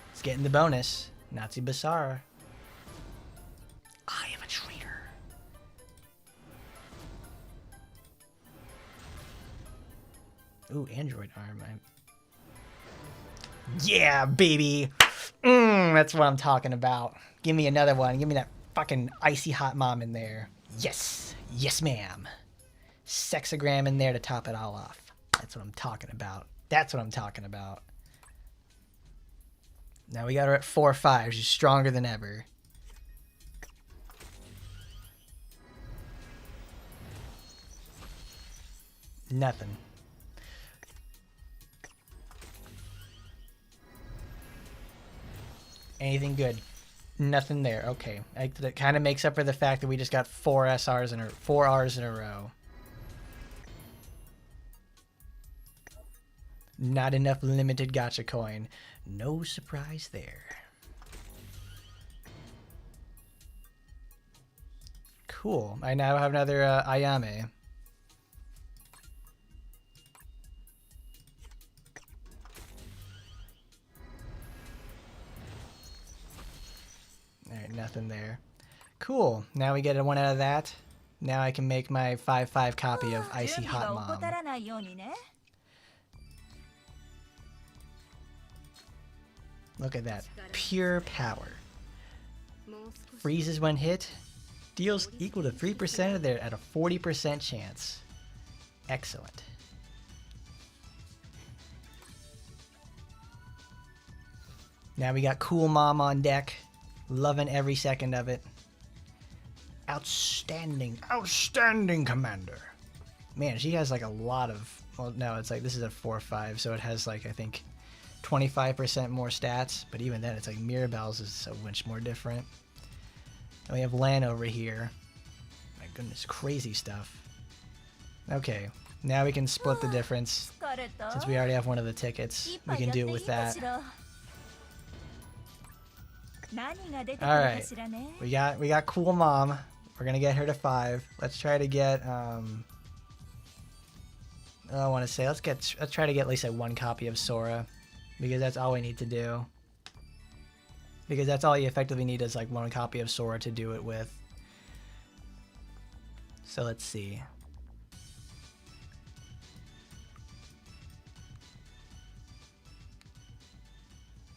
Let's get in the bonus. Natsu Basara. I am a traitor. Ooh, android arm. Yeah, baby. That's what I'm talking about. Give me another one. Give me that fucking icy hot mom in there. Yes. Yes, ma'am. Sexagram in there to top it all off. That's what I'm talking about. That's what I'm talking about. Now we got her at 4-5. She's stronger than ever. Nothing. Anything good? Nothing there. Okay. That kind of makes up for the fact that we just got 4 R's in a row. Not enough limited gacha coin. No surprise there. Cool. I now have another Ayame. Alright, nothing there. Cool. Now we get a 1 out of that. Now I can make my 5-5 copy of Icy Hot Mom. Look at that. Pure power. Freezes when hit. Deals equal to 3% of their at a 40% chance. Excellent. Now we got Cool Mom on deck. Loving every second of it. Outstanding. Outstanding, Commander. Man, she has like a lot of... Well, no, it's like this is a 4-5, so it has like, I think, 25% more stats. But even then, it's like Mirabelle's is so much more different. And we have Lan over here. My goodness, crazy stuff. Okay, now we can split the difference. Since we already have one of the tickets, we can do it with that. Alright, we got Cool Mom. We're gonna get her to 5. Let's try to get I want to say let's try to get at least like 1 copy of Sora, because that's all we need to do. Because that's all you effectively need is like 1 copy of Sora to do it with. So let's see.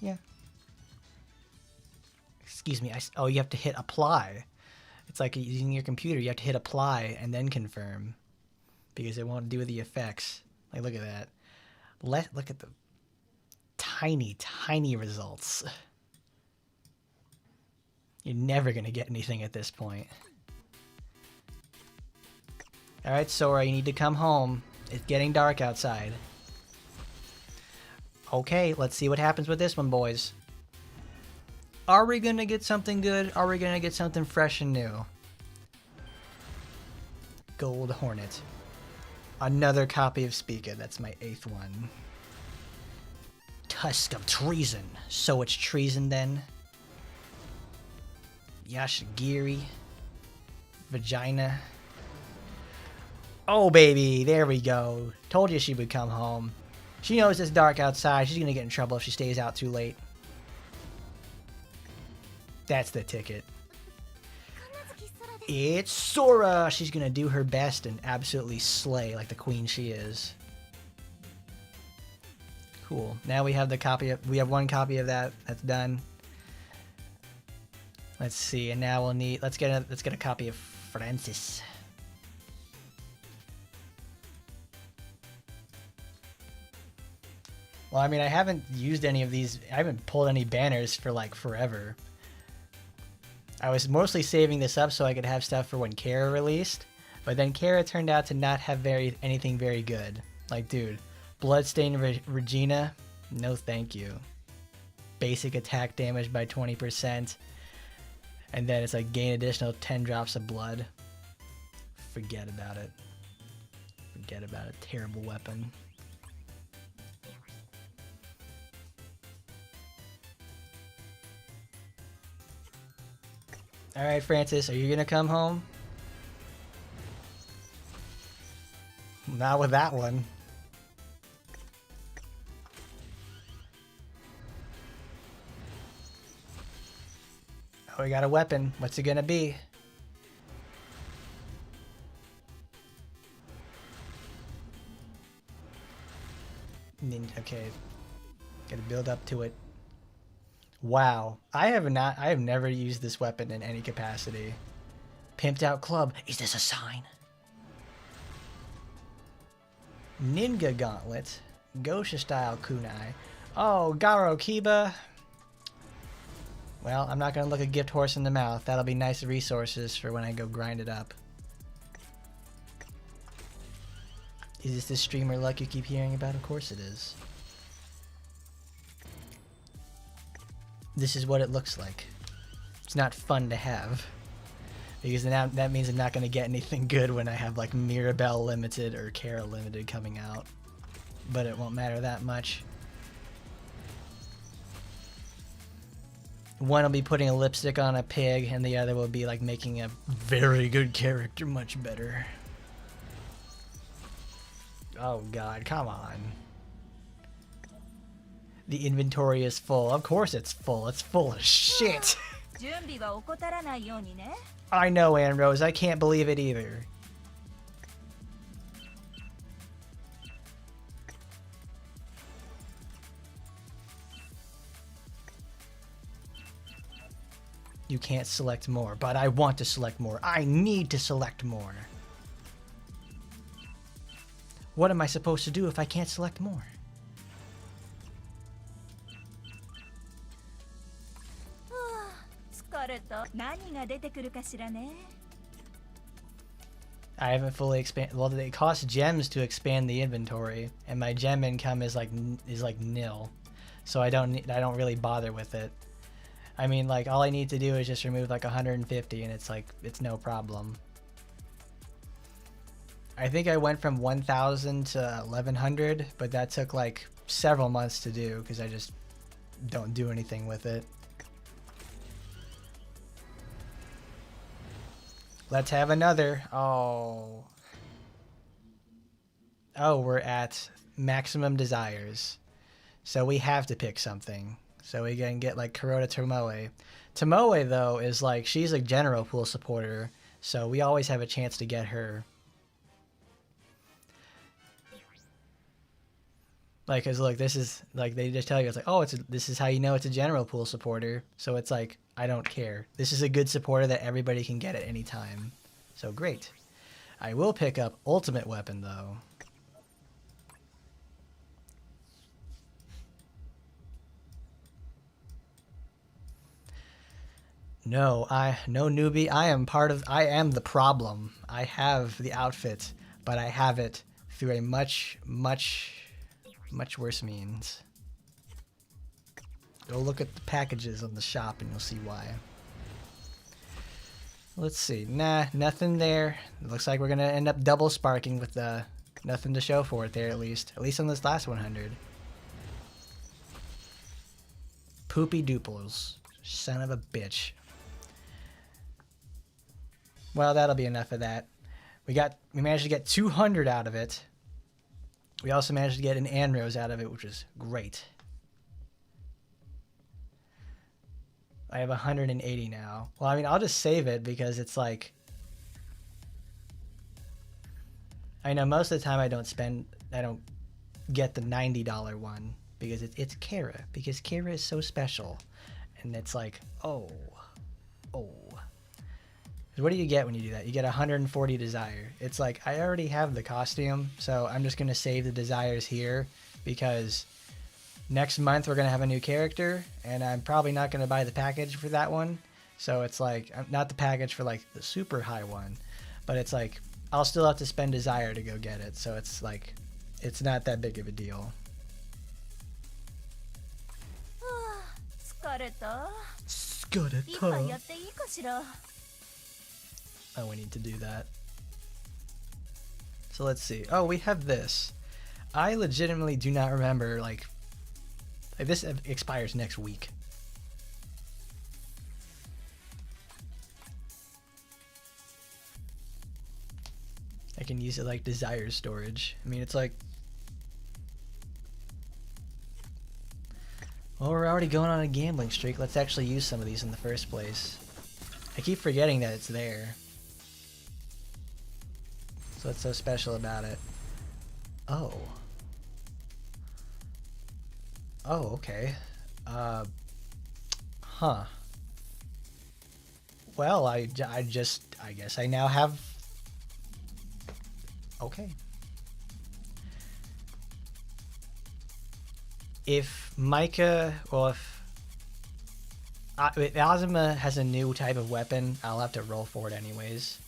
Yeah. Excuse me. Oh, you have to hit apply. It's like using your computer. You have to hit apply and then confirm, because it won't do the effects. Like, look at that. Look at the tiny, tiny results. You're never gonna get anything at this point. All right, Sora, you need to come home. It's getting dark outside. Okay, let's see what happens with this one, boys. Are we gonna get something good? Are we gonna get something fresh and new? Gold Hornet. Another copy of Spica. That's my 8th one. Tusk of Treason. So it's treason then. Yashigiri. Vagina. Oh, baby. There we go. Told you she would come home. She knows it's dark outside. She's going to get in trouble if she stays out too late. That's the ticket. It's Sora! She's going to do her best and absolutely slay like the queen she is. Cool. Now we have we have 1 copy of that. That's done. Let's see. And now we'll need, let's get a copy of Francis. Well, I mean, I haven't used any of these. I haven't pulled any banners for like forever. I was mostly saving this up so I could have stuff for when Kara released, but then Kara turned out to not have anything very good. Like, dude, Bloodstained Regina, no thank you. Basic attack damage by 20%, and then it's like gain additional 10 drops of blood. Forget about it. Forget about it. Terrible weapon. Alright, Francis, are you gonna come home? Not with that one. Oh, we got a weapon. What's it gonna be? Okay. Gotta build up to it. Wow, I have never used this weapon in any capacity. Pimped out club. Is this a sign? Ninja Gauntlet. Gosha style kunai. Oh, Garo Kiba. Well, I'm not gonna look a gift horse in the mouth. That'll be nice resources for when I go grind it up. Is this the streamer luck you keep hearing about? Of course it is. This is what it looks like. It's not fun to have, because now that means I'm not going to get anything good when I have like Mirabelle Limited or Kara Limited coming out, but it won't matter that much. One will be putting a lipstick on a pig, and the other will be like making a very good character much better. Oh god, come on. The inventory is full. Of course it's full. It's full of shit. I know, Annerose. I can't believe it either. You can't select more, but I want to select more. I need to select more. What am I supposed to do if I can't select more? I haven't fully expanded. Well, it costs gems to expand the inventory, and my gem income is like nil, so I don't really bother with it. I mean, like, all I need to do is just remove like 150, and it's like it's no problem. I think I went from 1,000 to 1,100, but that took like several months to do because I just don't do anything with it. Let's have another. Oh, we're at maximum desires, so we have to pick something. So we can get like Kuroda Tomoe. Tomoe though is like, she's a general pool supporter, so we always have a chance to get her. Like, cause look, this is like, they just tell you, it's like, oh, this is how you know it's a general pool supporter. So it's like, I don't care. This is a good supporter that everybody can get at any time. So great. I will pick up ultimate weapon though. No newbie. I am the problem. I have the outfit, but I have it through a much worse means. Go look at the packages on the shop and you'll see why. Let's see. Nah, nothing there. It looks like we're gonna end up double sparking with nothing to show for it there, at least on this last 100. Poopy dooples. Son of a bitch. Well, that'll be enough of that. We managed to get 200 out of it. We also managed to get an Annerose out of it, which is great. I have 180 now. Well, I mean, I'll just save it because it's like, I know most of the time I don't get the $90 one because it's Kara, because Kara is so special. And it's like, oh. What do you get when you do that? You get 140 desire. It's like, I already have the costume, so I'm just going to save the desires here because next month we're going to have a new character, and I'm probably not going to buy the package for that one. So it's like, not the package for like the super high one, but it's like, I'll still have to spend desire to go get it. So it's like, it's not that big of a deal. Oh, we need to do that. So let's see. Oh, we have this. I legitimately do not remember, like this expires next week. I can use it like desire storage. I mean, it's like, well, we're already going on a gambling streak. Let's actually use some of these in the first place. I keep forgetting that it's there. So what's so special about it? Oh. Oh, okay. Huh. Well, I guess I now have... Okay. If Micah, well, if Azuma has a new type of weapon, I'll have to roll for it anyways.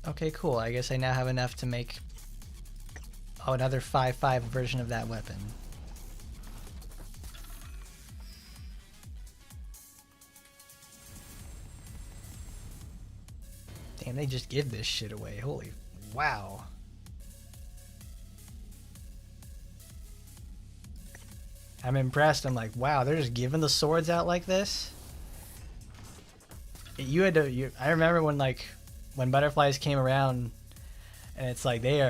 Okay, cool. I guess I now have enough to make another 5/5 version of that weapon. Damn, they just give this shit away. Holy wow. I'm impressed. I'm like, wow, they're just giving the swords out like this? I remember when butterflies came around, and it's like they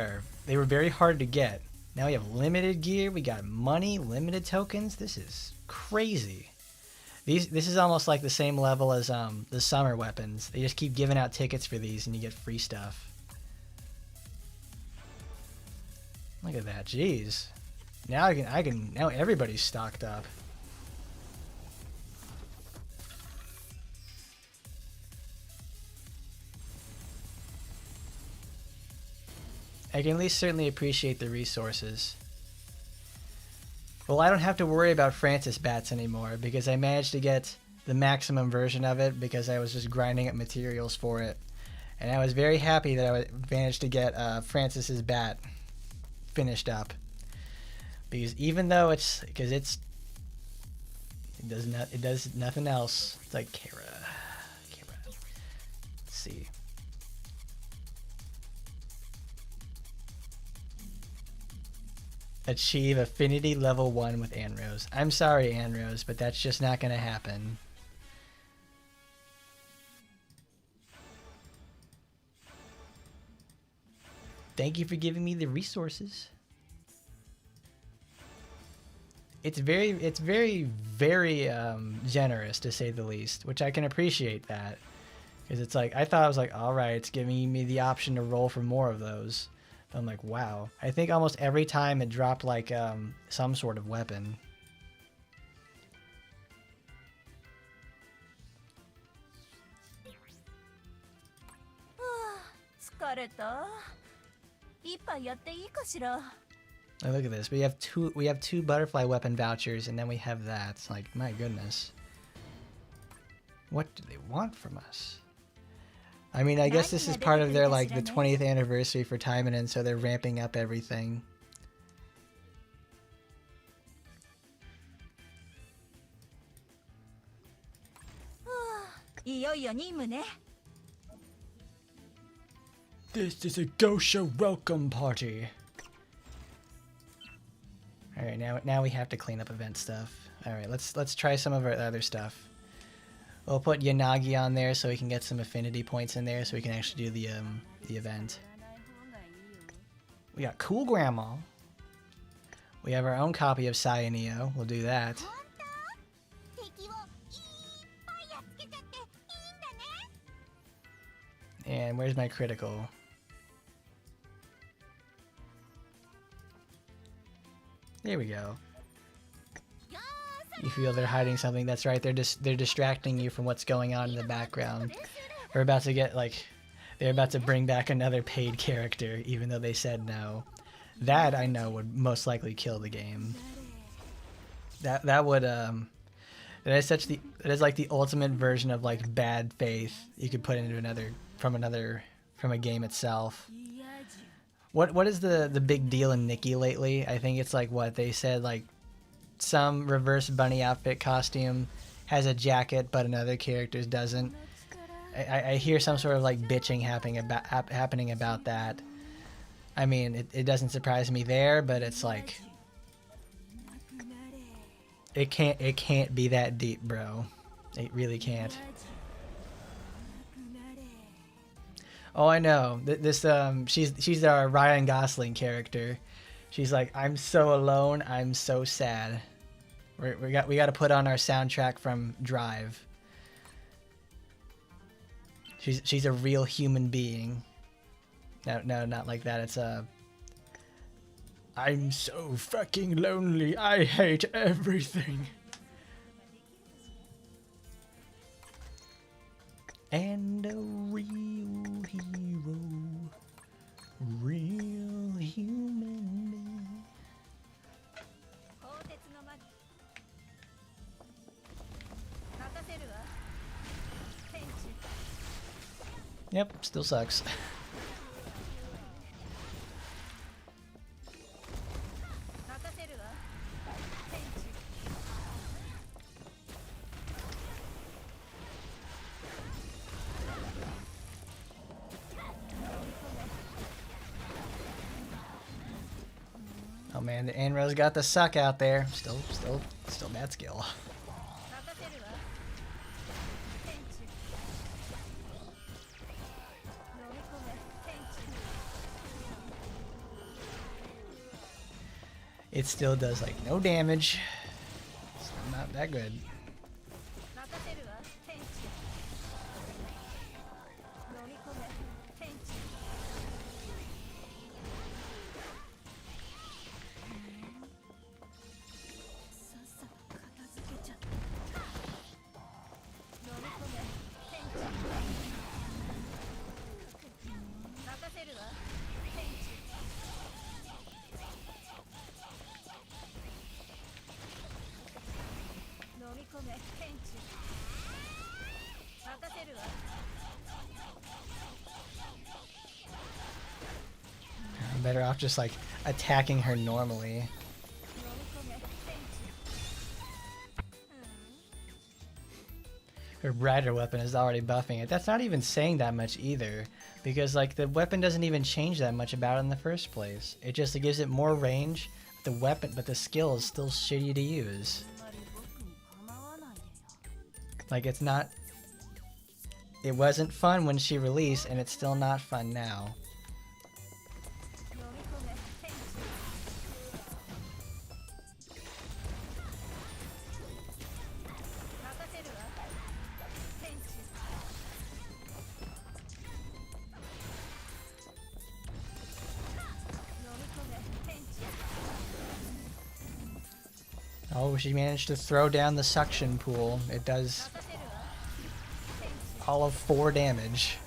were very hard to get. Now we have limited gear, we got money, limited tokens. This is crazy. This is almost like the same level as the summer weapons. They just keep giving out tickets for these and you get free stuff. Look at that, jeez. Now now everybody's stocked up. I can at least certainly appreciate the resources. Well, I don't have to worry about Francis bats anymore because I managed to get the maximum version of it because I was just grinding up materials for it. And I was very happy that I managed to get Francis's bat finished up. Because even though it does nothing else. It's like Kara. Let's see. Achieve affinity level 1 with Annerose. I'm sorry, Annerose, but that's just not going to happen. Thank you for giving me the resources. It's very generous, to say the least, which I can appreciate that. Because it's like, I thought I was like, alright, it's giving me the option to roll for more of those. But I'm like, wow. I think almost every time it dropped like some sort of weapon. Oh, look at this. We have two butterfly weapon vouchers, and then we have that. It's like, my goodness. What do they want from us? I mean, I guess this is part of their, like, the 20th anniversary for Taimanin, so they're ramping up everything. This is a Gosha welcome party. Alright, now we have to clean up event stuff. Alright, let's try some of our other stuff. We'll put Yanagi on there so we can get some affinity points in there so we can actually do the event. We got Cool Grandma. We have our own copy of Cyaneo. We'll do that. And where's my critical? There we go. You feel they're hiding something. That's right. They're distracting you from what's going on in the background. We're about to get they're about to bring back another paid character, even though they said no. That I know would most likely kill the game. That would that is like the ultimate version of like bad faith you could put into from a game itself. What is the big deal in Nikki lately? I think it's like what they said, like some reverse bunny outfit costume has a jacket but another character's doesn't. I hear some sort of like bitching happening about that. I mean, it doesn't surprise me there, but it's like it can't be that deep, bro. It really can't. Oh, I know. She's our Ryan Gosling character. She's like, I'm so alone. I'm so sad. We got to put on our soundtrack from Drive. She's a real human being. No, not like that. It's I'm so fucking lonely. I hate everything. And a real hero, real human. Yep, still sucks. Oh man, the Annerose got the suck out there. Still bad skill. It still does like no damage. It's not that good. I'm better off just like attacking her normally. Her brighter weapon is already buffing it. That's not even saying that much either, because like the weapon doesn't even change that much about it in the first place. It just gives it more range. The weapon, but the skill is still shitty to use. Like it's not. It wasn't fun when she released, and it's still not fun now. Oh, she managed to throw down the suction pool. It does all of 4 damage.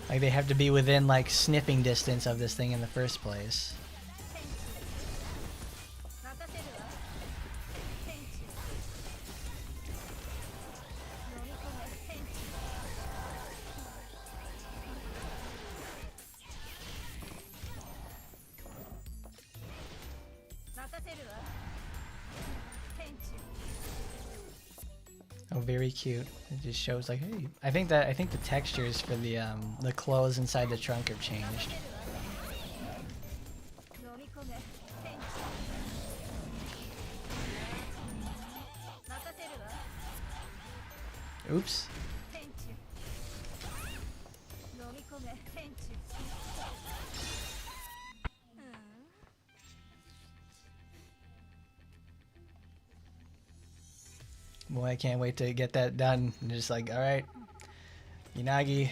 Like they have to be within like sniffing distance of this thing in the first place. Oh, very cute. It just shows like, hey. I think the textures for the clothes inside the trunk have changed. Oops. Boy, I can't wait to get that done. I'm just like, all right, Yanagi,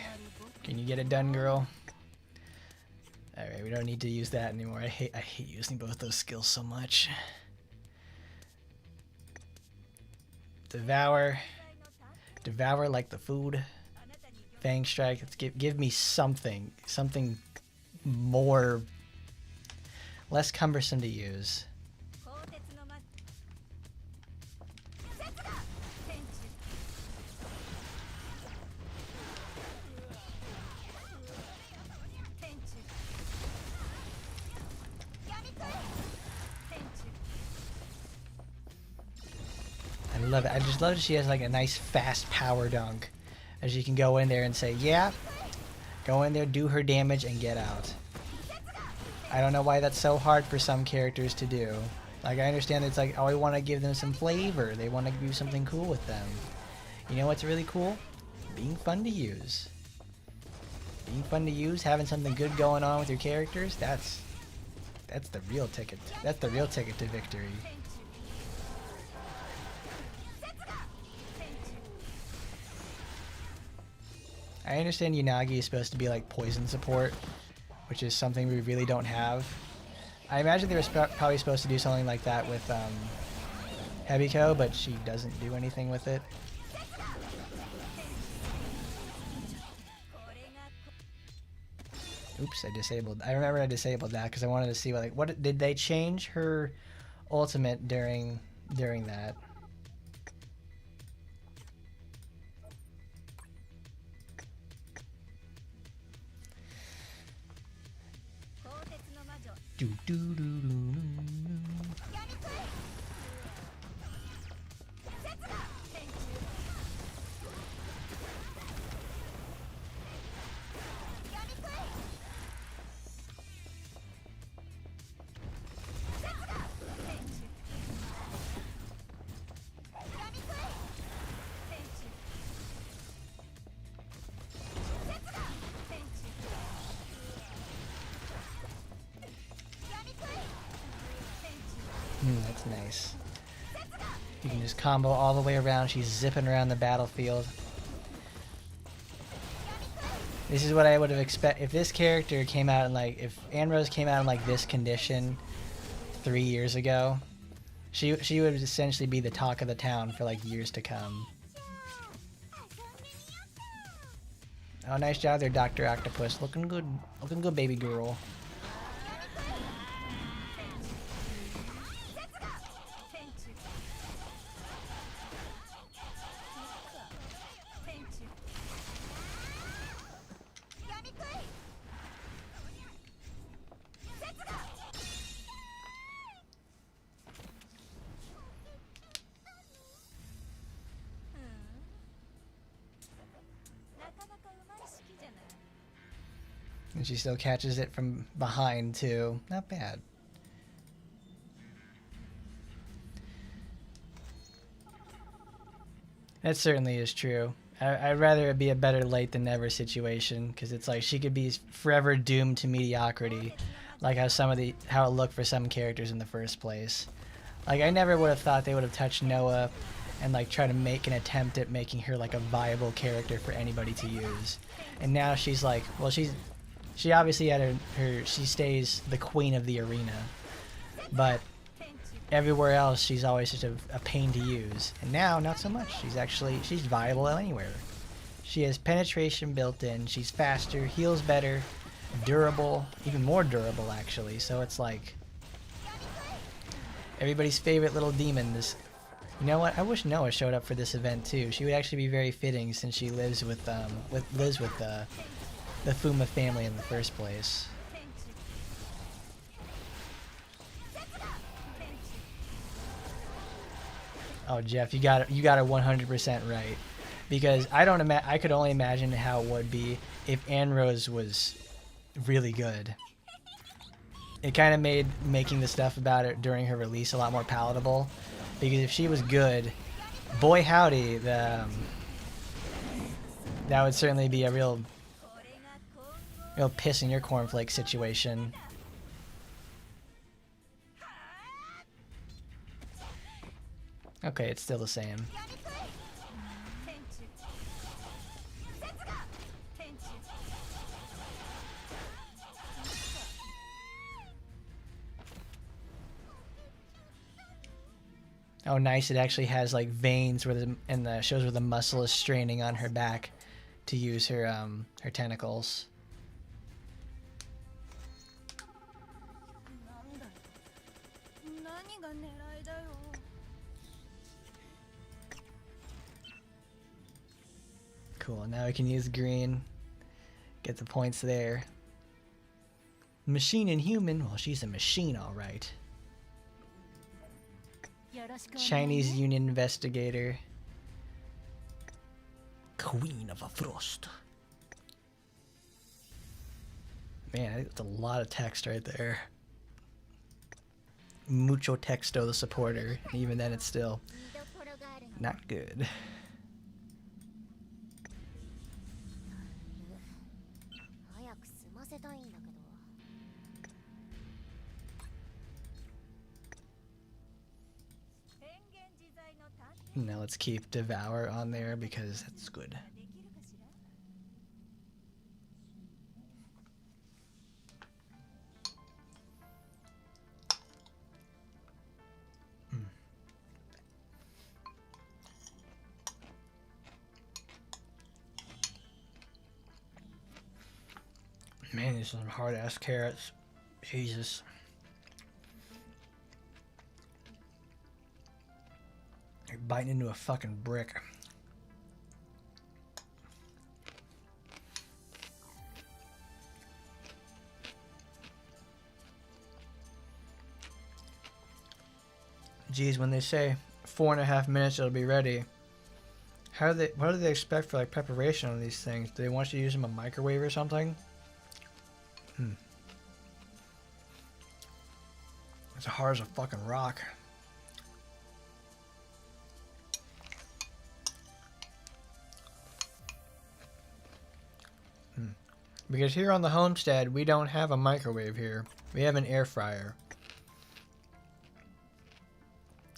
can you get it done, girl? All right, we don't need to use that anymore. I hate using both those skills so much. Devour like the food. Fang strike. Let's give me something more, less cumbersome to use. I love it. I just love that she has like a nice fast power dunk. As you can go in there and say, yeah, go in there, do her damage, and get out. I don't know why that's so hard for some characters to do. Like, I understand it's like, oh, I want to give them some flavor. They want to do something cool with them. You know what's really cool? Being fun to use. Being fun to use, having something good going on with your characters, that's the real ticket. That's the real ticket to victory. I understand Yanagi is supposed to be like poison support, which is something we really don't have. I imagine they were probably supposed to do something like that with Hebiko, but she doesn't do anything with it. Oops, I remember I disabled that because I wanted to see what did they change her ultimate during that. Do do do do do. That's nice. You can just combo all the way around. She's zipping around the battlefield. This is what I would have expected if this character came out in like, if Annerose came out in like this condition 3 years ago. She would essentially be the talk of the town for like years to come. Oh, nice job there, Dr. Octopus. Looking good, baby girl. And she still catches it from behind, too. Not bad. That certainly is true. I'd rather it be a better late than never situation, because it's like she could be forever doomed to mediocrity, like how it looked for some characters in the first place. Like, I never would have thought they would have touched Noah and like try to make an attempt at making her like a viable character for anybody to use. And now she's like, well, she obviously had she stays the queen of the arena, but everywhere else she's always just a pain to use. And now, not so much. She's viable anywhere. She has penetration built in, she's faster, heals better, durable, even more durable actually. So it's like everybody's favorite little demon. You know what? I wish Noah showed up for this event too. She would actually be very fitting since she lives with the Fuma family in the first place. Oh, Jeff, you got it 100% right, because I could only imagine how it would be if Annerose was really good. It kind of made making the stuff about it during her release a lot more palatable, because if she was good, boy howdy, that would certainly be a real piss in your cornflake situation. Okay, it's still the same. Oh, nice! It actually has like veins and shows where the muscle is straining on her back to use her tentacles. Cool. Now we can use green. Get the points there. Machine and human. Well, she's a machine, all right. Chinese Union investigator. Queen of a Frost. Man, that's a lot of text right there. Mucho texto, the supporter. And even then, it's still not good. Now let's keep Devour on there because that's good. Man, these are some hard-ass carrots. Jesus. You're biting into a fucking brick. Geez, when they say 4.5 minutes it'll be ready, what do they expect for like preparation on these things? Do they want you to use them in a microwave or something? It's hard as a fucking rock. Because here on the homestead, we don't have a microwave here. We have an air fryer.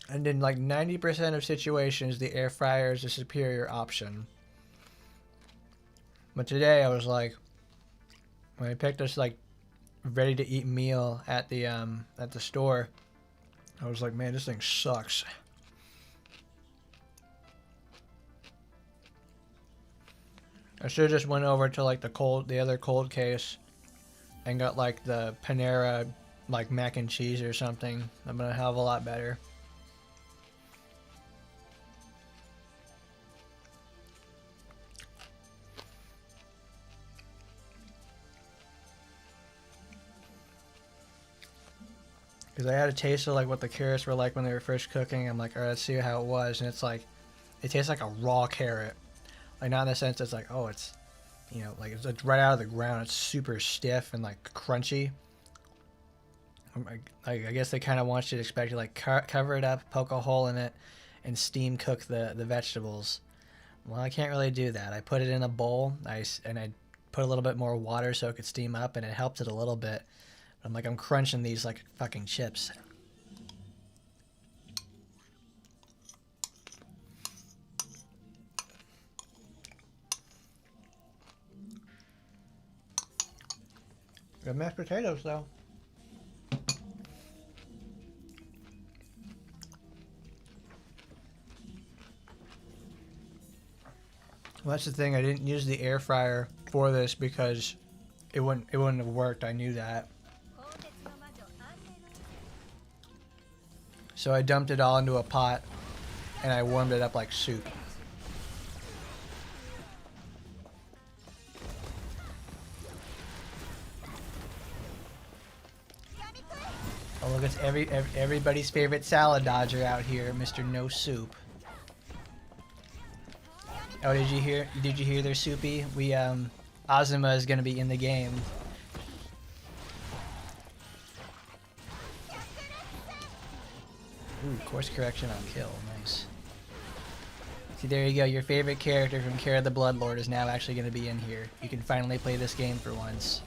And in like 90% of situations, the air fryer is a superior option. But today I was like, when I picked this like ready to eat meal at the store, I was like, man, this thing sucks. I should have just went over to like the other cold case and got like the Panera like mac and cheese or something. That'd been a hell of a lot better. Because I had a taste of like what the carrots were like when they were first cooking. I'm like, all right, let's see how it was. And it's like, it tastes like a raw carrot. Like not in the sense it's like, oh, it's you know, like it's right out of the ground. It's super stiff and like crunchy. I guess they kind of want you to expect to like cover it up, poke a hole in it, and steam cook the vegetables. Well, I can't really do that. I put it in a bowl, and I put a little bit more water so it could steam up, and it helped it a little bit. I'm crunching these like fucking chips. Good mashed potatoes, though. Well, that's the thing. I didn't use the air fryer for this because it wouldn't have worked. I knew that. So I dumped it all into a pot and I warmed it up like soup. Oh, look, it's everybody's favorite salad dodger out here, Mr. No Soup. Oh, did you hear their soupy? Azuma is gonna be in the game. Ooh, course correction on kill, nice. See, there you go, your favorite character from Kara the Bloodlord is now actually gonna be in here. You can finally play this game for once.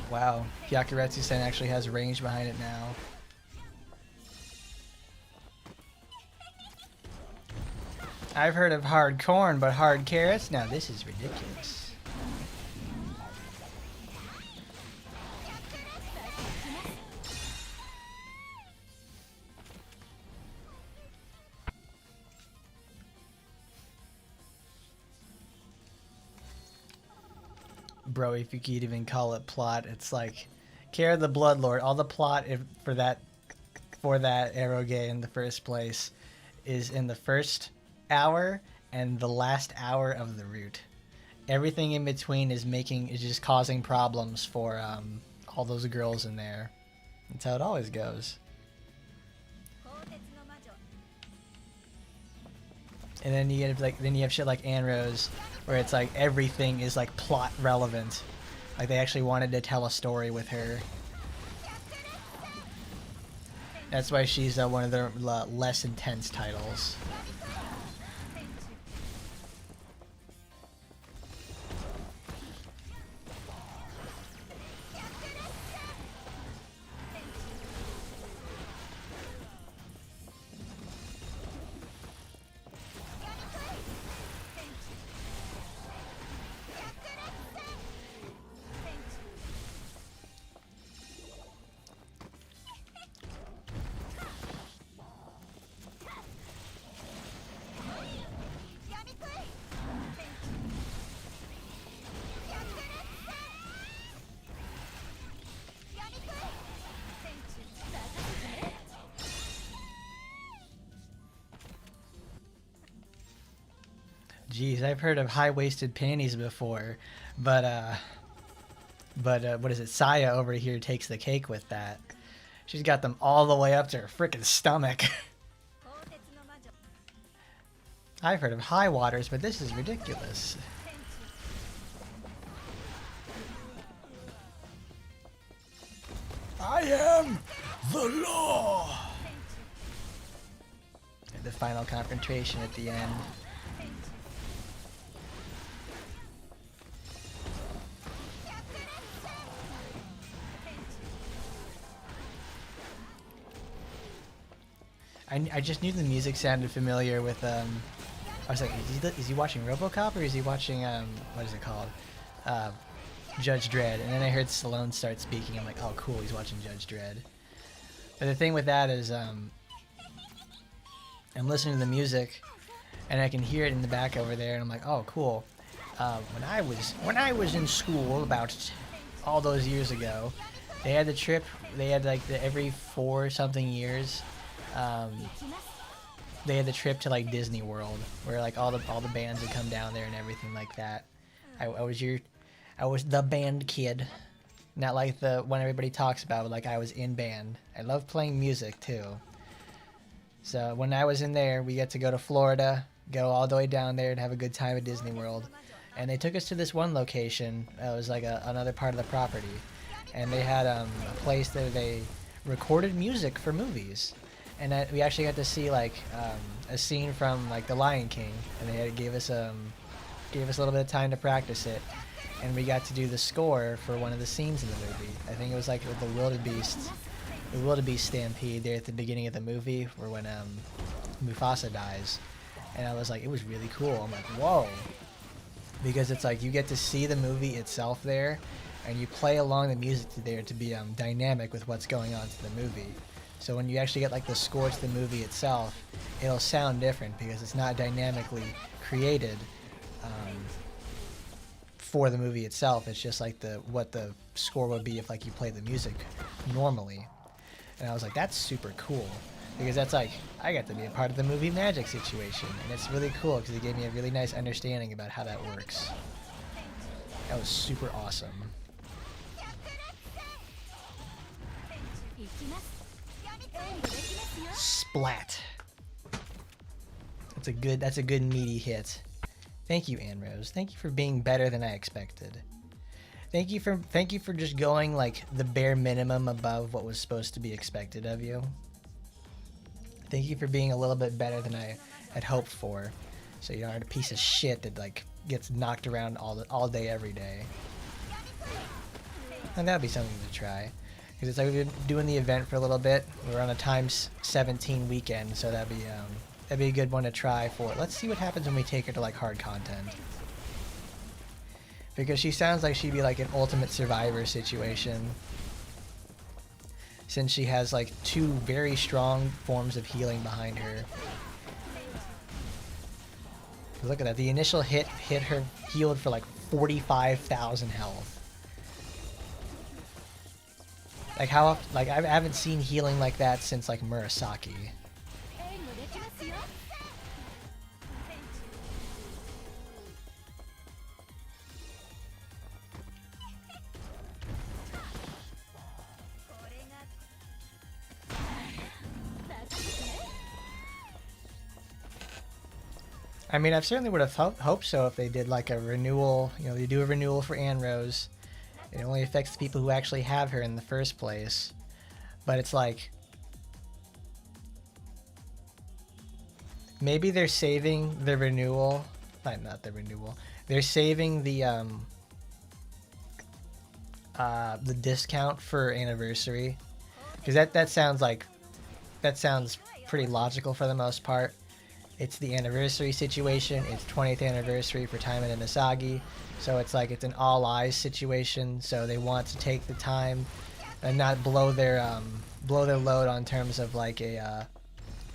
Wow, Hyakuretsu-sen actually has range behind it now. I've heard of hard corn, but hard carrots? Now this is ridiculous. Bro, if you could even call it plot, it's like Kara the Bloodlord. All the plot for that eroge in the first place is in the first hour and the last hour of the route. Everything in between is just causing problems for all those girls in there. That's how it always goes. And then you have shit like Annerose, where it's like everything is like plot relevant. Like they actually wanted to tell a story with her. That's why she's one of the less intense titles. Jeez, I've heard of high-waisted panties before, but what is it? Saya over here takes the cake with that. She's got them all the way up to her frickin' stomach. I've heard of high waters, but this is ridiculous. I am the law! And the final confrontation at the end. I just knew the music sounded familiar with I was like, is he watching RoboCop or is he watching what is it called, Judge Dredd? And then I heard Stallone start speaking. I'm like, oh cool, he's watching Judge Dredd. But the thing with that is I'm listening to the music and I can hear it in the back over there, and I'm like, oh cool. When I was in school about all those years ago, they had the trip. They had like every 4 something years. They had the trip to like Disney World, where like all the bands would come down there and everything like that. I was the band kid, not like the one everybody talks about, but like I was in band. I love playing music too. So when I was in there, we get to go to Florida, go all the way down there and have a good time at Disney World. And they took us to this one location. It was like another part of the property. And they had a place that they recorded music for movies. And we actually got to see like a scene from like The Lion King. And they gave us a little bit of time to practice it. And we got to do the score for one of the scenes in the movie. I think it was like the wildebeest stampede there at the beginning of the movie, or when Mufasa dies. And I was like, it was really cool. I'm like, whoa. Because it's like you get to see the movie itself there, and you play along the music there to be dynamic with what's going on to the movie. So when you actually get like the score to the movie itself, it'll sound different because it's not dynamically created for the movie itself. It's just like what the score would be if like you play the music normally. And I was like, that's super cool, because that's like I got to be a part of the movie magic situation, and it's really cool because it gave me a really nice understanding about how that works. That was super awesome. Splat. That's a good meaty hit. Thank you, Annerose. Thank you for being better than I expected. Thank you for just going like the bare minimum above what was supposed to be expected of you. Thank you for being a little bit better than I had hoped for, so you aren't a piece of shit that like gets knocked around all day every day. And that'd be something to try, because it's like we've been doing the event for a little bit. We're on a times 17 weekend, so that'd be a good one to try for. Let's see what happens when we take her to like hard content. Because she sounds like she'd be like an ultimate survivor situation, since she has like 2 very strong forms of healing behind her. Look at that. The initial hit her healed for like 45,000 health. Like I haven't seen healing like that since like Murasaki. I mean, I certainly would have hoped so if they did like a renewal. You know, they do a renewal for Annerose. It only affects the people who actually have her in the first place. But it's like, maybe they're saving the renewal. Not the renewal. They're saving the discount for anniversary, because that sounds pretty logical for the most part. It's the anniversary situation. It's 20th anniversary for Taimanin and Asagi, so it's like it's an all eyes situation. So they want to take the time and not blow their load on terms of like a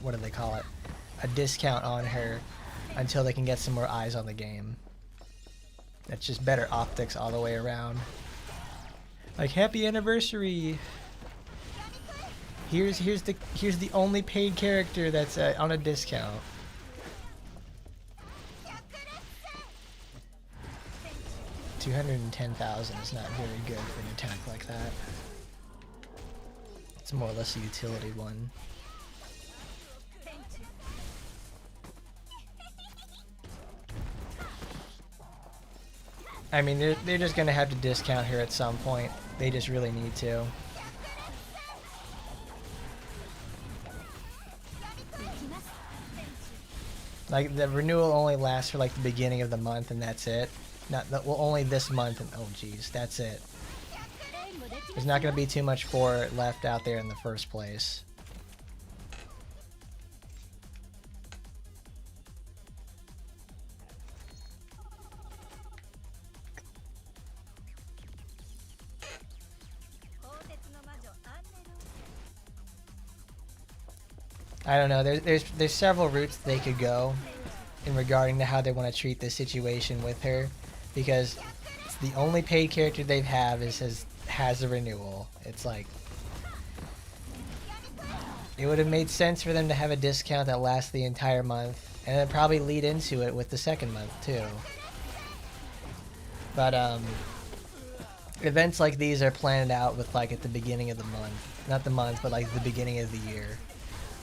what do they call it? A discount on her until they can get some more eyes on the game. That's just better optics all the way around. Like, happy anniversary. Here's the only paid character that's on a discount. $210,000 is not very good for an attack like that. It's more or less a utility one. I mean, they're just gonna have to discount her at some point. They just really need to. Like, the renewal only lasts for like the beginning of the month, and that's it. Well, only this month, and oh geez, that's it. There's not gonna be too much for it left out there in the first place. I don't know. There's several routes they could go in regarding to how they want to treat this situation with her, because it's the only paid character they have has a renewal. It's like, it would have made sense for them to have a discount that lasts the entire month, and then probably lead into it with the second month too. But events like these are planned out with like at the beginning of the month, not the month, but like the beginning of the year,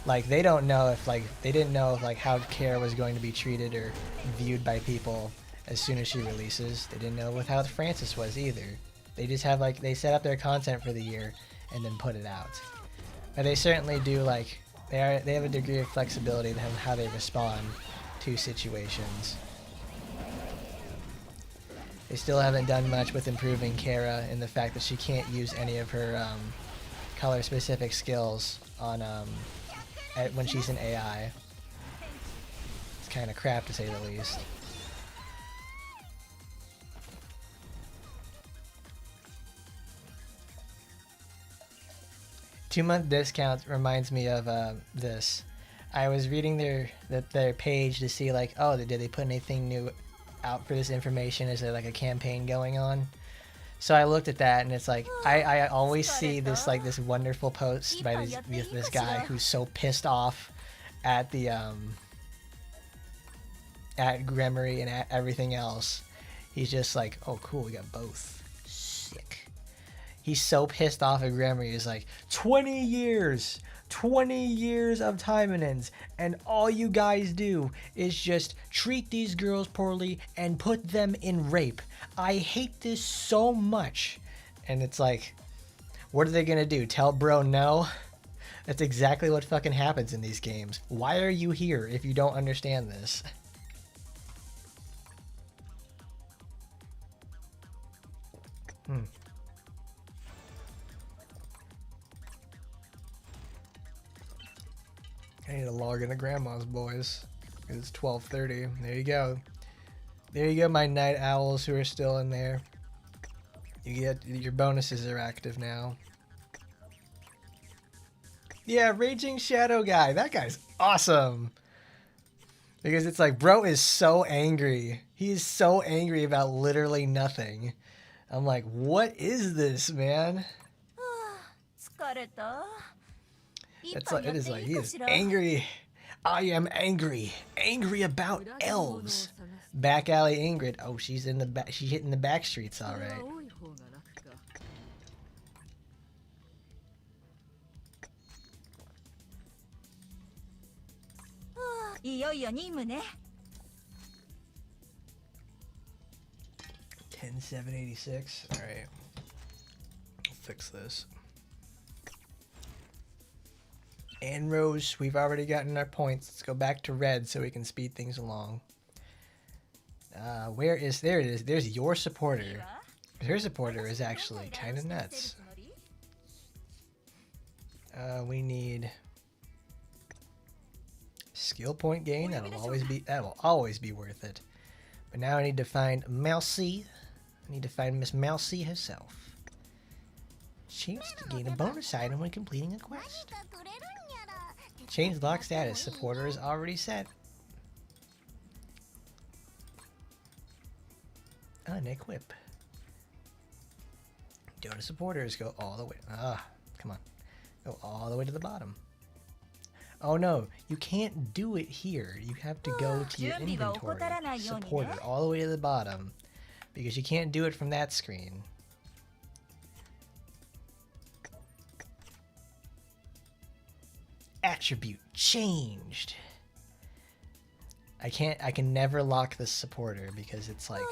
Like they don't know if like they didn't know if like how Kara was going to be treated or viewed by people as soon as she releases. They didn't know with how Francis was either. They just have like they set up their content for the year and then put it out. But they certainly do like they have a degree of flexibility in how they respond to situations. They still haven't done much with improving Kara in the fact that she can't use any of her color-specific skills on when she's an AI. It's kind of crap to say the least. Two-month discount reminds me of this. I was reading their page to see like, oh, did they put anything new out for this information? Is there like a campaign going on? So I looked at that and it's like I always see this like this wonderful post by this guy who's so pissed off at the at Gremory and at everything else. He's just like, oh cool, we got both. Sick. He's so pissed off at Gremory. He's like, 20 years of Taimanins, and all you guys do is just treat these girls poorly and put them in rape. I hate this so much. And it's like, what are they gonna do? Tell bro no? That's exactly what fucking happens in these games. Why are you here if you don't understand this? I need to log into Grandma's Boys. It's 12:30. There you go. There you go, my night owls who are still in there. You get your bonuses are active now. Yeah, Raging Shadow guy. That guy's awesome. Because it's like, bro is so angry. He is so angry about literally nothing. I'm like, what is this, man? It's like, it is like, he is angry. I am angry. Angry about elves. Back alley Ingrid. Oh, she's in the back. She's hitting the back streets, all right. $10,786. All right. I'll fix this. Annerose, we've already gotten our points. Let's go back to red so we can speed things along. There it is. There's your supporter. Her supporter is actually kind of nuts. We need skill point gain. That will always be worth it. But now I need to find Mousy. I need to find Miss Mousy herself. Chance to gain a bonus item when completing a quest. Change lock status. Supporter is already set. Unequip. Dota supporters go all the way. Come on. Go all the way to the bottom. Oh no, you can't do it here. You have to go to your inventory. Supporter all the way to the bottom. Because you can't do it from that screen. Attribute changed. I can never lock the supporter because it's like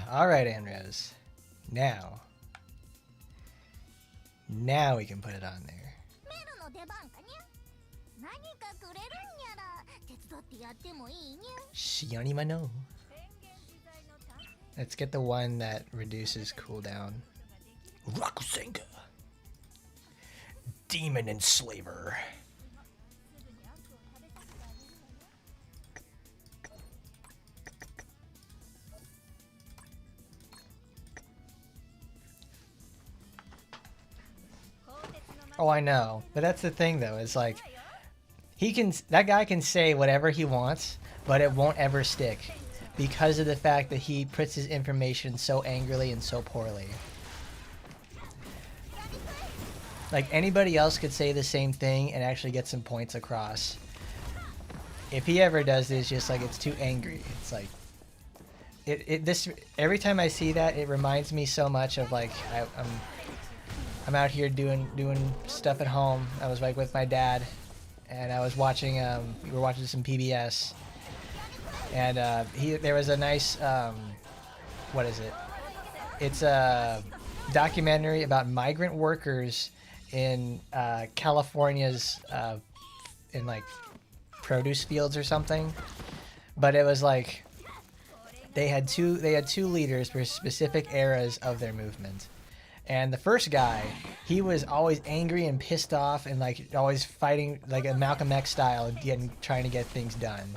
alright, Annerose. Now we can put it on there. Shionimano. Let's get the one that reduces cooldown. Rakusenka. Demon Enslaver. Oh, I know. But that's the thing though, it's like that guy can say whatever he wants, but it won't ever stick. Because of the fact that he puts his information so angrily and so poorly. Like, anybody else could say the same thing and actually get some points across. If he ever does this, just like, it's too angry. It's like, This every time I see that, it reminds me so much of like I'm out here doing stuff at home. I was like with my dad, and I was watching we were watching some PBS, and there was a nice what is it? It's a documentary about migrant workers in California's in like produce fields or something. But it was like they had two leaders for specific eras of their movement. And the first guy, he was always angry and pissed off and like always fighting like a Malcolm X style, trying to get things done.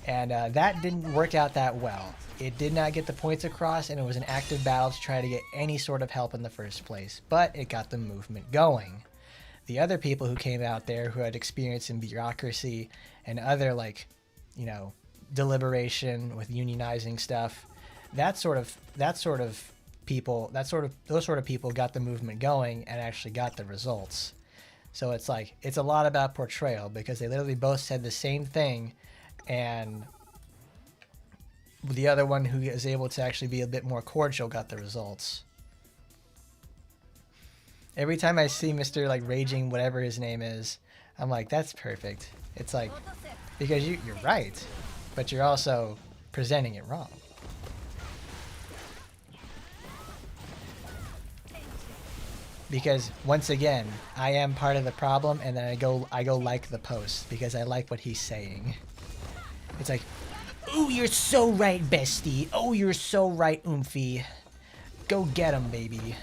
And that didn't work out that well. It did not get the points across, and it was an active battle to try to get any sort of help in the first place. But it got the movement going. The other people who came out there who had experience in bureaucracy and other like, you know, deliberation with unionizing stuff, those sort of people got the movement going and actually got the results. So it's like it's a lot about portrayal, because they literally both said the same thing, and the other one who is able to actually be a bit more cordial got the results. Every time I see Mr. like Raging whatever his name is, I'm like, that's perfect. It's like, because you're right, but you're also presenting it wrong. Because once again, I am part of the problem, and then I go like the post because I like what he's saying. It's like, ooh, you're so right, bestie. Oh, you're so right, Oomphy. Go get him, baby.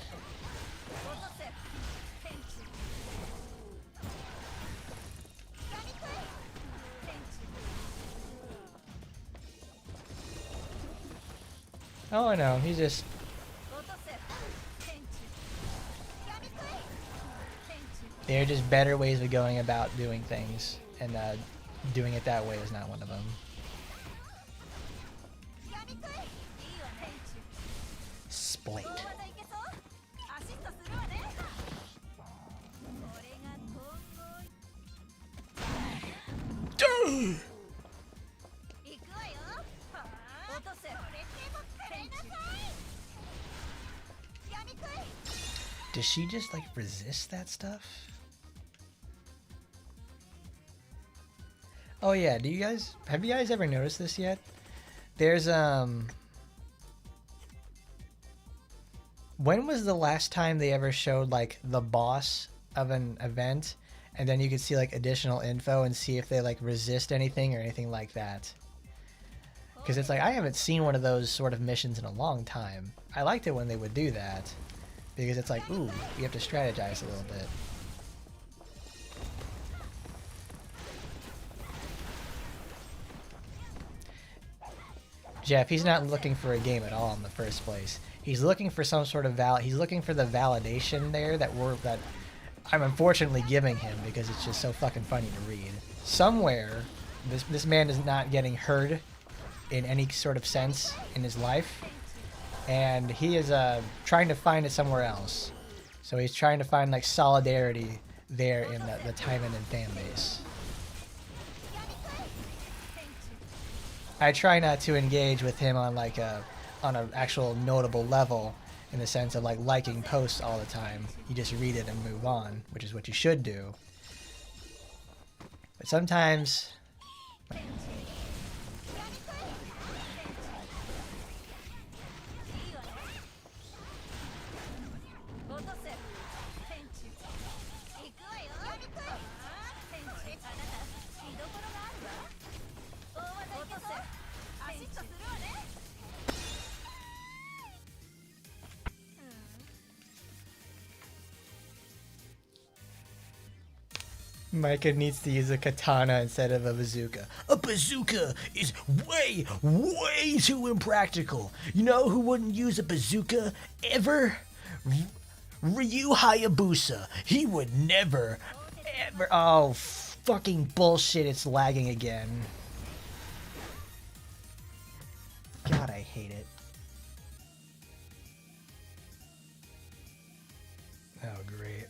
Oh no, he's just... There are just better ways of going about doing things, and doing it that way is not one of them. Split. Does she just like resist that stuff? Oh yeah, have you guys ever noticed this yet? There's when was the last time they ever showed like the boss of an event, and then you could see like additional info and see if they like resist anything or anything like that? Because it's like I haven't seen one of those sort of missions in a long time. I liked it when they would do that, because it's like, ooh, you have to strategize a little bit. Jeff, he's not looking for a game at all in the first place. He's looking for some sort of he's looking for the validation there that I'm unfortunately giving him, because it's just so fucking funny to read. Somewhere, this man is not getting heard in any sort of sense in his life, and he is trying to find it somewhere else. So he's trying to find like solidarity there in the Taimanin fan base. I try not to engage with him on like on an actual notable level, in the sense of like liking posts all the time. You just read it and move on, which is what you should do. But sometimes... Micah needs to use a katana instead of a bazooka. A bazooka is way, way too impractical. You know who wouldn't use a bazooka ever? Ryu Hayabusa. He would never, ever... Oh, fucking bullshit, it's lagging again. God, I hate it. Oh, great.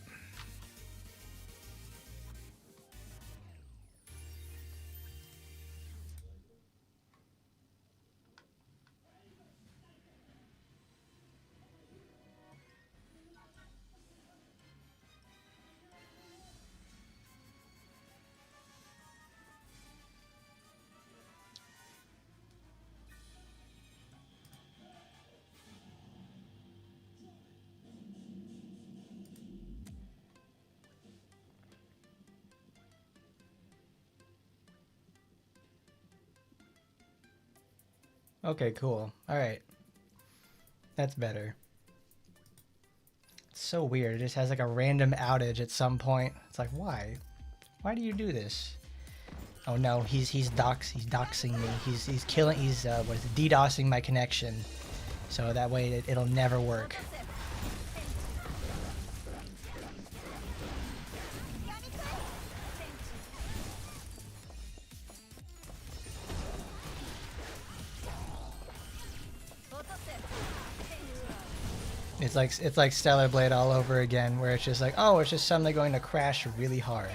Okay, cool. Alright. That's better. It's so weird. It just has like a random outage at some point. It's like, why? Why do you do this? Oh no, he's doxing me. He's killing. He's what is it? DDoSing my connection. So that way it'll never work. It's like Stellar Blade all over again, where it's just like, oh, it's just suddenly going to crash really hard.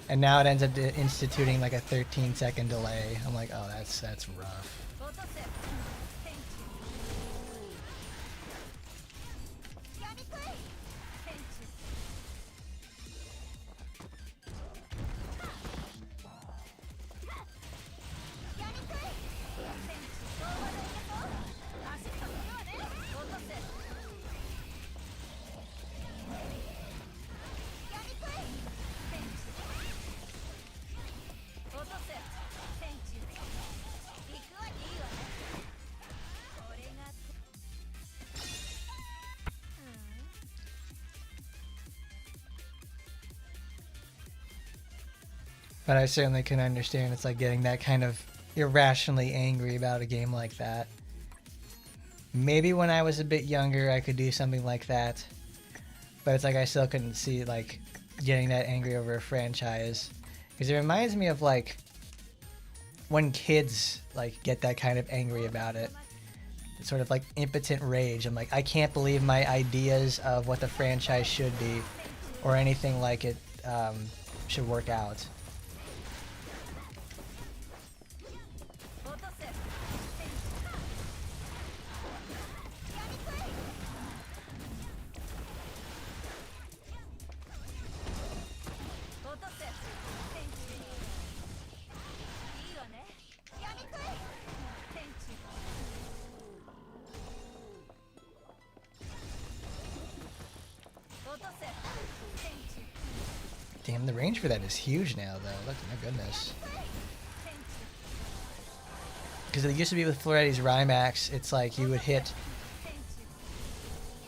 And now it ends up instituting like a 13-second delay. I'm like, oh, that's rough. But I certainly can understand it's like getting that kind of irrationally angry about a game like that. Maybe when I was a bit younger I could do something like that. But it's like I still couldn't see like getting that angry over a franchise. Because it reminds me of like when kids like get that kind of angry about it. It's sort of like impotent rage. I'm like, I can't believe my ideas of what the franchise should be or anything like it should work out. Damn, the range for that is huge now, though. Look, my goodness. Because it used to be with Floretti's Rymax, it's like you would hit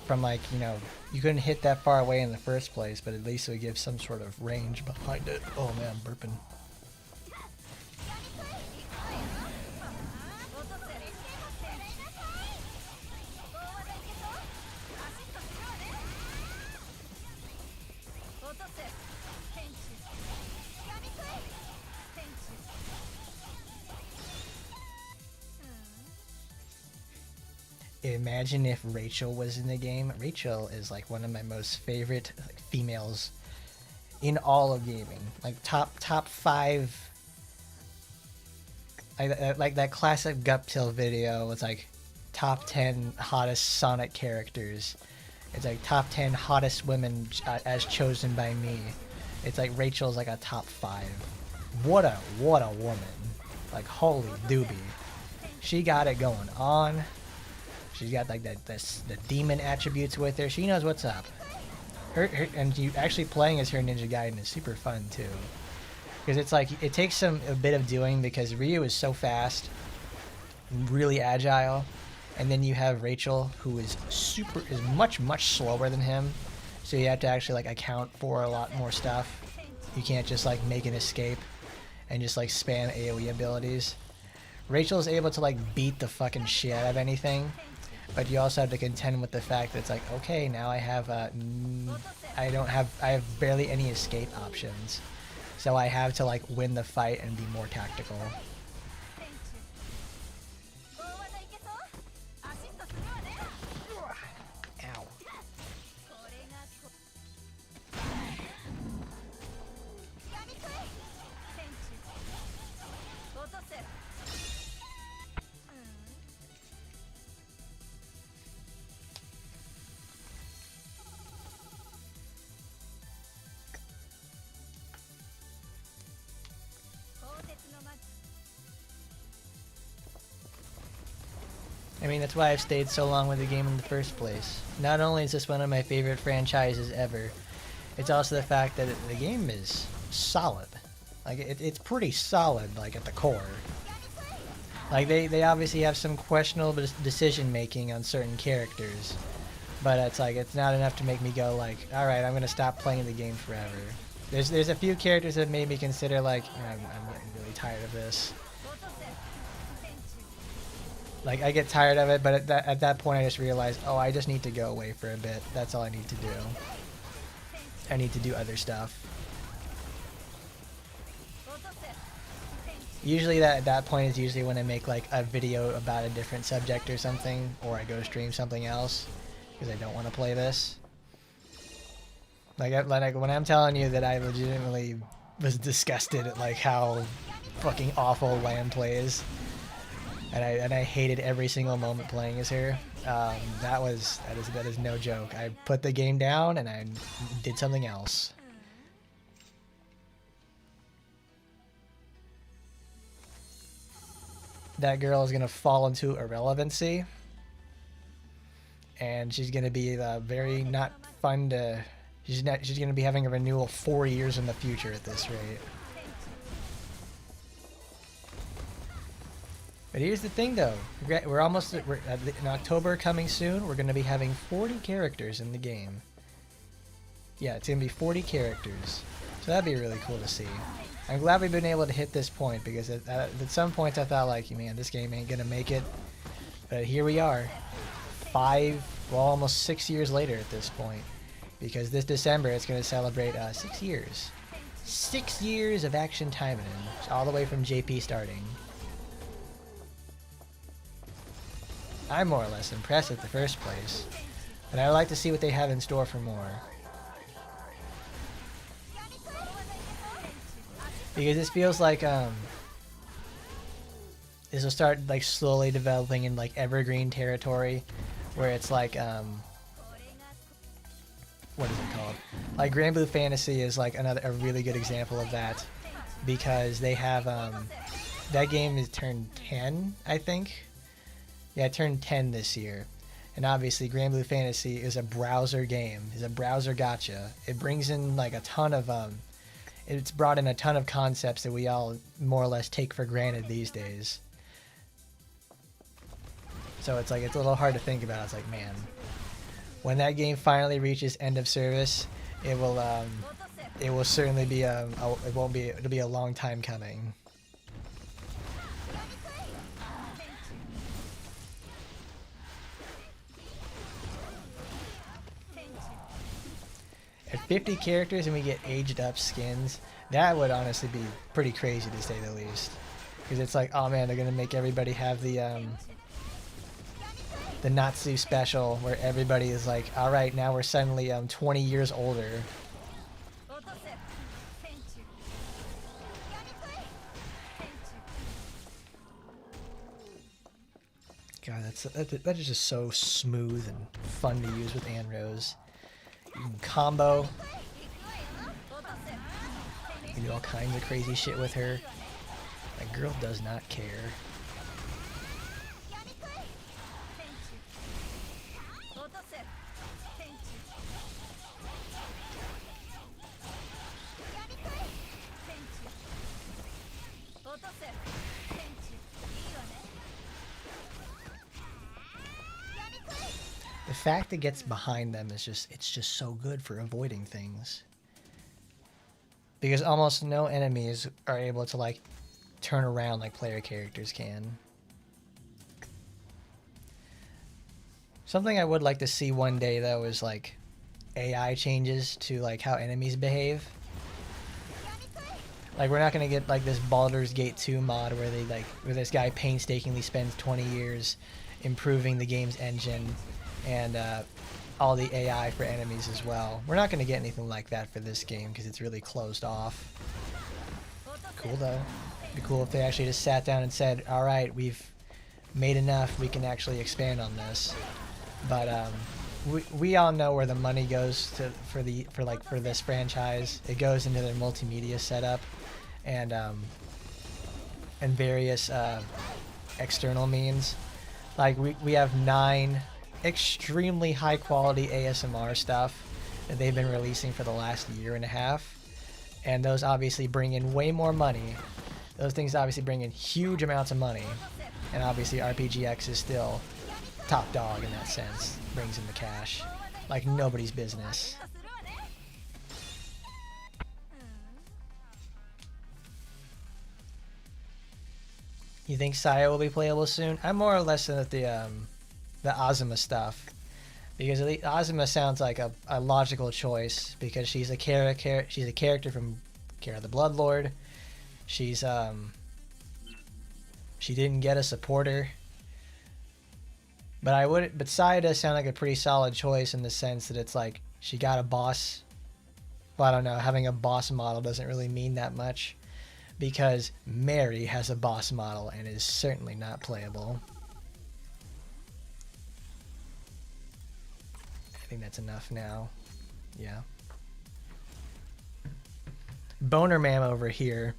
from like, you know, you couldn't hit that far away in the first place, but at least it would give some sort of range behind it. Oh man, I'm burping. Imagine if Rachel was in the game. Rachel is like one of my most favorite like, females in all of gaming. Like top 5. Like that classic Guptil video was like top 10 hottest Sonic characters. It's like top 10 hottest women as chosen by me. It's like Rachel's like a top 5. What a woman. Like holy doobie. She got it going on. She's got like the demon attributes with her. She knows what's up. Her and you actually playing as her Ninja Gaiden is super fun too. Because it's like it takes a bit of doing because Ryu is so fast, really agile, and then you have Rachel who is much slower than him. So you have to actually like account for a lot more stuff. You can't just like make an escape and just like spam AoE abilities. Rachel's able to like beat the fucking shit out of anything. But you also have to contend with the fact that it's like, okay, now I have I have barely any escape options, so I have to like win the fight and be more tactical. Ow. I mean, that's why I've stayed so long with the game in the first place. Not only is this one of my favorite franchises ever, it's also the fact that the game is solid. Like, it's pretty solid, like, at the core. Like they obviously have some questionable decision making on certain characters, but it's like it's not enough to make me go like, all right, I'm gonna stop playing the game forever. There's a few characters that made me consider like, I'm getting really tired of this. Like I get tired of it, but at that point I just realized, oh, I just need to go away for a bit. That's all I need to do. I need to do other stuff. Usually that point is usually when I make like a video about a different subject or something, or I go stream something else because I don't want to play this. Like when I'm telling you that I legitimately was disgusted at like how fucking awful Lamb plays, and I hated every single moment playing as her. That is no joke. I put the game down and I did something else. That girl is gonna fall into irrelevancy, and she's gonna be very not fun to. She's gonna be having a renewal 4 years in the future at this rate. But here's the thing, though. We're in October coming soon. We're gonna be having 40 characters in the game. Yeah, it's gonna be 40 characters, so that'd be really cool to see. I'm glad we've been able to hit this point, because at some points I thought like, man, this game ain't gonna make it. But here we are, almost 6 years later at this point, because this December it's gonna celebrate 6 years. 6 years of Action Taimanin, all the way from JP starting. I'm more or less impressed at the first place, but I would like to see what they have in store for more. Because this feels like this will start like slowly developing in like evergreen territory, where it's like what is it called? Like Grand Blue Fantasy is like a really good example of that, because they have that game is turned 10, I think. Yeah, it turned 10 this year. And obviously Grand Blue Fantasy is a browser game, is a browser gacha. It brings in like a ton of it's brought in a ton of concepts that we all more or less take for granted these days. So it's like, it's a little hard to think about. It's like, man, when that game finally reaches end of service, it will certainly be it'll be a long time coming. At 50 characters and we get aged up skins, that would honestly be pretty crazy to say the least. Because it's like, oh man, they're gonna make everybody have the Natsu special, where everybody is like, all right, now we're suddenly 20 years older. God, that is just so smooth and fun to use with Annerose. You can combo. You can do all kinds of crazy shit with her. That girl does not care. The fact it gets behind them is it's just so good for avoiding things. Because almost no enemies are able to like turn around like player characters can. Something I would like to see one day though is like AI changes to like how enemies behave. Like we're not gonna get like this Baldur's Gate 2 mod where this guy painstakingly spends 20 years improving the game's engine and all the AI for enemies as well. We're not going to get anything like that for this game because it's really closed off. Cool though. It'd be cool if they actually just sat down and said, all right, we've made enough, we can actually expand on this. But we all know where the money goes for this franchise. It goes into their multimedia setup and various external means. Like we have 9 extremely high quality ASMR stuff that they've been releasing for the last year and a half, and those obviously bring in way more money. Those things obviously bring in huge amounts of money, And obviously RPGX is still top dog in that sense. Brings in the cash like nobody's business. You think Saya will be playable soon? I'm more or less at the Azuma stuff, because at least Azuma sounds like a logical choice, because she's a character from Kara the Bloodlord. She didn't get a supporter, but Saya does sound like a pretty solid choice in the sense that it's like she got a boss. Well, I don't know, having a boss model doesn't really mean that much, because Mary has a boss model and is certainly not playable. I think that's enough now. Yeah. Boner Mam over here.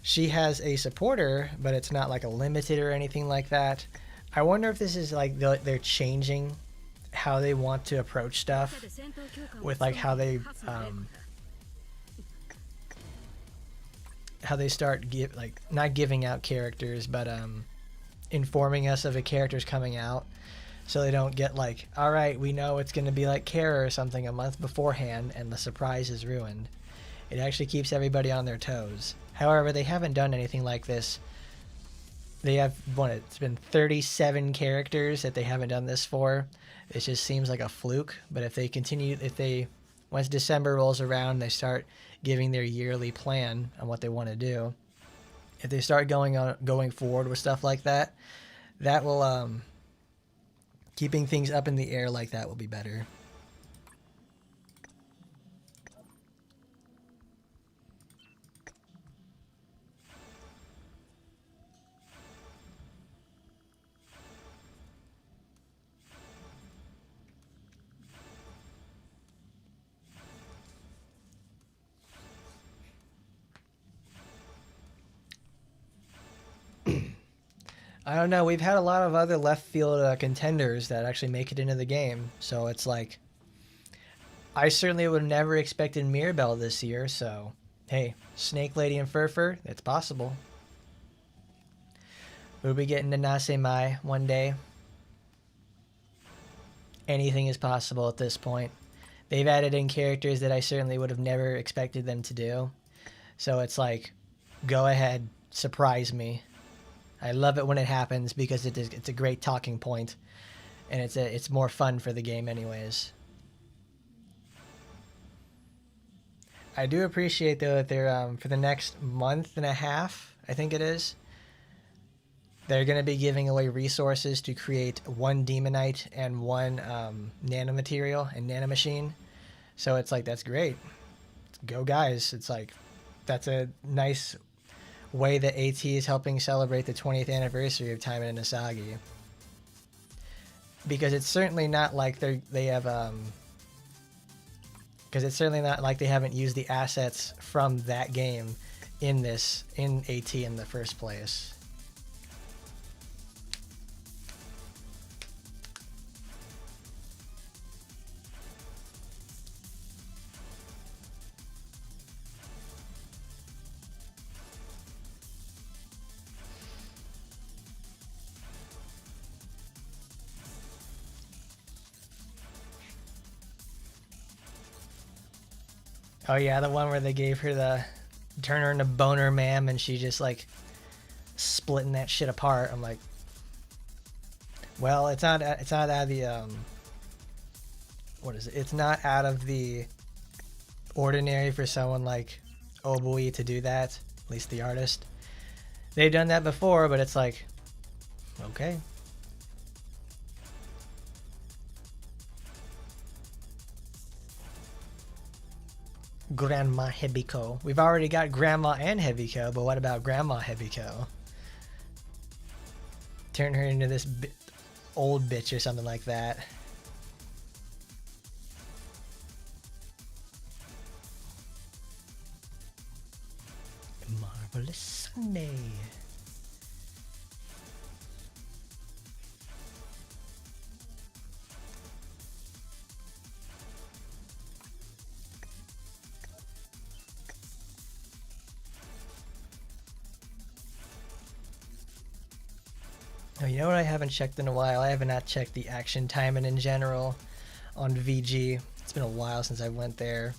She has a supporter, but it's not like a limited or anything like that. I wonder if this is like they're changing how they want to approach stuff with like how they start not giving out characters, but informing us of a character's coming out, so they don't get like, all right, we know it's going to be like Kara or something a month beforehand and the surprise is ruined. It actually keeps everybody on their toes. However, they haven't done anything like this. They have it's been 37 characters that they haven't done this for. It just seems like a fluke. But if once December rolls around, they start giving their yearly plan on what they want to do. If they start going forward with stuff like that, that will keeping things up in the air like that will be better. I don't know. We've had a lot of other left field contenders that actually make it into the game. So it's like, I certainly would have never expected Mirabelle this year. So, hey, Snake Lady and Furfur, it's possible. We'll be getting to Nasemai one day. Anything is possible at this point. They've added in characters that I certainly would have never expected them to do. So it's like, go ahead, surprise me. I love it when it happens because it's a great talking point, and it's more fun for the game anyways. I do appreciate though that they're for the next month and a half, I think it is, they're going to be giving away resources to create 1 Demonite and 1 nanomaterial and nanomachine. So it's like, that's great. Go guys. It's like, that's a nice way that AT is helping celebrate the 20th anniversary of Taimanin Asagi. Because it's certainly not like they have because it's certainly not like they haven't used the assets from that game in AT in the first place. Oh yeah, the one where they gave her turn her into Boner Mam and she just like splitting that shit apart. I'm like, well, it's not out of the what is it? It's not out of the ordinary for someone like Obui to do that, at least the artist. They've done that before, but it's like, okay. Grandma Hebiko. We've already got Grandma and Hebiko, but what about Grandma Hebiko? Turn her into this old bitch or something like that. Marvelous Sunday. Oh, you know what I haven't checked in a while? I have not checked the action Taimanin in general on VG. It's been a while since I went there.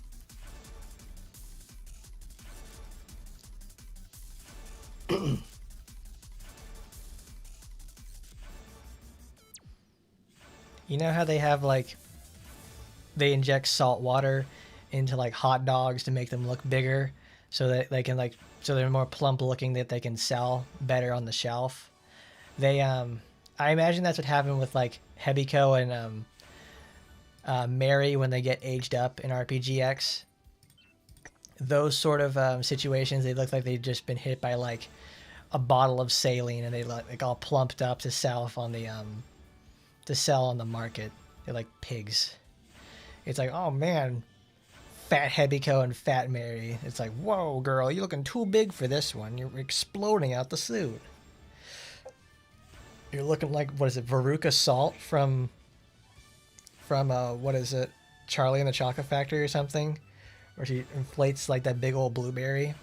You know how they have like they inject salt water into like hot dogs to make them look bigger so that they can like so they're more plump looking that they can sell better on the shelf. They I imagine that's what happened with like Hebiko and Mary when they get aged up in RPGX. Those sort of situations, they look like they've just been hit by like a bottle of saline and they look like all plumped up to sell on the to sell on the market. They're like pigs. It's like, oh man, fat Hebiko and fat Mary. It's like, whoa, girl, you're looking too big for this one. You're exploding out the suit. You're looking like, what is it, Veruca Salt from what is it, Charlie and the Chocolate Factory or something, where she inflates like that big old blueberry.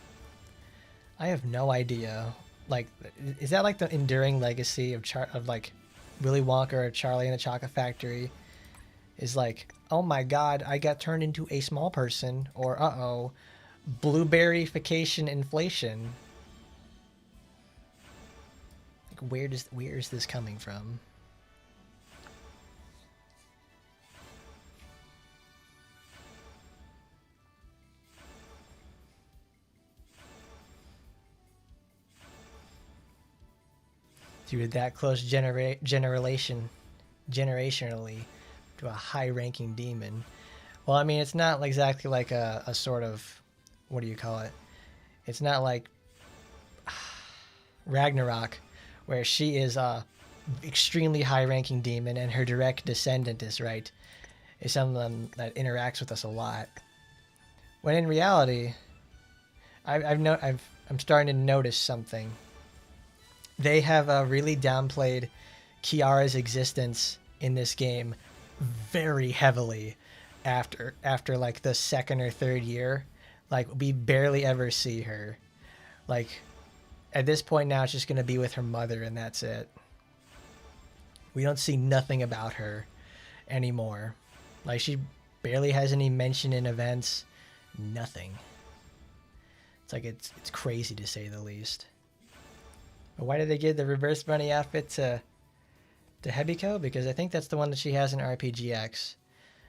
I have no idea. Like, is that like the enduring legacy of like Willy Wonka or Charlie and the Chocolate Factory? Is like, oh my god, I got turned into a small person, or uh-oh, blueberryfication inflation. Like, where is this coming from? Through that close generationally to a high-ranking demon. Well, I mean, it's not exactly like a sort of, what do you call it? It's not like Ragnarok, where she is a extremely high-ranking demon and her direct descendant is someone that interacts with us a lot. When in reality, I'm starting to notice something. They have really downplayed Kiara's existence in this game very heavily after like the second or third year. Like, we barely ever see her. Like, at this point now, it's just going to be with her mother and that's it. We don't see nothing about her anymore. Like, she barely has any mention in events. Nothing. It's like, it's crazy to say the least. But why did they give the reverse bunny outfit to Hebiko? Because I think that's the one that she has in RPGX.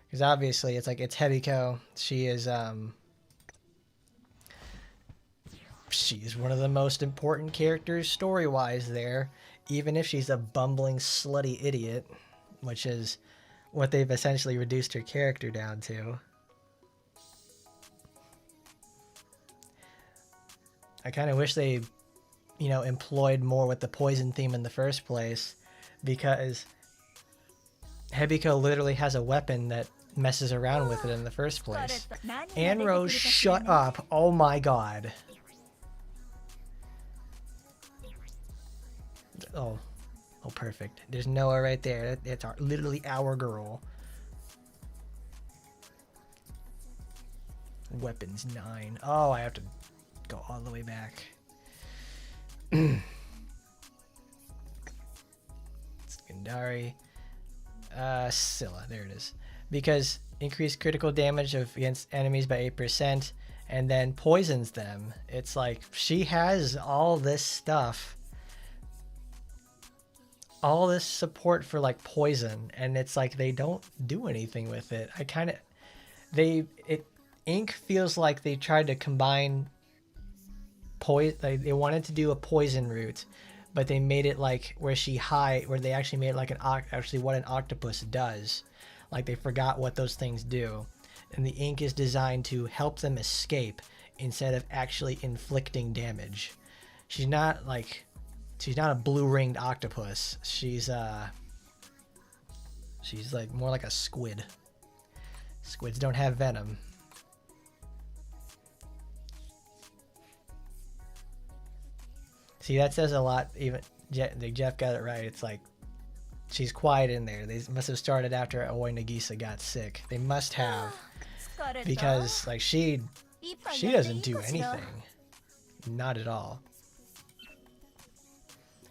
Because obviously it's like, it's Hebiko. She is one of the most important characters story-wise there, even if she's a bumbling, slutty idiot, which is what they've essentially reduced her character down to. I kind of wish they, employed more with the poison theme in the first place, because Hebiko literally has a weapon that messes around with it in the first place. Annerose, shut up. Oh my god. Oh, perfect. There's Noah right there. It's literally our girl. Weapons 9. Oh, I have to go all the way back. Skandari. Scylla. There it is. Because increased critical damage against enemies by 8%, and then poisons them. It's like, she has all this stuff. All this support for like poison, and it's like they don't do anything with it. Ink feels like they tried to combine they wanted to do a poison route, but they made it like where they actually made it like actually what an octopus does. Like, they forgot what those things do, and the ink is designed to help them escape instead of actually inflicting damage. She's not a blue-ringed octopus. She's like more like a squid. Squids don't have venom. See, that says a lot. Even Jeff got it right. It's like, she's quiet in there. They must have started after Aoi Nagisa got sick. They must have, because like she doesn't do anything. Not at all.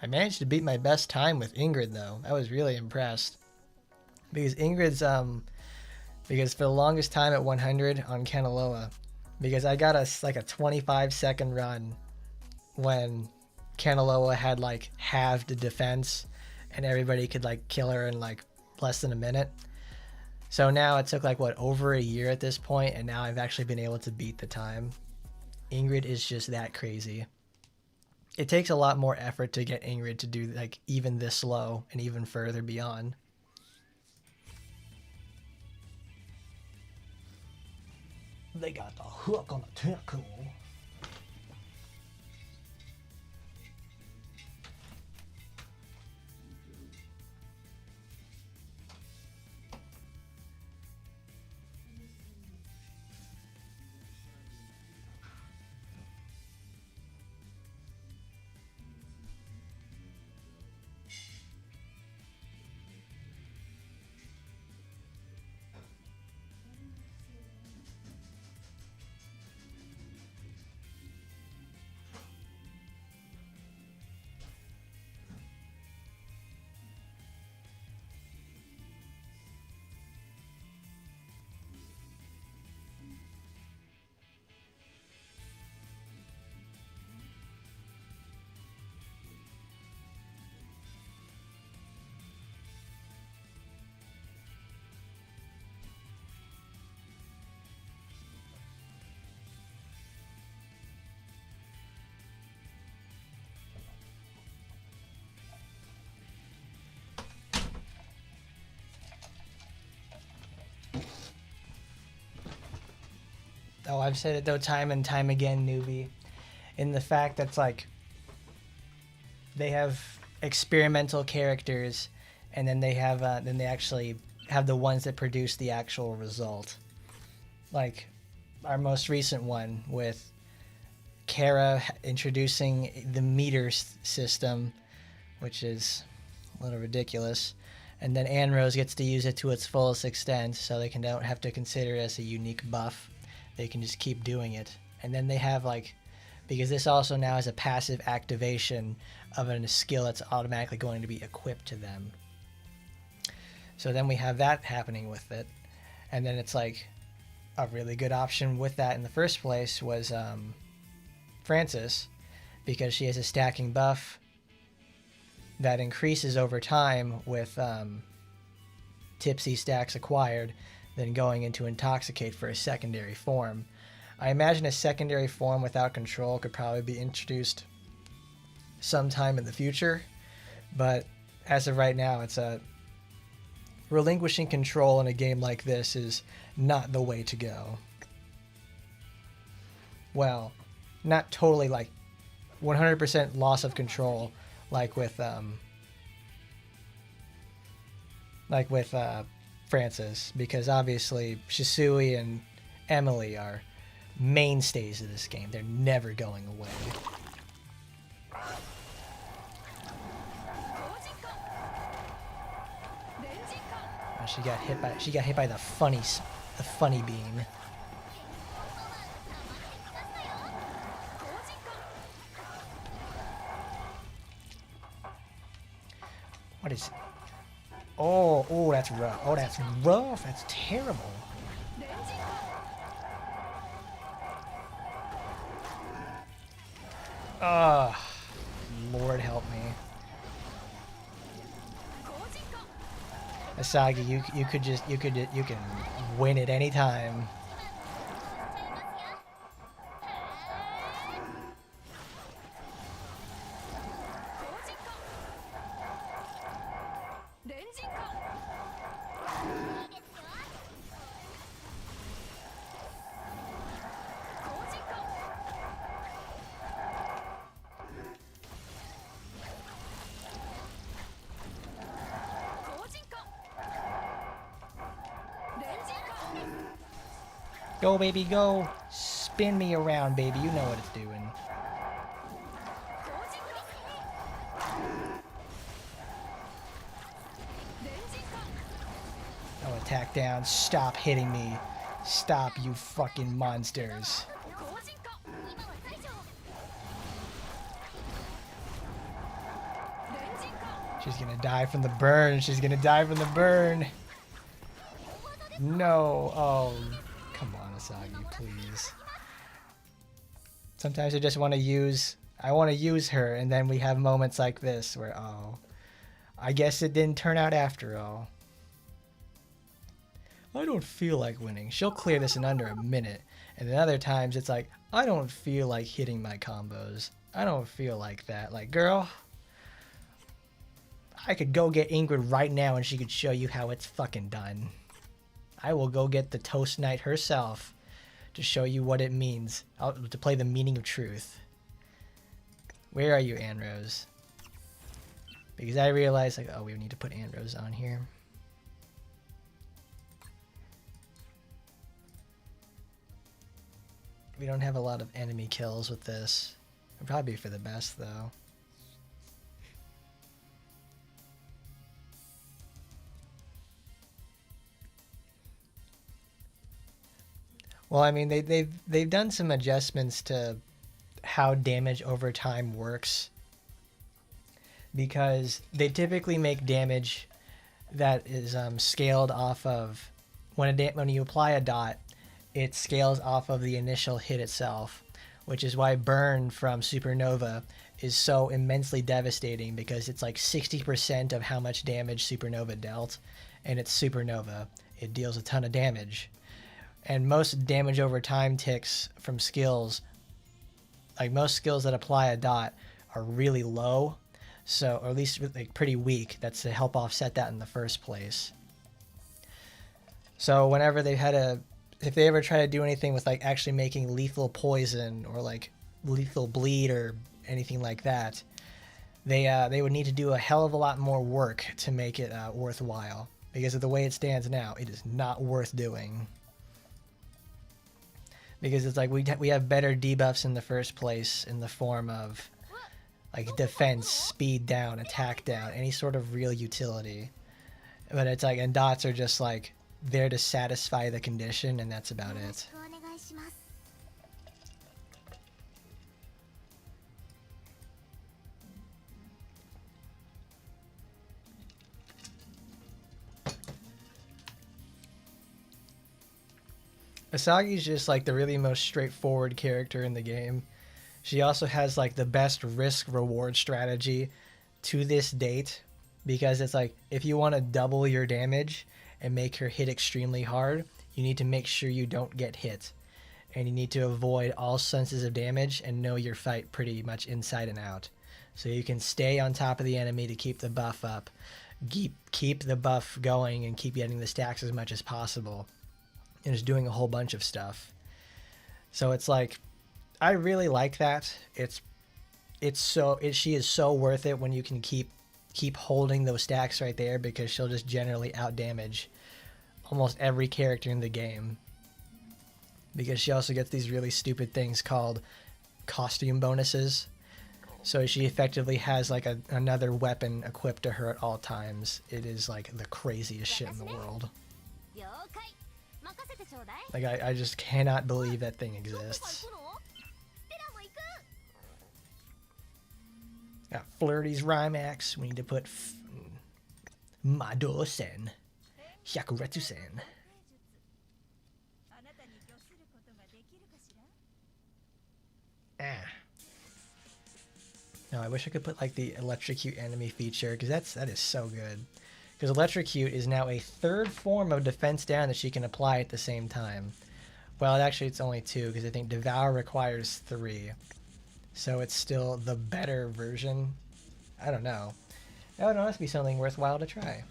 I managed to beat my best time with Ingrid though. I was really impressed. Because Ingrid's because for the longest time at 100 on Kanaloa, because I got like a 25-second run when Kanaloa had like halved the defense and everybody could like kill her in like less than a minute. So now it took like what, over a year at this point, and now I've actually been able to beat the time. Ingrid is just that crazy. It takes a lot more effort to get Ingrid to do like even this slow and even further beyond. They got the hook on the tentacle. Oh, I've said it though time and time again, newbie, in the fact that's like they have experimental characters, and then they have then they actually have the ones that produce the actual result. Like our most recent one with Kara introducing the meter system, which is a little ridiculous. And then Annerose gets to use it to its fullest extent, so they don't have to consider it as a unique buff. They can just keep doing it. And then they have like, because this also now has a passive activation of a skill that's automatically going to be equipped to them. So then we have that happening with it. And then it's like a really good option with that in the first place was Francis, because she has a stacking buff that increases over time with tipsy stacks acquired, then going into Intoxicate for a secondary form. I imagine a secondary form without control could probably be introduced sometime in the future, but as of right now, it's relinquishing control in a game like this is not the way to go. Well, not totally like 100% loss of control like with Francis, because obviously Shisui and Emily are mainstays of this game. They're never going away. Oh, she got hit by the funny beam. What is? Oh, that's rough. Oh, that's rough. That's terrible. Lord help me. Asagi, you can win at any time. Go, baby, go. Spin me around, baby. You know what it's doing. Oh, attack down. Stop hitting me. Stop, you fucking monsters. She's gonna die from the burn. She's gonna die from the burn. No. Oh, come on, Asagi, please. Sometimes I just want to use... I want to use her, and then we have moments like this where, oh, I guess it didn't turn out after all. I don't feel like winning. She'll clear this in under a minute. And then other times it's like, I don't feel like hitting my combos. I don't feel like that. Like, girl, I could go get Ingrid right now and she could show you how it's fucking done. I will go get the Toast Knight herself to show you what it means, to play the meaning of truth. Where are you, Annerose? Because I realized, like, oh, we need to put Annerose on here. We don't have a lot of enemy kills with this. It'd probably be for the best, though. Well, I mean, they've done some adjustments to how damage over time works, because they typically make damage that is scaled off of when you apply a dot, it scales off of the initial hit itself, which is why burn from Supernova is so immensely devastating, because it's like 60% of how much damage Supernova dealt, and it's Supernova. It deals a ton of damage. And most damage over time ticks from skills, like most skills that apply a dot, are really low, so, or at least like pretty weak. That's to help offset that in the first place. So whenever they had a, if they ever try to do anything with like actually making lethal poison or like lethal bleed or anything like that, they would need to do a hell of a lot more work to make it worthwhile, because of the way it stands now, it is not worth doing. Because it's like we have better debuffs in the first place in the form of like defense, speed down, attack down, any sort of real utility. But it's like, and dots are just like there to satisfy the condition, and that's about it. Asagi's just like the really most straightforward character in the game. She also has like the best risk-reward strategy to this date, because it's like if you want to double your damage and make her hit extremely hard, you need to make sure you don't get hit. And you need to avoid all senses of damage and know your fight pretty much inside and out. So you can stay on top of the enemy to keep the buff up, keep the buff going, and keep getting the stacks as much as possible. And just doing a whole bunch of stuff. So it's like, I really like that. She is so worth it when you can keep holding those stacks right there, because she'll just generally outdamage almost every character in the game. Because she also gets these really stupid things called costume bonuses. So she effectively has like another weapon equipped to her at all times. It is like the craziest shit in the world. Like, I just cannot believe that thing exists. Got Flirty's Rhymax. We need to put Mado-sen. Hyakuretsu-sen. No, I wish I could put like the electrocute enemy feature, because that is so good. Because electrocute is now a third form of defense down that she can apply at the same time. Well, actually it's only two, because I think Devour requires 3. So it's still the better version. I don't know. That would honestly be something worthwhile to try.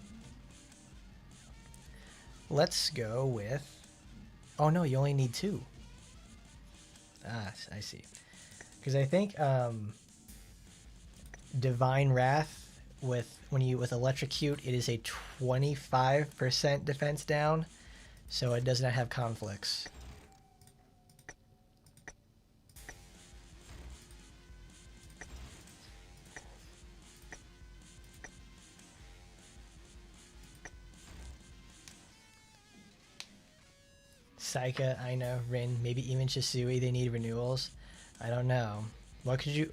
Let's go with... Oh no, you only need 2. Ah, I see. Because I think Divine Wrath with electrocute, it is a 25% defense down, so it does not have conflicts. Saika, Aina, Rin, maybe even Shisui, they need renewals. I don't know. What could you...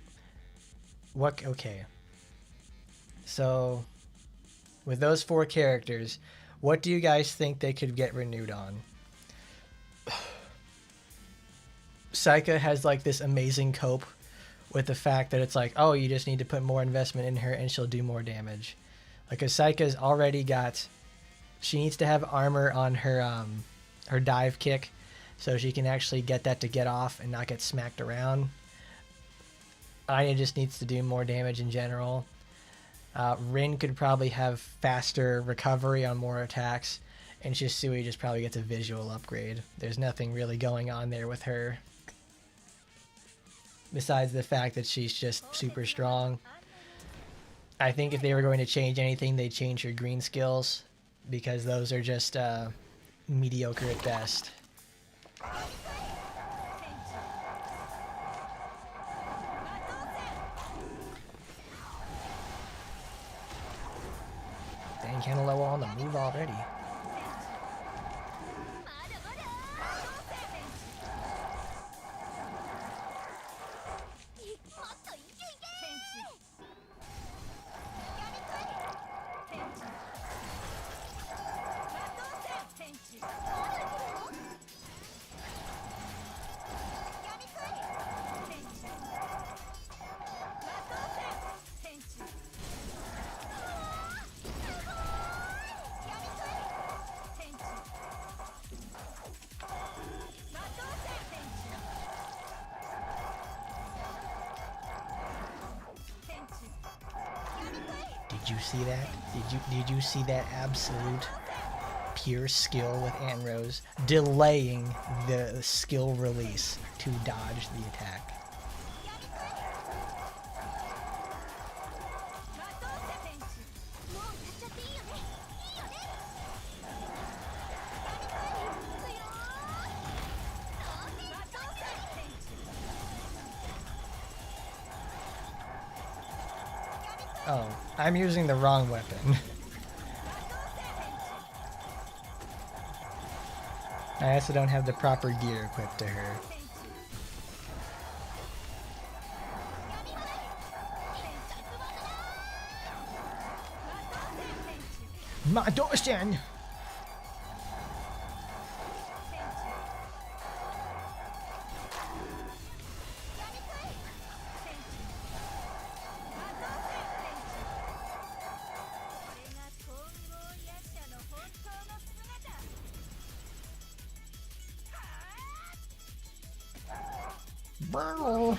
What... Okay. So, with those 4 characters, what do you guys think they could get renewed on? Saika has like this amazing cope with the fact that it's like, oh, you just need to put more investment in her and she'll do more damage. Like, cause Saika's already got, she needs to have armor on her dive kick, so she can actually get that to get off and not get smacked around. Anya just needs to do more damage in general. Rin could probably have faster recovery on more attacks, and Shisui just probably gets a visual upgrade. There's nothing really going on there with her, besides the fact that she's just super strong. I think if they were going to change anything, they'd change her green skills, because those are just mediocre at best. Dang, Canelo on the move already. Did you see that? Did you see that absolute pure skill with Annerose delaying the skill release to dodge the attack? Oh, I'm using the wrong weapon. I also don't have the proper gear equipped to her. Madoshin! Wow.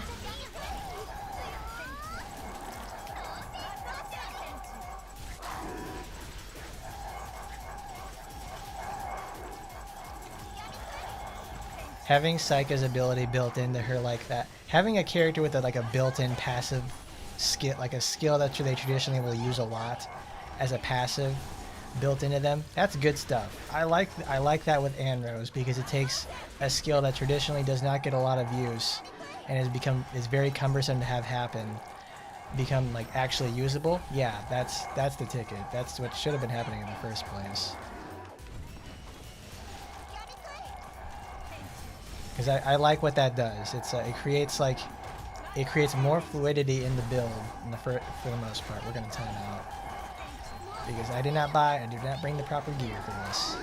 Having Saika's ability built into her like that, having a character with like a built-in passive skill, like a skill that they traditionally will use a lot as a passive built into them, that's good stuff. I like that with Annerose, because it takes a skill that traditionally does not get a lot of use and is very cumbersome to have happen, become like actually usable. Yeah, that's the ticket. That's what should have been happening in the first place. Because I like what that does. It creates more fluidity in the build for the most part. We're gonna time out because I did not bring the proper gear for this.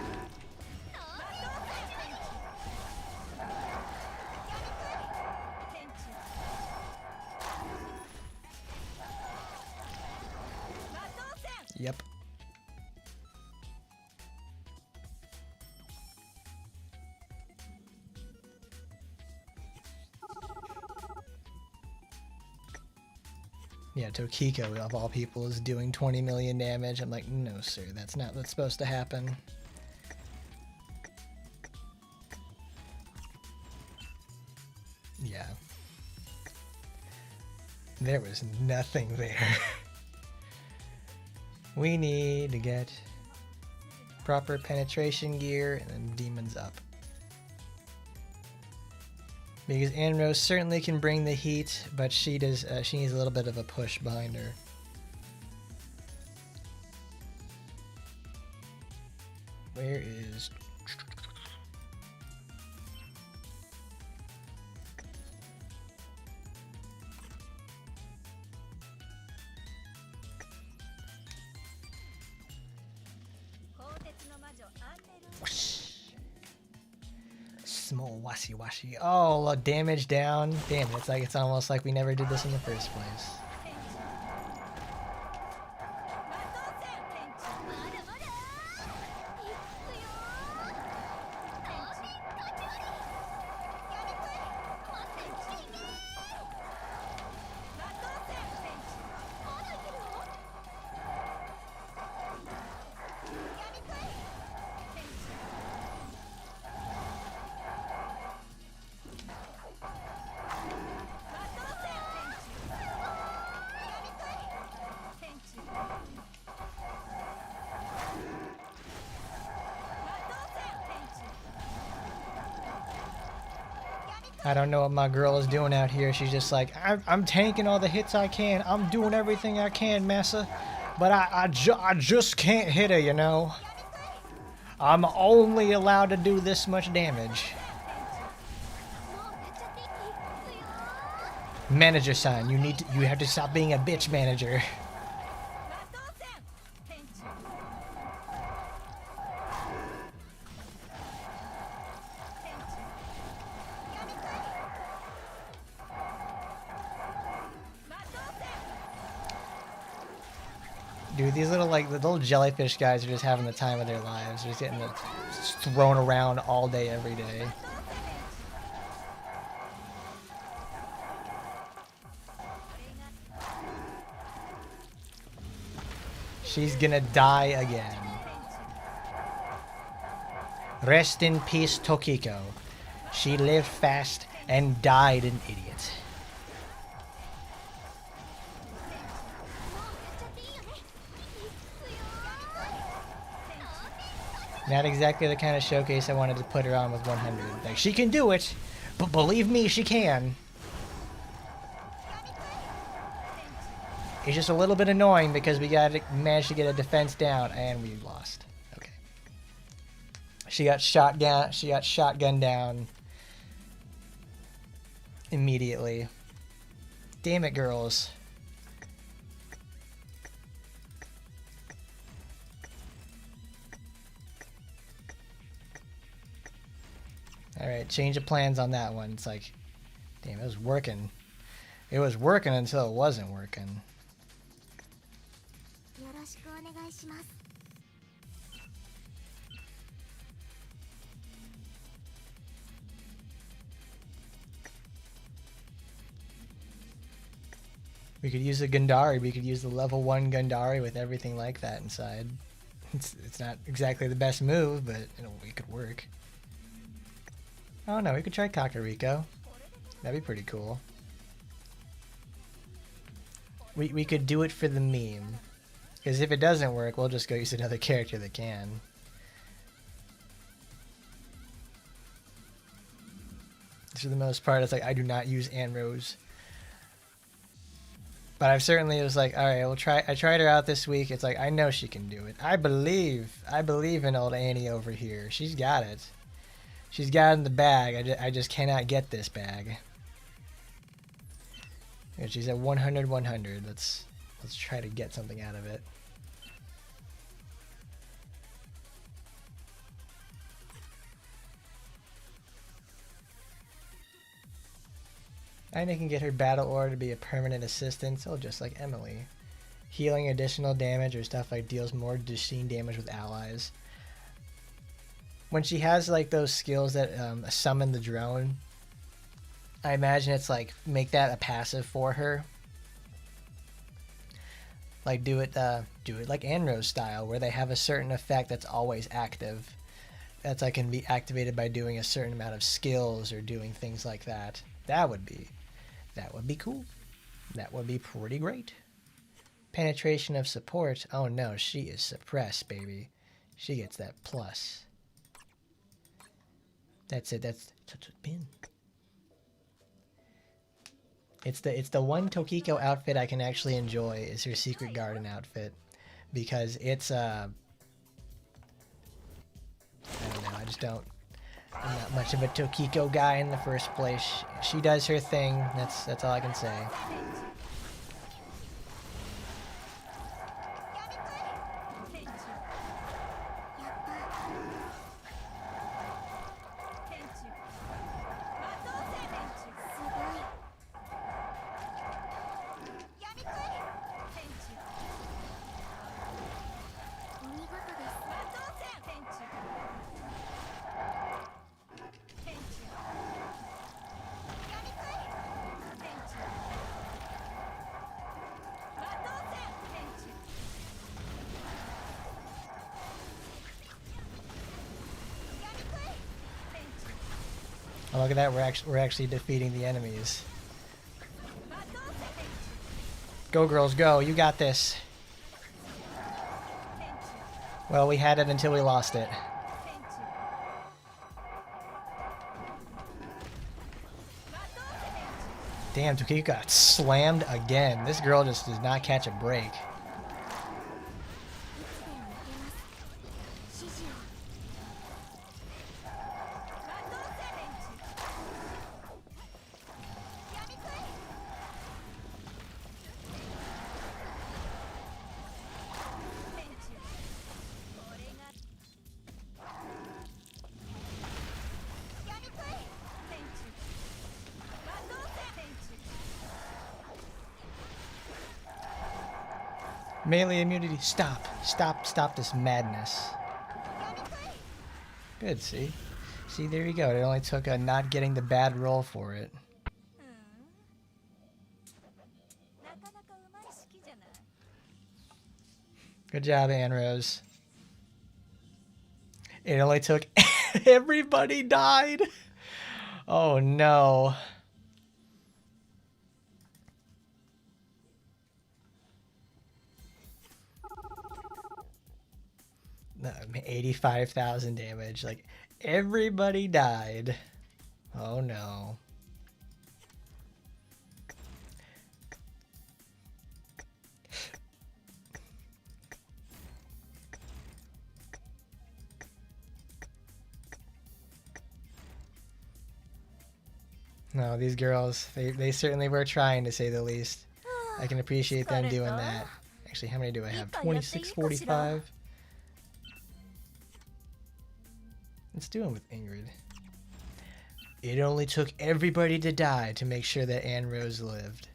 Yep. Yeah, Tokiko, of all people, is doing 20 million damage. I'm like, no, sir, that's not what's supposed to happen. Yeah. There was nothing there. We need to get proper penetration gear and then demons up. Because Annerose certainly can bring the heat, but she needs a little bit of a push behind her. Where is... small washi washi. Oh, damage down. Damn, it's almost like we never did this in the first place. I don't know what my girl is doing out here. She's just like, I'm tanking all the hits I can. I'm doing everything I can, Massa. But I just can't hit her, you know? I'm only allowed to do this much damage. Manager sign, you have to stop being a bitch manager. Dude, these little the little jellyfish guys are just having the time of their lives. They're just getting thrown around all day, every day. She's gonna die again. Rest in peace, Tokiko. She lived fast and died an idiot. Not exactly the kind of showcase I wanted to put her on with 100. Like, she can do it, but believe me, she can. It's just a little bit annoying because we managed to get a defense down and we lost. Okay. She got shot down. She got shotgun down immediately. Damn it, girls. Alright, change of plans on that one. It's like, damn, it was working. It was working until it wasn't working. We could use a Gundari. We could use the level 1 Gundari with everything like that inside. It's not exactly the best move, but it could work. Oh no, we could try Kakariko. That'd be pretty cool. We could do it for the meme. Because if it doesn't work, we'll just go use another character that can. For the most part, it's like I do not use Annerose. But I've certainly was like, all right, I tried her out this week. It's like I know she can do it. I believe in old Annie over here. She's got it. She's got it in the bag. I just cannot get this bag. And she's at 100, 100. Let's try to get something out of it. And I can get her battle aura to be a permanent assistance, oh, just like Emily. Healing additional damage or stuff like deals more machine damage with allies. When she has like those skills that summon the drone, I imagine it's like make that a passive for her. Like do it like Annerose style, where they have a certain effect that's always active. That's like can be activated by doing a certain amount of skills or doing things like that. That would be cool. That would be pretty great. Penetration of support. Oh no, she is suppressed, baby. She gets that plus. That's it. That's been. It's the one Tokiko outfit I can actually enjoy is her Secret Garden outfit, because it's I don't know. I just don't. I'm not much of a Tokiko guy in the first place. She does her thing. That's all I can say. Oh, look at that, we're actually defeating the enemies. Go girls, go, you got this. Well, we had it until we lost it. Damn, Tokiko got slammed again. This girl just does not catch a break. Melee immunity, stop. Stop this madness. Good, see? See, there you go. It only took a not getting the bad roll for it. Good job, Annerose. It only took... Everybody died! Oh, no. No, 85,000 damage. Like, everybody died. Oh, no. No, these girls, they certainly were trying, to say the least. I can appreciate them doing that. Actually, how many do I have? 2645? Let's do them with Ingrid. It only took everybody to die to make sure that Annerose lived.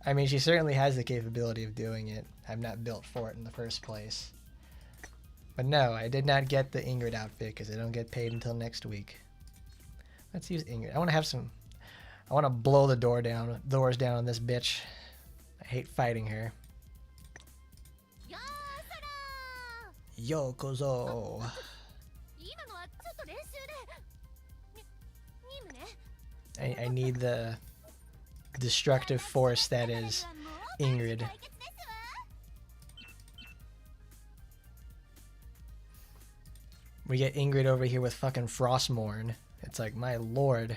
I mean, she certainly has the capability of doing it. I'm not built for it in the first place. But no, I did not get the Ingrid outfit because I don't get paid until next week. Let's use Ingrid. I want to have some... I want to blow the doors down on this bitch. I hate fighting her. Yokozo. I need the destructive force that is Ingrid. We get Ingrid over here with fucking Frostmourne. It's like, my lord.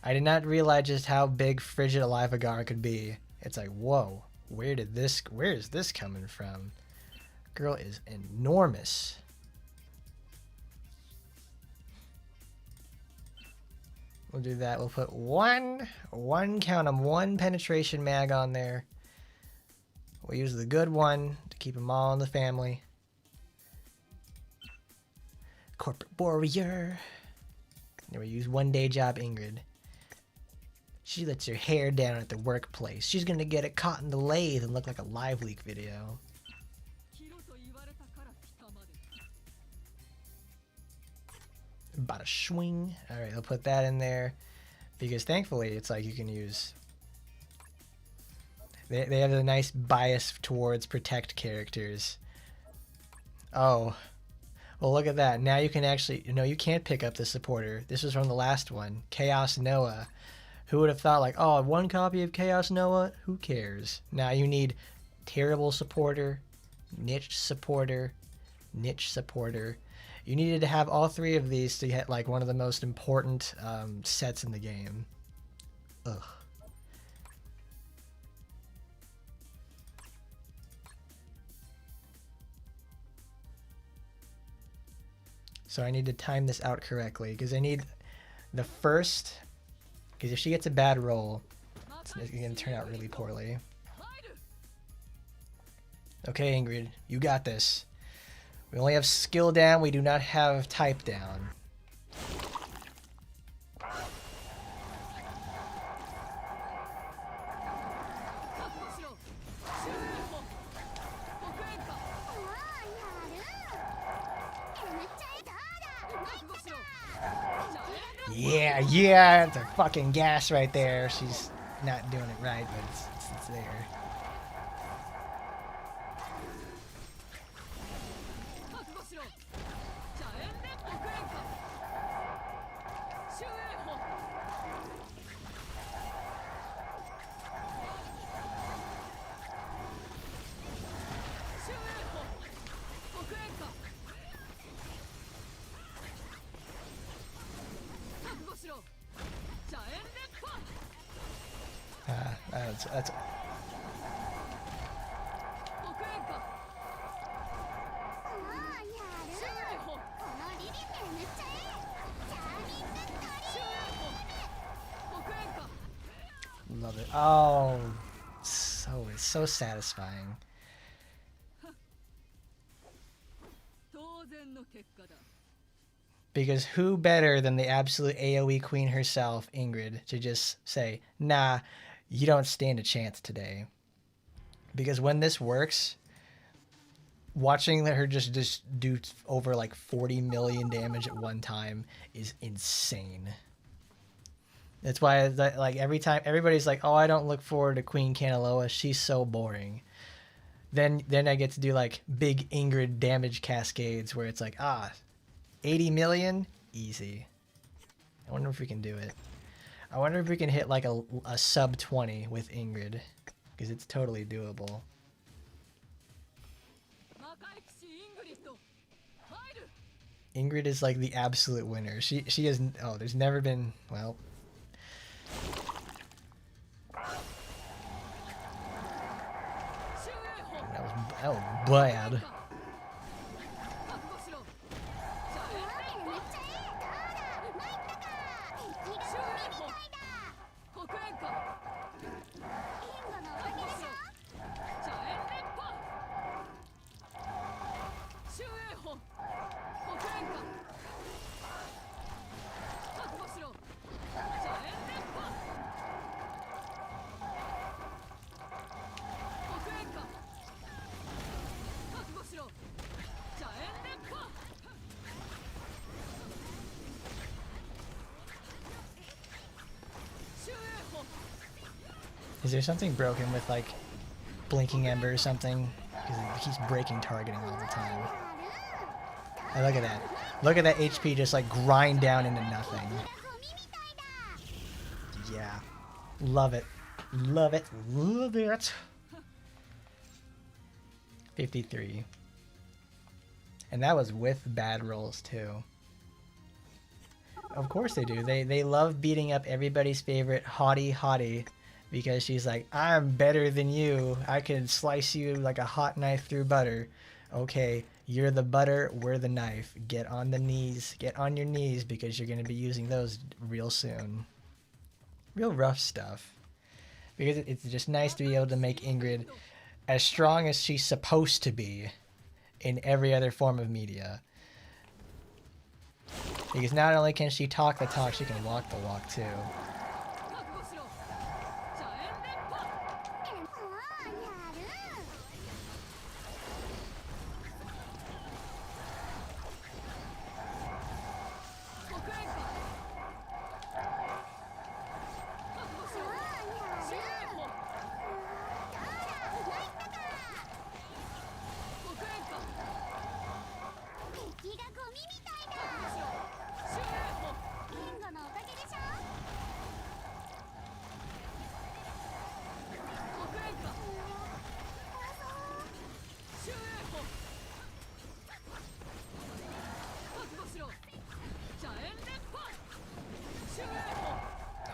I did not realize just how big Frigid Alivagar could be. It's like, whoa, where is this coming from? Girl is enormous. We'll do that. We'll put one count 'em, one penetration mag on there. We'll use the good one to keep them all in the family. Corporate warrior. And we use one day job Ingrid. She lets her hair down at the workplace. She's gonna get it caught in the lathe and look like a live leak video. Bada swing. Alright, I'll put that in there. Because thankfully, it's like you can use... They have a nice bias towards protect characters. Oh. Well, look at that. Now you can actually... No, you can't pick up the supporter. This was from the last one. Chaos Noah. Who would have thought, like, oh, one copy of Chaos Noah? Who cares? Now you need terrible supporter, niche supporter, niche supporter. You needed to have all three of these to get, like, one of the most important sets in the game. Ugh. So I need to time this out correctly, because I need the first... Because if she gets a bad roll, it's going to turn out really poorly. Okay, Ingrid, you got this. We only have skill down, we do not have type down. Yeah, it's a fucking gas right there. She's not doing it right, but it's there. That's love it. Oh, it's so satisfying. Because who better than the absolute AoE queen herself, Ingrid, to just say, nah, you don't stand a chance today. Because when this works, watching her just do over like 40 million damage at one time is insane. That's why like every time everybody's like, oh, I don't look forward to Queen Kanaloa, she's so boring. Then I get to do like big Ingrid damage cascades where it's like, 80 million? Easy. I wonder if we can do it. I wonder if we can hit like a sub 20 with Ingrid. Because it's totally doable. Ingrid is like the absolute winner. She is... Oh, there's never been... Well... That was bad. Is there something broken with like blinking ember or something? Because it keeps breaking targeting all the time. Hey, look at that. Look at that HP just like grind down into nothing. Yeah. Love it. Love it. Love it. 53. And that was with bad rolls too. Of course they do. They love beating up everybody's favorite hottie. Because she's like, I'm better than you. I can slice you like a hot knife through butter. Okay, you're the butter, we're the knife. Get on the knees. Get on your knees because you're going to be using those real soon. Real rough stuff. Because it's just nice to be able to make Ingrid as strong as she's supposed to be in every other form of media. Because not only can she talk the talk, she can walk the walk too.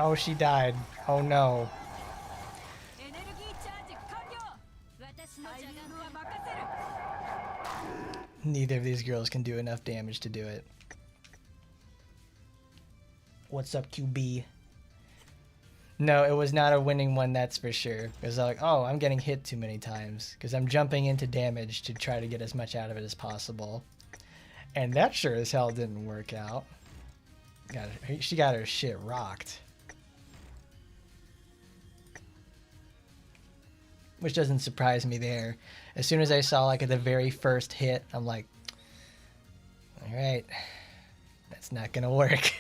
Oh, she died. Oh no. Neither of these girls can do enough damage to do it. What's up, QB? No, it was not a winning one, that's for sure. Because like, oh, I'm getting hit too many times. Because I'm jumping into damage to try to get as much out of it as possible. And that sure as hell didn't work out. She got her shit rocked. Which doesn't surprise me there. As soon as I saw like at the very first hit, I'm like, alright, that's not gonna work.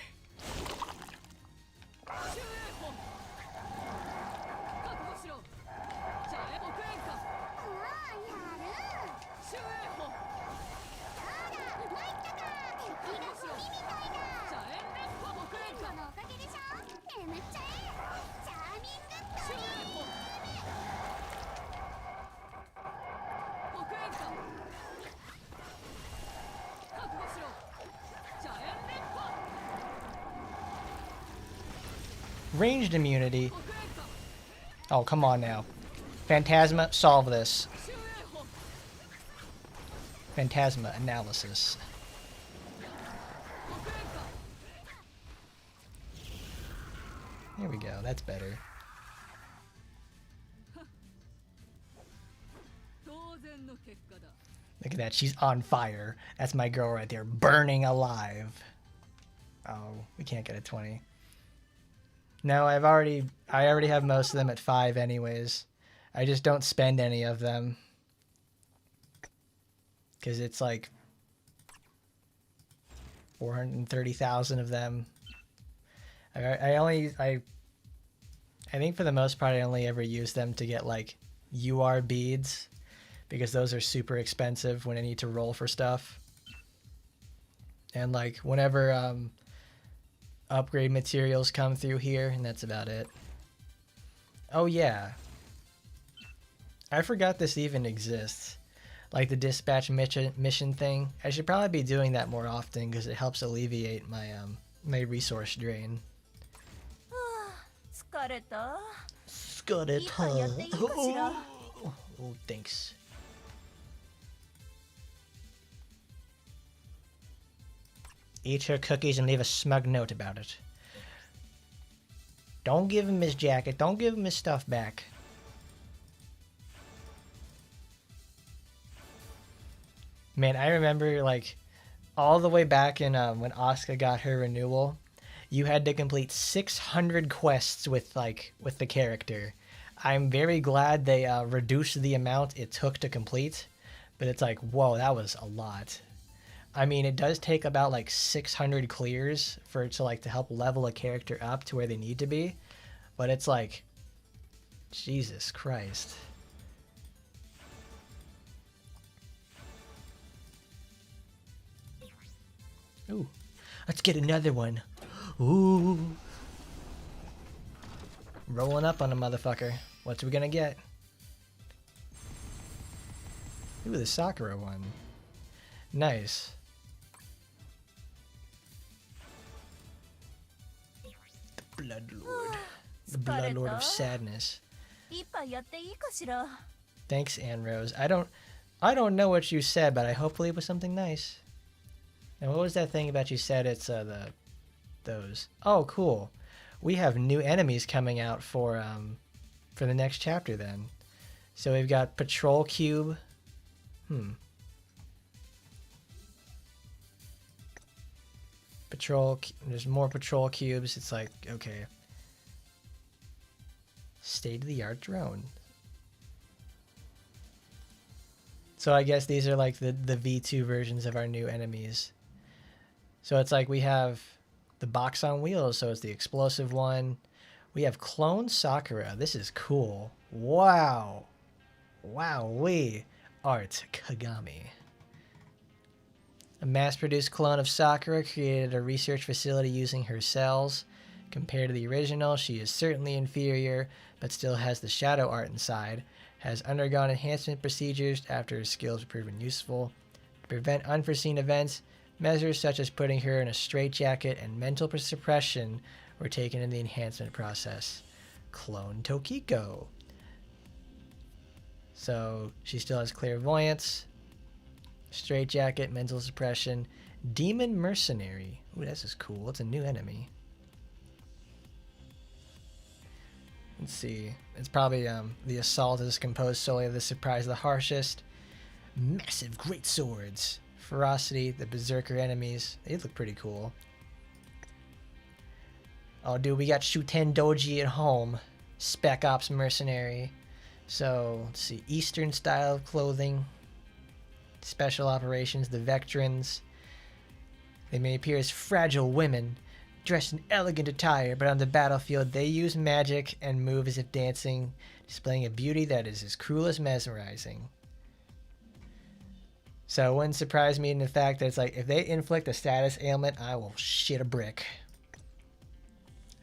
Ranged immunity. Oh, come on now. Phantasma, solve this. Phantasma analysis. There we go, that's better. Look at that, she's on fire. That's my girl right there, burning alive. Oh, we can't get a 20. No, I already have most of them at 5 anyways. I just don't spend any of them. Because it's like 430,000 of them. I think for the most part I only ever use them to get like UR beads. Because those are super expensive when I need to roll for stuff. And like whenever upgrade materials come through here, and that's about it. Oh yeah. I forgot this even exists. Like the dispatch mission thing. I should probably be doing that more often because it helps alleviate my my resource drain. Oh, thanks. Eat her cookies and leave a smug note about it. Don't give him his jacket. Don't give him his stuff back. Man, I remember like all the way back in when Asuka got her renewal, you had to complete 600 quests with the character. I'm very glad they reduced the amount it took to complete, but it's like, whoa, that was a lot. I mean, it does take about like 600 clears for it to like to help level a character up to where they need to be, but it's like, Jesus Christ. Ooh, let's get another one. Ooh. Rolling up on a motherfucker. What's we gonna get? Ooh, the Sakura one. Nice. The Blood Lord. The Blood Lord of Sadness. Thanks, Annerose. I don't know what you said, but I hopefully it was something nice. And what was that thing about you said it's those? Oh, cool. We have new enemies coming out for the next chapter then. So we've got Patrol Cube. There's more Patrol Cubes. It's like, okay. State-of-the-art drone. So I guess these are like the V2 versions of our new enemies. So it's like we have the box on wheels, so it's the explosive one. We have Clone Sakura. This is cool. Wow. Wowee. Art Kagami. A mass-produced clone of Sakura created at a research facility using her cells. Compared to the original, she is certainly inferior, but still has the shadow art inside. Has undergone enhancement procedures after her skills were proven useful. To prevent unforeseen events, measures such as putting her in a straitjacket and mental suppression were taken in the enhancement process. Clone Tokiko. So she still has clairvoyance, straitjacket, mental suppression, demon mercenary. Ooh, this is cool. It's a new enemy. Let's see. It's probably the assault is composed solely of the surprise of the harshest. Massive great swords. Ferocity, the berserker enemies. They look pretty cool. Oh, dude, we got Shuten Doji at home. Spec Ops mercenary. So, let's see. Eastern style of clothing. Special operations, the Vectrans. They may appear as fragile women, dressed in elegant attire, but on the battlefield they use magic and move as if dancing, displaying a beauty that is as cruel as mesmerizing. So it wouldn't surprise me in the fact that it's like, if they inflict a status ailment, I will shit a brick.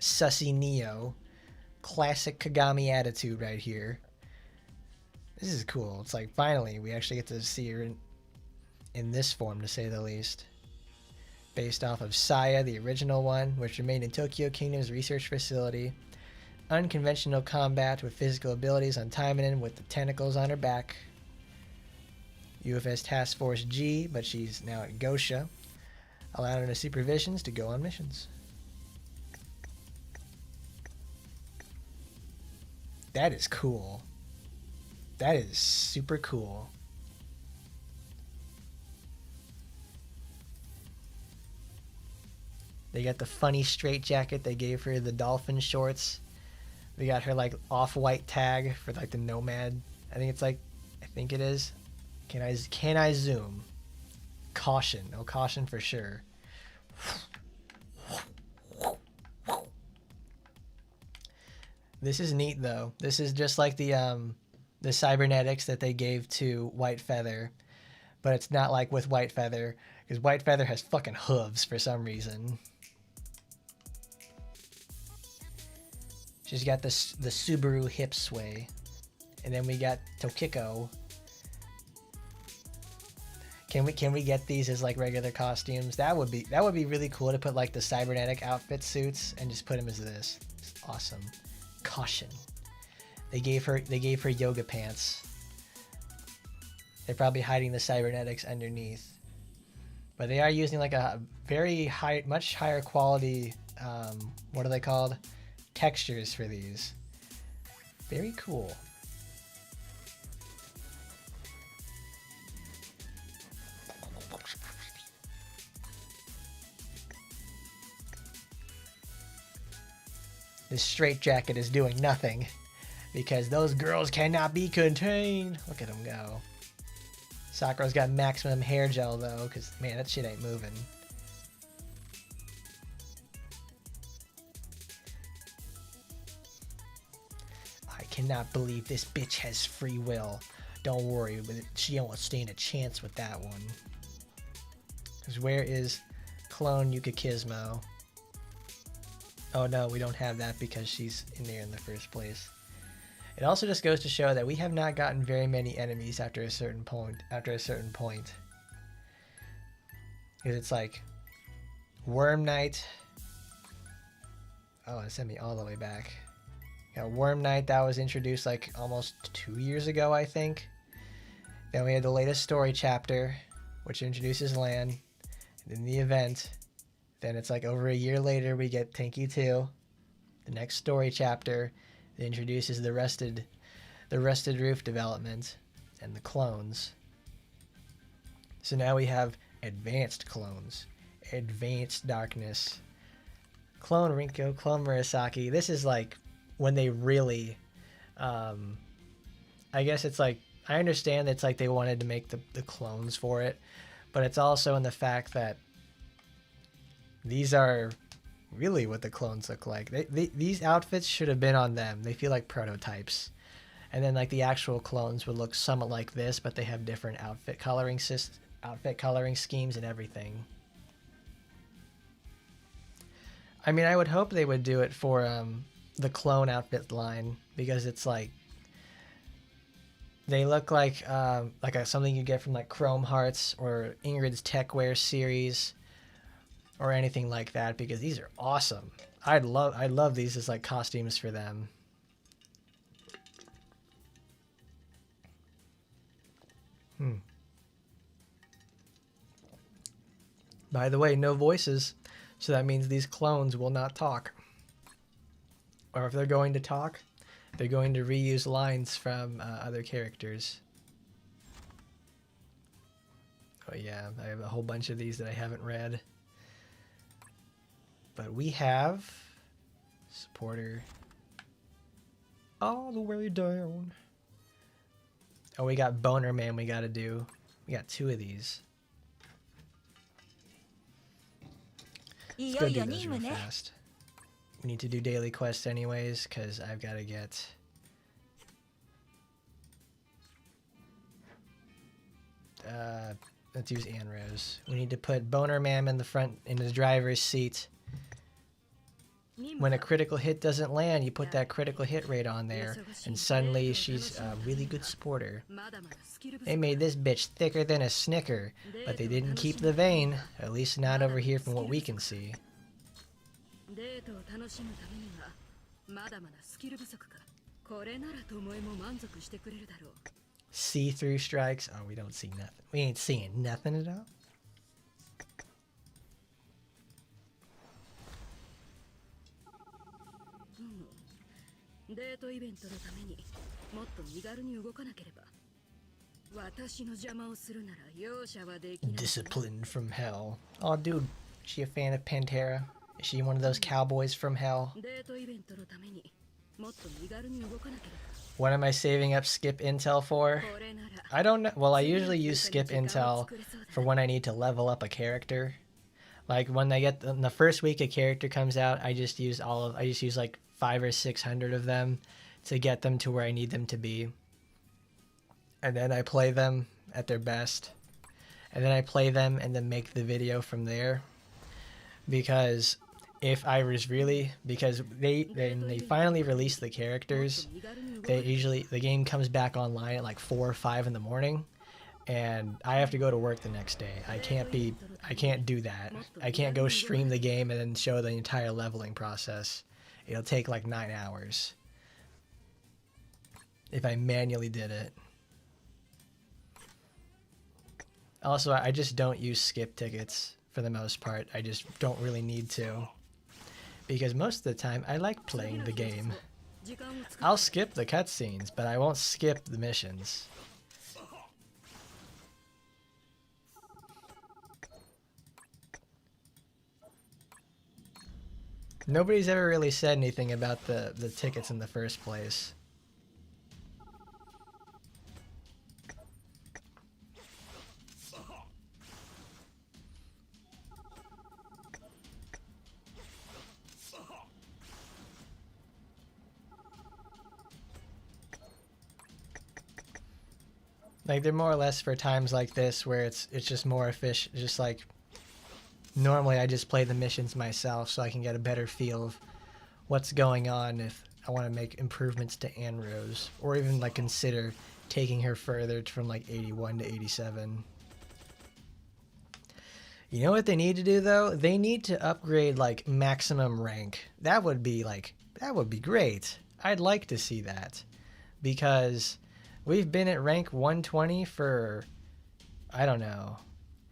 Sussy Neo. Classic Kagami attitude right here. This is cool. It's like, finally, we actually get to see her in this form, to say the least. Based off of Saya, the original one, which remained in Tokyo Kingdom's research facility. unconventional combat with physical abilities on Taimanin with the tentacles on her back. UFS Task Force G, but she's now at Gosha, allowing her supervisions to go on missions. That is cool. That is super cool. They got the funny straitjacket. They gave her the dolphin shorts. They got her like off-white tag for like the nomad. I think it is. Can I zoom? Caution. No caution for sure. This is neat though. This is just like the cybernetics that they gave to White Feather, but it's not like with White Feather, because White Feather has fucking hooves for some reason. She's got the Subaru hip sway, and then we got Tokiko. Can we get these as like regular costumes? That would be really cool to put like the cybernetic outfit suits and just put them as this. It's awesome. Caution. They gave her yoga pants. They're probably hiding the cybernetics underneath, but they are using like a very much higher quality. What are they called? Textures for these. Very cool. This straitjacket is doing nothing because those girls cannot be contained. Look at them go. Sakura's got maximum hair gel though, because man, that shit ain't moving. I cannot believe this bitch has free will. Don't worry, but she won't stand a chance with that one. Because where is clone Yukikismo? Oh no, we don't have that because she's in there in the first place. It also just goes to show that we have not gotten very many enemies after a certain point. Because it's like Worm Knight. Oh, it sent me all the way back. Yeah, Worm Knight, that was introduced like almost 2 years ago, I think. Then we had the latest story chapter, which introduces Lan. And in the event, then it's like over a year later we get Tenki 2, the next story chapter that introduces the Rusted Roof development and the clones. So now we have advanced clones, advanced darkness, clone Rinko, clone Murasaki. This is like when they really, I guess it's like, I understand it's like they wanted to make the clones for it, but it's also in the fact that these are really what the clones look like. These outfits should have been on them. They feel like prototypes. And then like the actual clones would look somewhat like this, but they have different outfit coloring schemes and everything. I mean, I would hope they would do it for the clone outfit line, because it's like they look like something you get from like Chrome Hearts or Ingrid's Techwear series, or anything like that, because these are awesome. I'd love these as like costumes for them. By the way, no voices, so that means these clones will not talk. Or if they're going to talk, they're going to reuse lines from other characters. Oh yeah, I have a whole bunch of these that I haven't read. But we have supporter all the way down. Oh, we got Boner Man we gotta do. We got 2 of these. Let's go do those real fast. We need to do daily quests anyways, because I've got to get... let's use Annerose. We need to put Boner Man in the front, in the driver's seat. When a critical hit doesn't land, you put that critical hit rate on there, and suddenly she's a really good sporter. They made this bitch thicker than a Snicker, but they didn't keep the vein, at least not over here from what we can see. See-through strikes. Oh, we don't see nothing. We ain't seeing nothing at all. Discipline from hell. Oh, dude, is she a fan of Pantera? Is she one of those cowboys from hell? What am I saving up skip intel for? I don't know. Well, I usually use skip intel for when I need to level up a character. Like when I get the first week a character comes out, I just use like 500 or 600 of them to get them to where I need them to be. And then I play them at their best. And then I play them and then make the video from there. Because if I was really, because they finally released the characters, the game comes back online at like 4 or 5 in the morning, and I have to go to work the next day. I can't do that. I can't go stream the game and then show the entire leveling process. It'll take like 9 hours if I manually did it. Also, I just don't use skip tickets for the most part. I just don't really need to, because most of the time I like playing the game. I'll skip the cutscenes, but I won't skip the missions. Nobody's ever really said anything about the tickets in the first place. Like, they're more or less for times like this where it's just more efficient. Just like, normally I just play the missions myself so I can get a better feel of what's going on if I want to make improvements to Annerose, or even like consider taking her further from like 81 to 87. You know what they need to do though? They need to upgrade like maximum rank. That would be great. I'd like to see that, because we've been at rank 120 for, I don't know,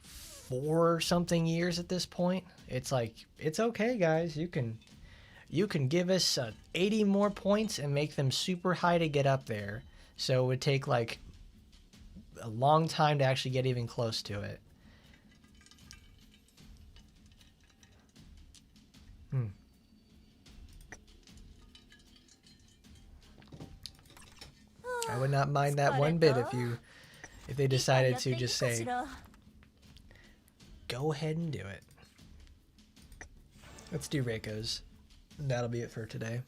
4 something years at this point. It's like, it's okay, guys. You can give us 80 more points and make them super high to get up there. So it would take like a long time to actually get even close to it. I would not mind that one bit if they decided to just say, go ahead and do it. Let's do Reiko's. That'll be it for today.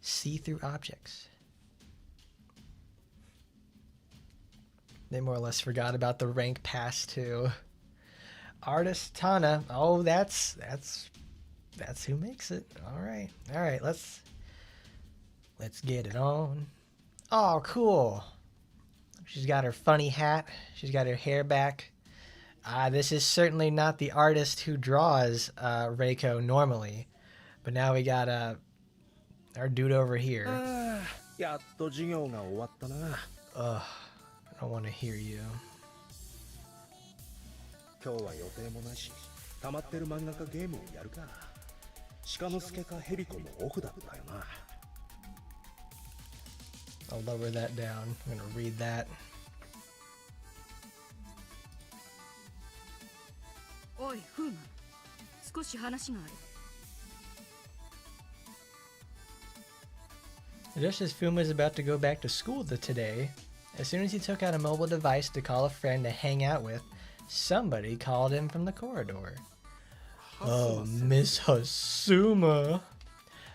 See-through objects. They more or less forgot about the rank pass too. Artist Tana. Oh, that's who makes it. All right, let's get it on. Oh, cool. She's got her funny hat. She's got her hair back. This is certainly not the artist who draws Reiko normally, but now we got our dude over here. Ugh, I don't want to hear you. I'll lower that down. I'm gonna read that. Just as Fuma is about to go back to school today, as soon as he took out a mobile device to call a friend to hang out with, somebody called him from the corridor. Oh, Miss Hasuma.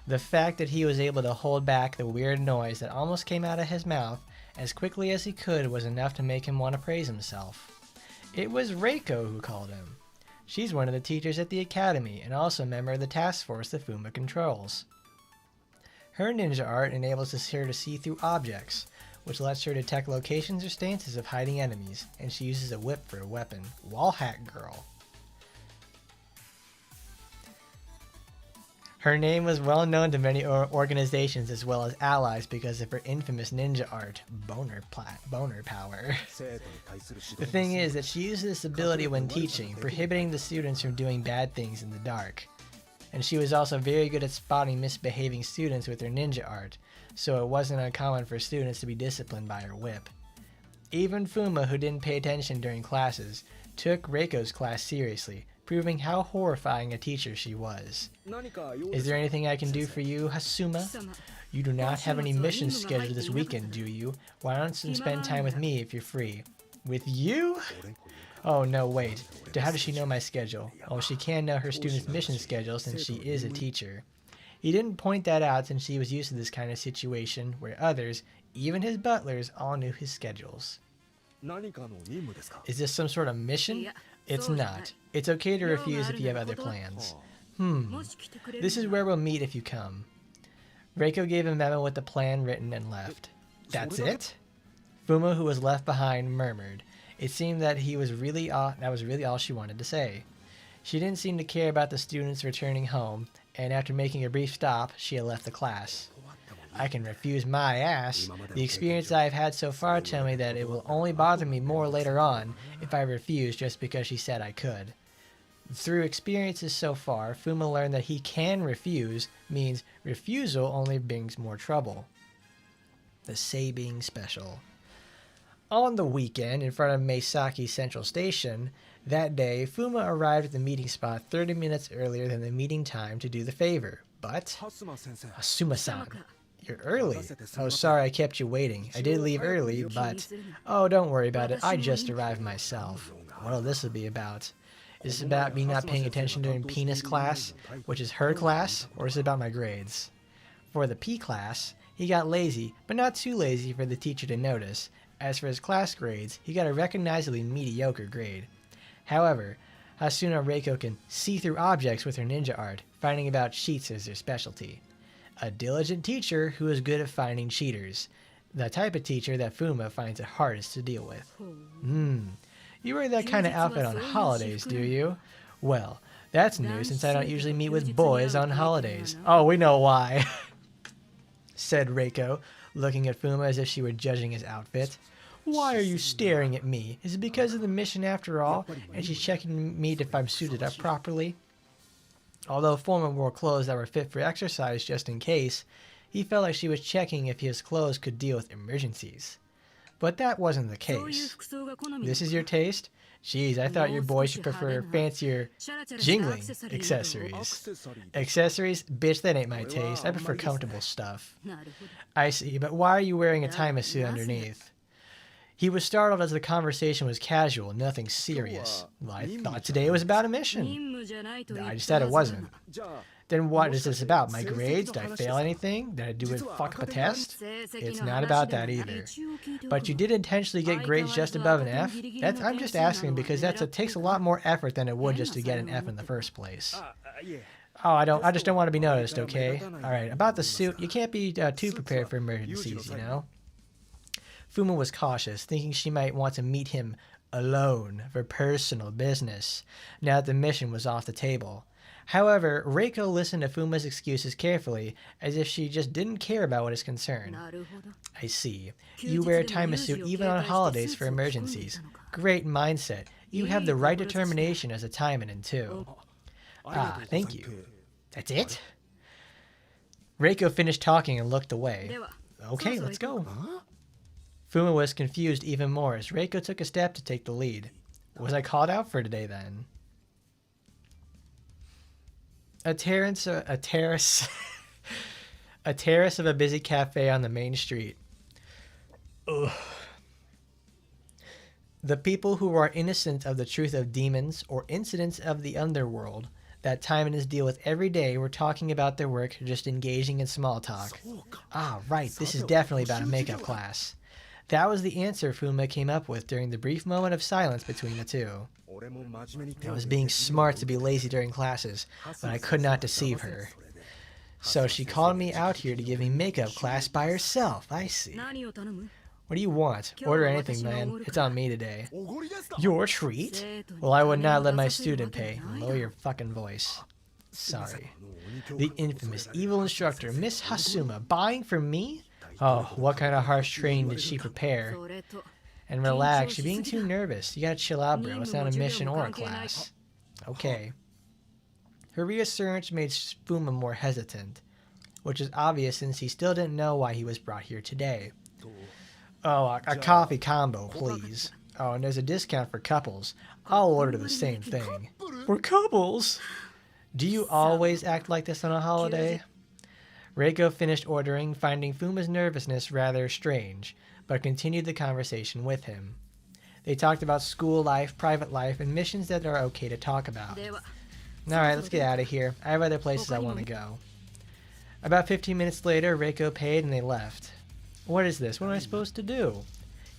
The fact that he was able to hold back the weird noise that almost came out of his mouth as quickly as he could was enough to make him want to praise himself. It was Reiko who called him. She's one of the teachers at the academy and also a member of the task force that Fuma controls. Her ninja art enables her to see through objects, which lets her detect locations or stances of hiding enemies, and she uses a whip for a weapon. Wall hack girl. Her name was well known to many organizations as well as allies because of her infamous ninja art, boner power. The thing is that she uses this ability when teaching, prohibiting the students from doing bad things in the dark. And she was also very good at spotting misbehaving students with her ninja art, so it wasn't uncommon for students to be disciplined by her whip. Even Fuma, who didn't pay attention during classes, took Reiko's class seriously, proving how horrifying a teacher she was. Is there anything I can do for you, Hasuma? You do not have any missions scheduled this weekend, do you? Why don't you spend time with me if you're free? With you? Oh, no, wait. How does she know my schedule? Oh, she can know her students' mission schedule since she is a teacher. He didn't point that out since he was used to this kind of situation where others, even his butlers, all knew his schedules. Is this some sort of mission? It's not. It's okay to refuse if you have other plans. This is where we'll meet if you come. Reiko gave a memo with the plan written and left. That's it? Fuma, who was left behind, murmured. It seemed that that was really all she wanted to say. She didn't seem to care about the students returning home, and after making a brief stop, she had left the class. I can refuse my ass. The experience I have had so far tell me that it will only bother me more later on if I refuse just because she said I could. Through experiences so far, Fuma learned that he can refuse means refusal only brings more trouble. The Sabing Special. On the weekend, in front of Meisaki Central Station, that day, Fuma arrived at the meeting spot 30 minutes earlier than the meeting time to do the favor. But, Hasuma-san, you're early. Oh, sorry I kept you waiting. I did leave early, but... Oh, don't worry about it. I just arrived myself. What'll this be about? Is this about me not paying attention during penis class, which is her class, or is it about my grades? For the P class, he got lazy, but not too lazy for the teacher to notice. As for his class grades, he got a recognizably mediocre grade. However, Hasuna Reiko can see through objects with her ninja art, finding about cheats is their specialty. A diligent teacher who is good at finding cheaters. The type of teacher that Fuma finds it hardest to deal with. You wear that kind of outfit on holidays, do you? Well, that's new since I don't usually meet with boys on holidays. Oh, we know why, said Reiko, looking at Fuma as if she were judging his outfit. Why are you staring at me? Is it because of the mission after all? And she's checking me if I'm suited up properly? Although Fuma wore clothes that were fit for exercise just in case, he felt like she was checking if his clothes could deal with emergencies. But that wasn't the case. This is your taste? Jeez, I thought your boy should prefer fancier jingling accessories. Accessories? Bitch, that ain't my taste. I prefer comfortable stuff. I see, but why are you wearing a Taimanin suit underneath? He was startled as the conversation was casual, nothing serious. Well, I thought today was about a mission. I just said it wasn't. Then what is this about? My grades? Did I fail anything? Did I do a fuck up a test? It's not about that either. But you did intentionally get grades just above an F? I'm just asking because it takes a lot more effort than it would just to get an F in the first place. Oh, I just don't want to be noticed, okay? Alright, about the suit, you can't be too prepared for emergencies, you know? Fuma was cautious, thinking she might want to meet him alone for personal business, now that the mission was off the table. However, Reiko listened to Fuma's excuses carefully, as if she just didn't care about what is concerned. I see. You wear a Taimanin suit even on holidays for emergencies. Great mindset. You have the right determination as a Taimanin, too. Ah, thank you. That's it? Reiko finished talking and looked away. Okay, let's go. Fuma was confused even more as Reiko took a step to take the lead. Was I called out for today then? A terrace of a busy cafe on the main street. Ugh. The people who are innocent of the truth of demons or incidents of the underworld that Taimanins deal with every day were talking about their work, just engaging in small talk. Ah, right, this is definitely about a makeup class. That was the answer Fuma came up with during the brief moment of silence between the two. I was being smart to be lazy during classes, but I could not deceive her. So she called me out here to give me makeup class by herself. I see. What do you want? Order anything, man. It's on me today. Your treat? Well, I would not let my student pay. Lower your fucking voice. Sorry. The infamous evil instructor, Miss Hasuma, buying from me? Oh, what kind of harsh training did she prepare? And relax, you're being too nervous. You gotta chill out, bro. It's not a mission or a class. Okay. Her reassurance made Fuma more hesitant, which is obvious since he still didn't know why he was brought here today. Oh, a coffee combo, please. Oh, and there's a discount for couples. I'll order the same thing. For couples? Do you always act like this on a holiday? Reiko finished ordering, finding Fuma's nervousness rather strange, but continued the conversation with him. They talked about school life, private life, and missions that are okay to talk about. Alright, let's get out of here. I have other places I want to go. About 15 minutes later, Reiko paid and they left. What is this? What am I supposed to do?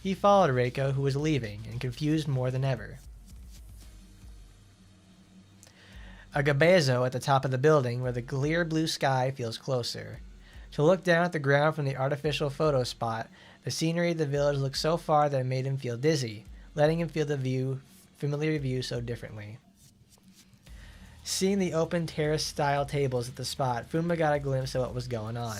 He followed Reiko, who was leaving, and confused more than ever. A gabezo at the top of the building where the clear blue sky feels closer. To look down at the ground from the artificial photo spot, the scenery of the village looked so far that it made him feel dizzy, letting him feel the familiar view so differently. Seeing the open terrace-style tables at the spot, Fuma got a glimpse of what was going on.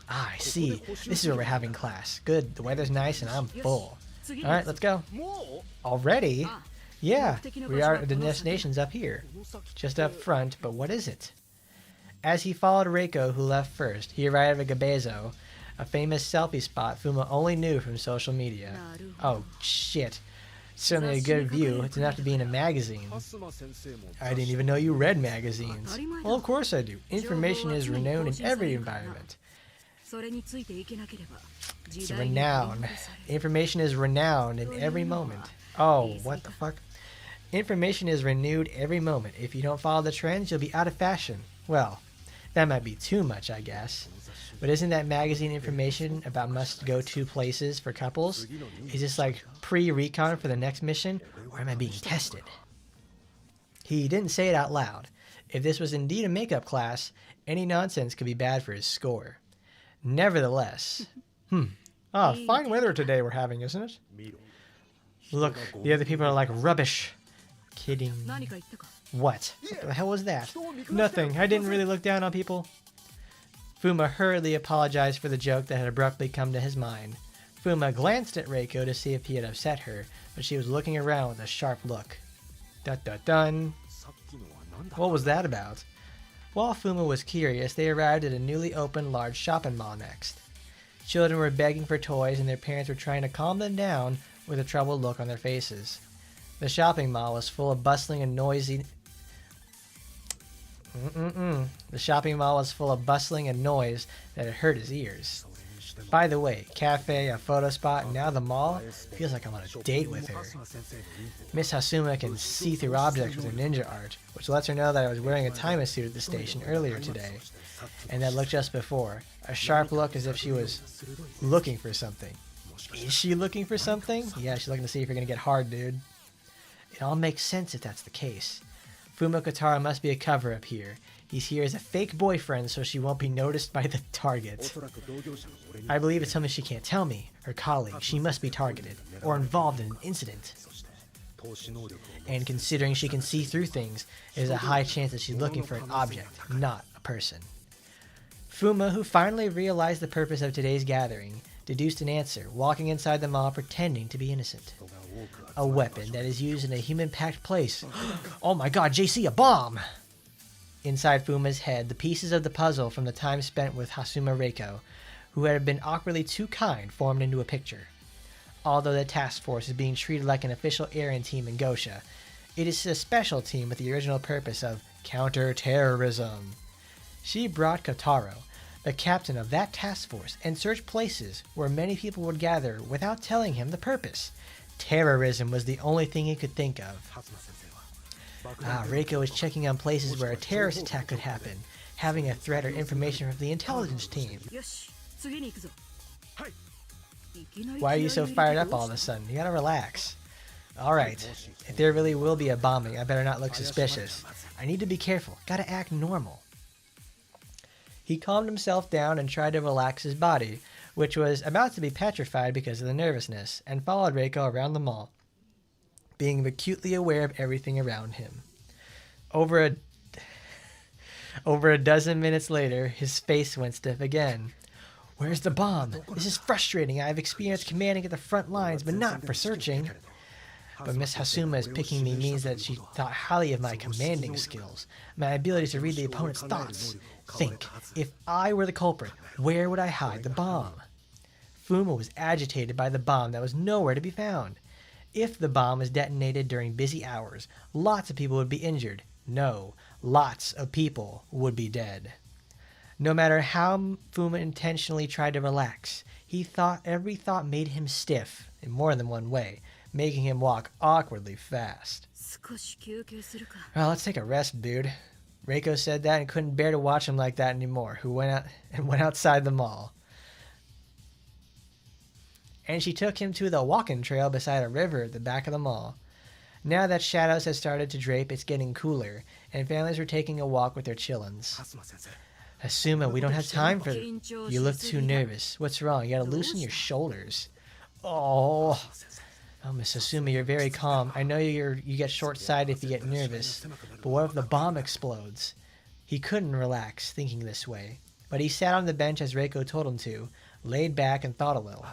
Ah, I see. This is where we're having class. Good, the weather's nice and I'm full. Alright, let's go. Already? Yeah, we are at the destination's up here. Just up front, but what is it? As he followed Reiko, who left first, he arrived at Gabezo, a famous selfie spot Fuma only knew from social media. Oh, shit. Certainly a good view. It's enough to be in a magazine. I didn't even know you read magazines. Well, of course I do. Information is renowned in every environment. It's renowned. Information is renowned in every moment. Oh, what the fuck? Information is renewed every moment. If you don't follow the trends, you'll be out of fashion. Well, that might be too much, I guess. But isn't that magazine information about must-go-to places for couples? Is this like pre-recon for the next mission, or am I being tested? He didn't say it out loud. If this was indeed a makeup class, any nonsense could be bad for his score. Nevertheless... fine weather today we're having, isn't it? Look, the other people are like rubbish. Kidding. What? What the hell was that? Nothing. I didn't really look down on people. Fuma hurriedly apologized for the joke that had abruptly come to his mind. Fuma glanced at Reiko to see if he had upset her, but she was looking around with a sharp look. Dun-dun-dun. What was that about? While Fuma was curious, they arrived at a newly opened large shopping mall next. Children were begging for toys and their parents were trying to calm them down with a troubled look on their faces. The shopping mall was full of bustling and noisy... The shopping mall was full of bustling and noise that had hurt his ears. By the way, cafe, a photo spot, and now the mall feels like I'm on a date with her. Miss Hasuma can see through objects with her ninja art, which lets her know that I was wearing a Taimanin suit at the station earlier today. And that look just before. A sharp look as if she was looking for something. Is she looking for something? Yeah, she's looking to see if you're gonna get hard, dude. It all makes sense if that's the case. Fuma Kotaro must be a cover-up here. He's here as a fake boyfriend so she won't be noticed by the target. I believe it's something she can't tell me. Her colleague, she must be targeted, or involved in an incident. And considering she can see through things, there's a high chance that she's looking for an object, not a person. Fuma, who finally realized the purpose of today's gathering, deduced an answer, walking inside the mall pretending to be innocent. A weapon that is used in a human-packed place. Oh my god, JC, a bomb! Inside Fuma's head, the pieces of the puzzle from the time spent with Hasuma Reiko, who had been awkwardly too kind, formed into a picture. Although the task force is being treated like an official Aryan team in Gosha, it is a special team with the original purpose of counter-terrorism. She brought Kotaro, the captain of that task force, and searched places where many people would gather without telling him the purpose. Terrorism was the only thing he could think of. Reiko is checking on places where a terrorist attack could happen, having a threat or information from the intelligence team. Why are you so fired up all of a sudden? You gotta relax. Alright, if there really will be a bombing, I better not look suspicious. I need to be careful, gotta act normal. He calmed himself down and tried to relax his body, which was about to be petrified because of the nervousness, and followed Reiko around the mall, being acutely aware of everything around him. Over Over a dozen minutes later, his face went stiff again. Where's the bomb? This is frustrating. I have experience commanding at the front lines, but not for searching. But Miss Hasuma's picking me means that she thought highly of my commanding skills, my ability to read the opponent's thoughts. Think, if I were the culprit, where would I hide the bomb? Fuma was agitated by the bomb that was nowhere to be found. If the bomb was detonated during busy hours, lots of people would be injured. No, lots of people would be dead. No matter how Fuma intentionally tried to relax, every thought made him stiff in more than one way, making him walk awkwardly fast. Well, let's take a rest, dude. Reiko said that and couldn't bear to watch him like that anymore, who went outside the mall. And she took him to the walking trail beside a river at the back of the mall. Now that shadows had started to drape, it's getting cooler, and families were taking a walk with their chillins. Hasuma, we don't have time for it. You look too nervous. What's wrong? You gotta loosen your shoulders. Oh, Miss Hasuma, you're very calm. I know you get short-sighted if you get nervous, but what if the bomb explodes? He couldn't relax, thinking this way, but he sat on the bench as Reiko told him to, laid back and thought a little.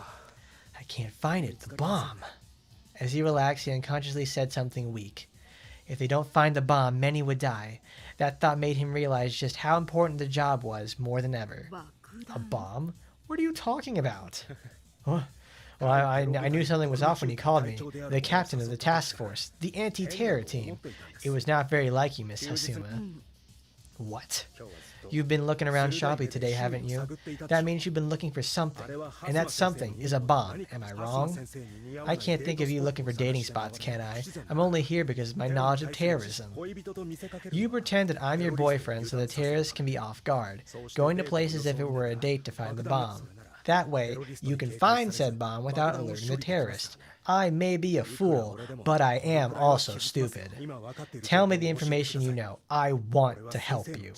I can't find it, the bomb. As he relaxed, he unconsciously said something weak. If they don't find the bomb, many would die. That thought made him realize just how important the job was more than ever. A bomb? What are you talking about? Well, I knew something was off when he called me. The captain of the task force, the anti-terror team. It was not very like you, Miss Hasuma. What? You've been looking around Shopee today, haven't you? That means you've been looking for something, and that something is a bomb. Am I wrong? I can't think of you looking for dating spots, can I? I'm only here because of my knowledge of terrorism. You pretend that I'm your boyfriend so the terrorists can be off guard, going to places if it were a date to find the bomb. That way, you can find said bomb without alerting the terrorist. I may be a fool, but I am also stupid. Tell me the information you know. I want to help you.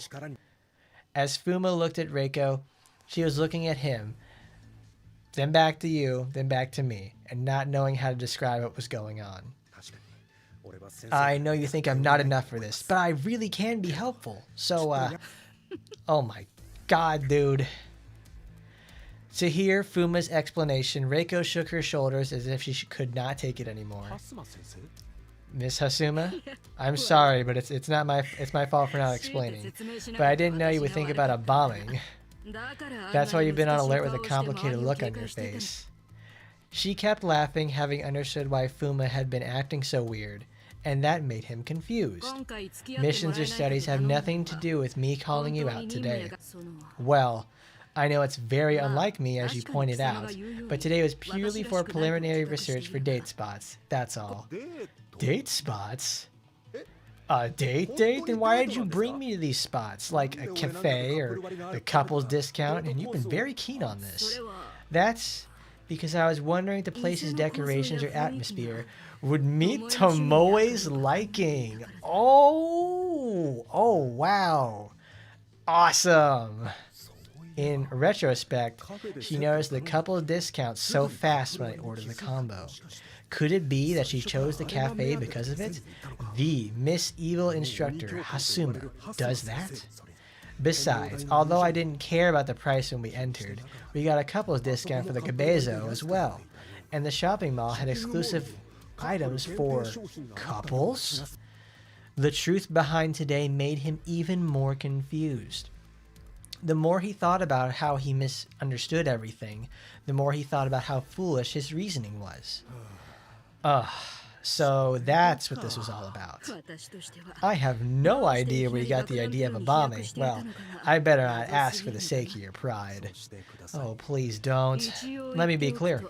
As Fuma looked at Reiko, she was looking at him, then back to you, then back to me, and not knowing how to describe what was going on. I know you think I'm not enough for this, but I really can be helpful. So, oh my god, dude. To hear Fuma's explanation, Reiko shook her shoulders as if she could not take it anymore. Miss Hasuma, I'm sorry, but it's my fault for not explaining. But I didn't know you would think about a bombing. That's why you've been on alert with a complicated look on your face. She kept laughing, having understood why Fuma had been acting so weird, and that made him confused. Missions or studies have nothing to do with me calling you out today. Well, I know it's very unlike me, as you pointed out, but today was purely for preliminary research for date spots, that's all. Date spots? A date? Then why did you bring me to these spots, like a cafe or the couple's discount, and you've been very keen on this. That's because I was wondering if the place's decorations or atmosphere would meet Tomoe's liking. Oh, wow. Awesome. In retrospect, she noticed the couple's discount so fast when I ordered the combo. Could it be that she chose the cafe because of it? The Miss Evil instructor, Hasuma, does that? Besides, although I didn't care about the price when we entered, we got a couple's discount for the Cabezo as well. And the shopping mall had exclusive items for couples? The truth behind today made him even more confused. The more he thought about how he misunderstood everything, the more he thought about how foolish his reasoning was. So that's what this was all about. I have no idea where you got the idea of a bombing. Well, I better not ask for the sake of your pride. Oh, please don't. Let me be clear.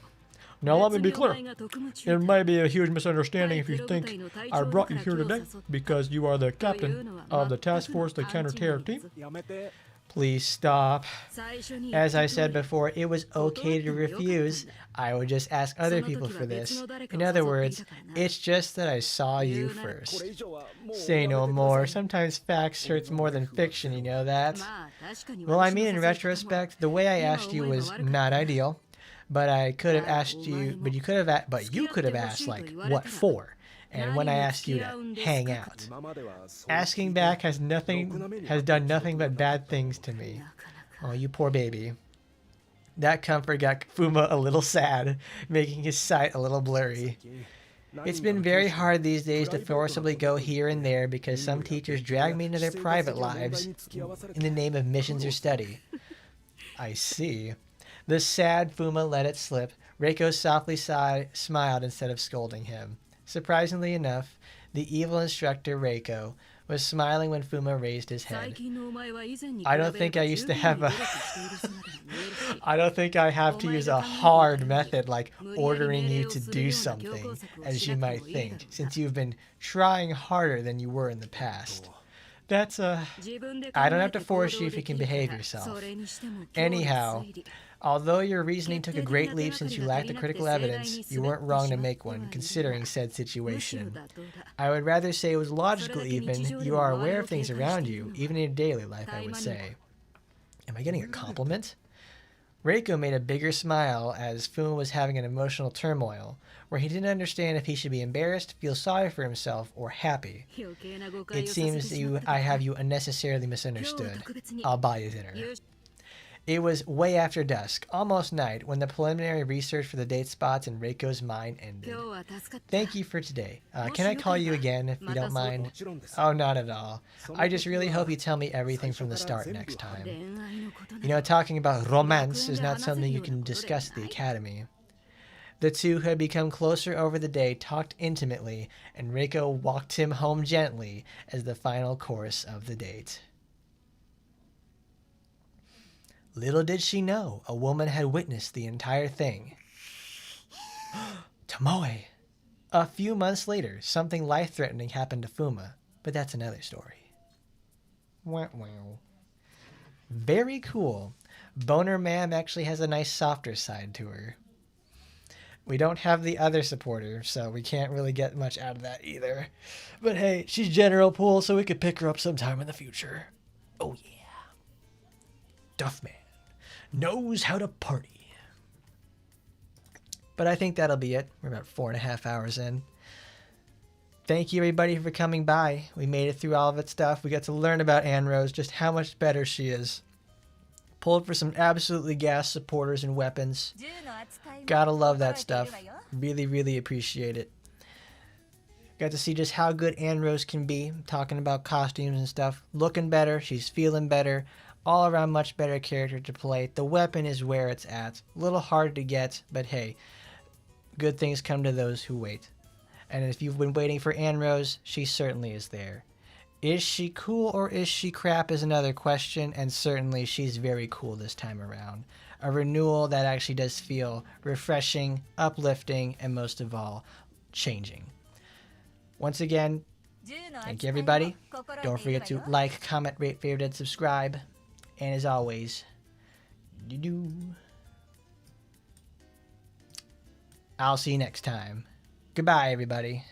Now let me be clear. It might be a huge misunderstanding if you think I brought you here today because you are the captain of the task force, the counter-terror team. Please stop. As I said before, it was okay to refuse. I would just ask other people for this. In other words, it's just that I saw you first. Say no more. Sometimes facts hurts more than fiction, you know that? Well, I mean, in retrospect, the way I asked you was not ideal. But I could have asked you, but you could have asked like, what for? and when I ask you to hang out. Asking back has done nothing but bad things to me. Oh, you poor baby. That comfort got Fuma a little sad, making his sight a little blurry. It's been very hard these days to forcibly go here and there because some teachers drag me into their private lives in the name of missions or study. I see. The sad Fuma let it slip. Reiko softly smiled instead of scolding him. Surprisingly enough, the evil instructor Reiko was smiling when Fuma raised his head. I don't think I have to use a hard method like ordering you to do something, as you might think, since you've been trying harder than you were in the past. I don't have to force you if you can behave yourself. Anyhow, although your reasoning took a great leap since you lacked the critical evidence, you weren't wrong to make one, considering said situation. I would rather say it was logical even. You are aware of things around you, even in your daily life, I would say. Am I getting a compliment? Reiko made a bigger smile as Fuma was having an emotional turmoil, where he didn't understand if he should be embarrassed, feel sorry for himself, or happy. It seems I have you unnecessarily misunderstood. I'll buy you dinner. It was way after dusk, almost night, when the preliminary research for the date spots in Reiko's mind ended. Thank you for today. Can I call you again, if you don't mind? Oh, not at all. I just really hope you tell me everything from the start next time. You know, talking about romance is not something you can discuss at the academy. The two who had become closer over the day talked intimately, and Reiko walked him home gently as the final course of the date. Little did she know, a woman had witnessed the entire thing. Tomoe! A few months later, something life-threatening happened to Fuma, but that's another story. Wow. Very cool. Boner Ma'am actually has a nice softer side to her. We don't have the other supporter, so we can't really get much out of that either. But hey, she's General Pool, so we could pick her up sometime in the future. Oh yeah. Duffman knows how to party. But I think that'll be it. We're about 4.5 hours in. Thank you everybody for coming by. We made it through all of its stuff. We got to learn about Annerose, just how much better she is. Pulled for some absolutely gas supporters and weapons. Gotta love that stuff. Really, really appreciate it. Got to see just how good Annerose can be. Talking about costumes and stuff. Looking better. She's feeling better. All around much better character to play. The weapon is where it's at. A little hard to get, but hey, good things come to those who wait. And if you've been waiting for Annerose, she certainly is there. Is she cool or is she crap is another question, and certainly she's very cool this time around. A renewal that actually does feel refreshing, uplifting, and most of all, changing. Once again, thank you everybody. Don't forget to like, comment, rate, favorite, and subscribe. And as always, I'll see you next time. Goodbye, everybody.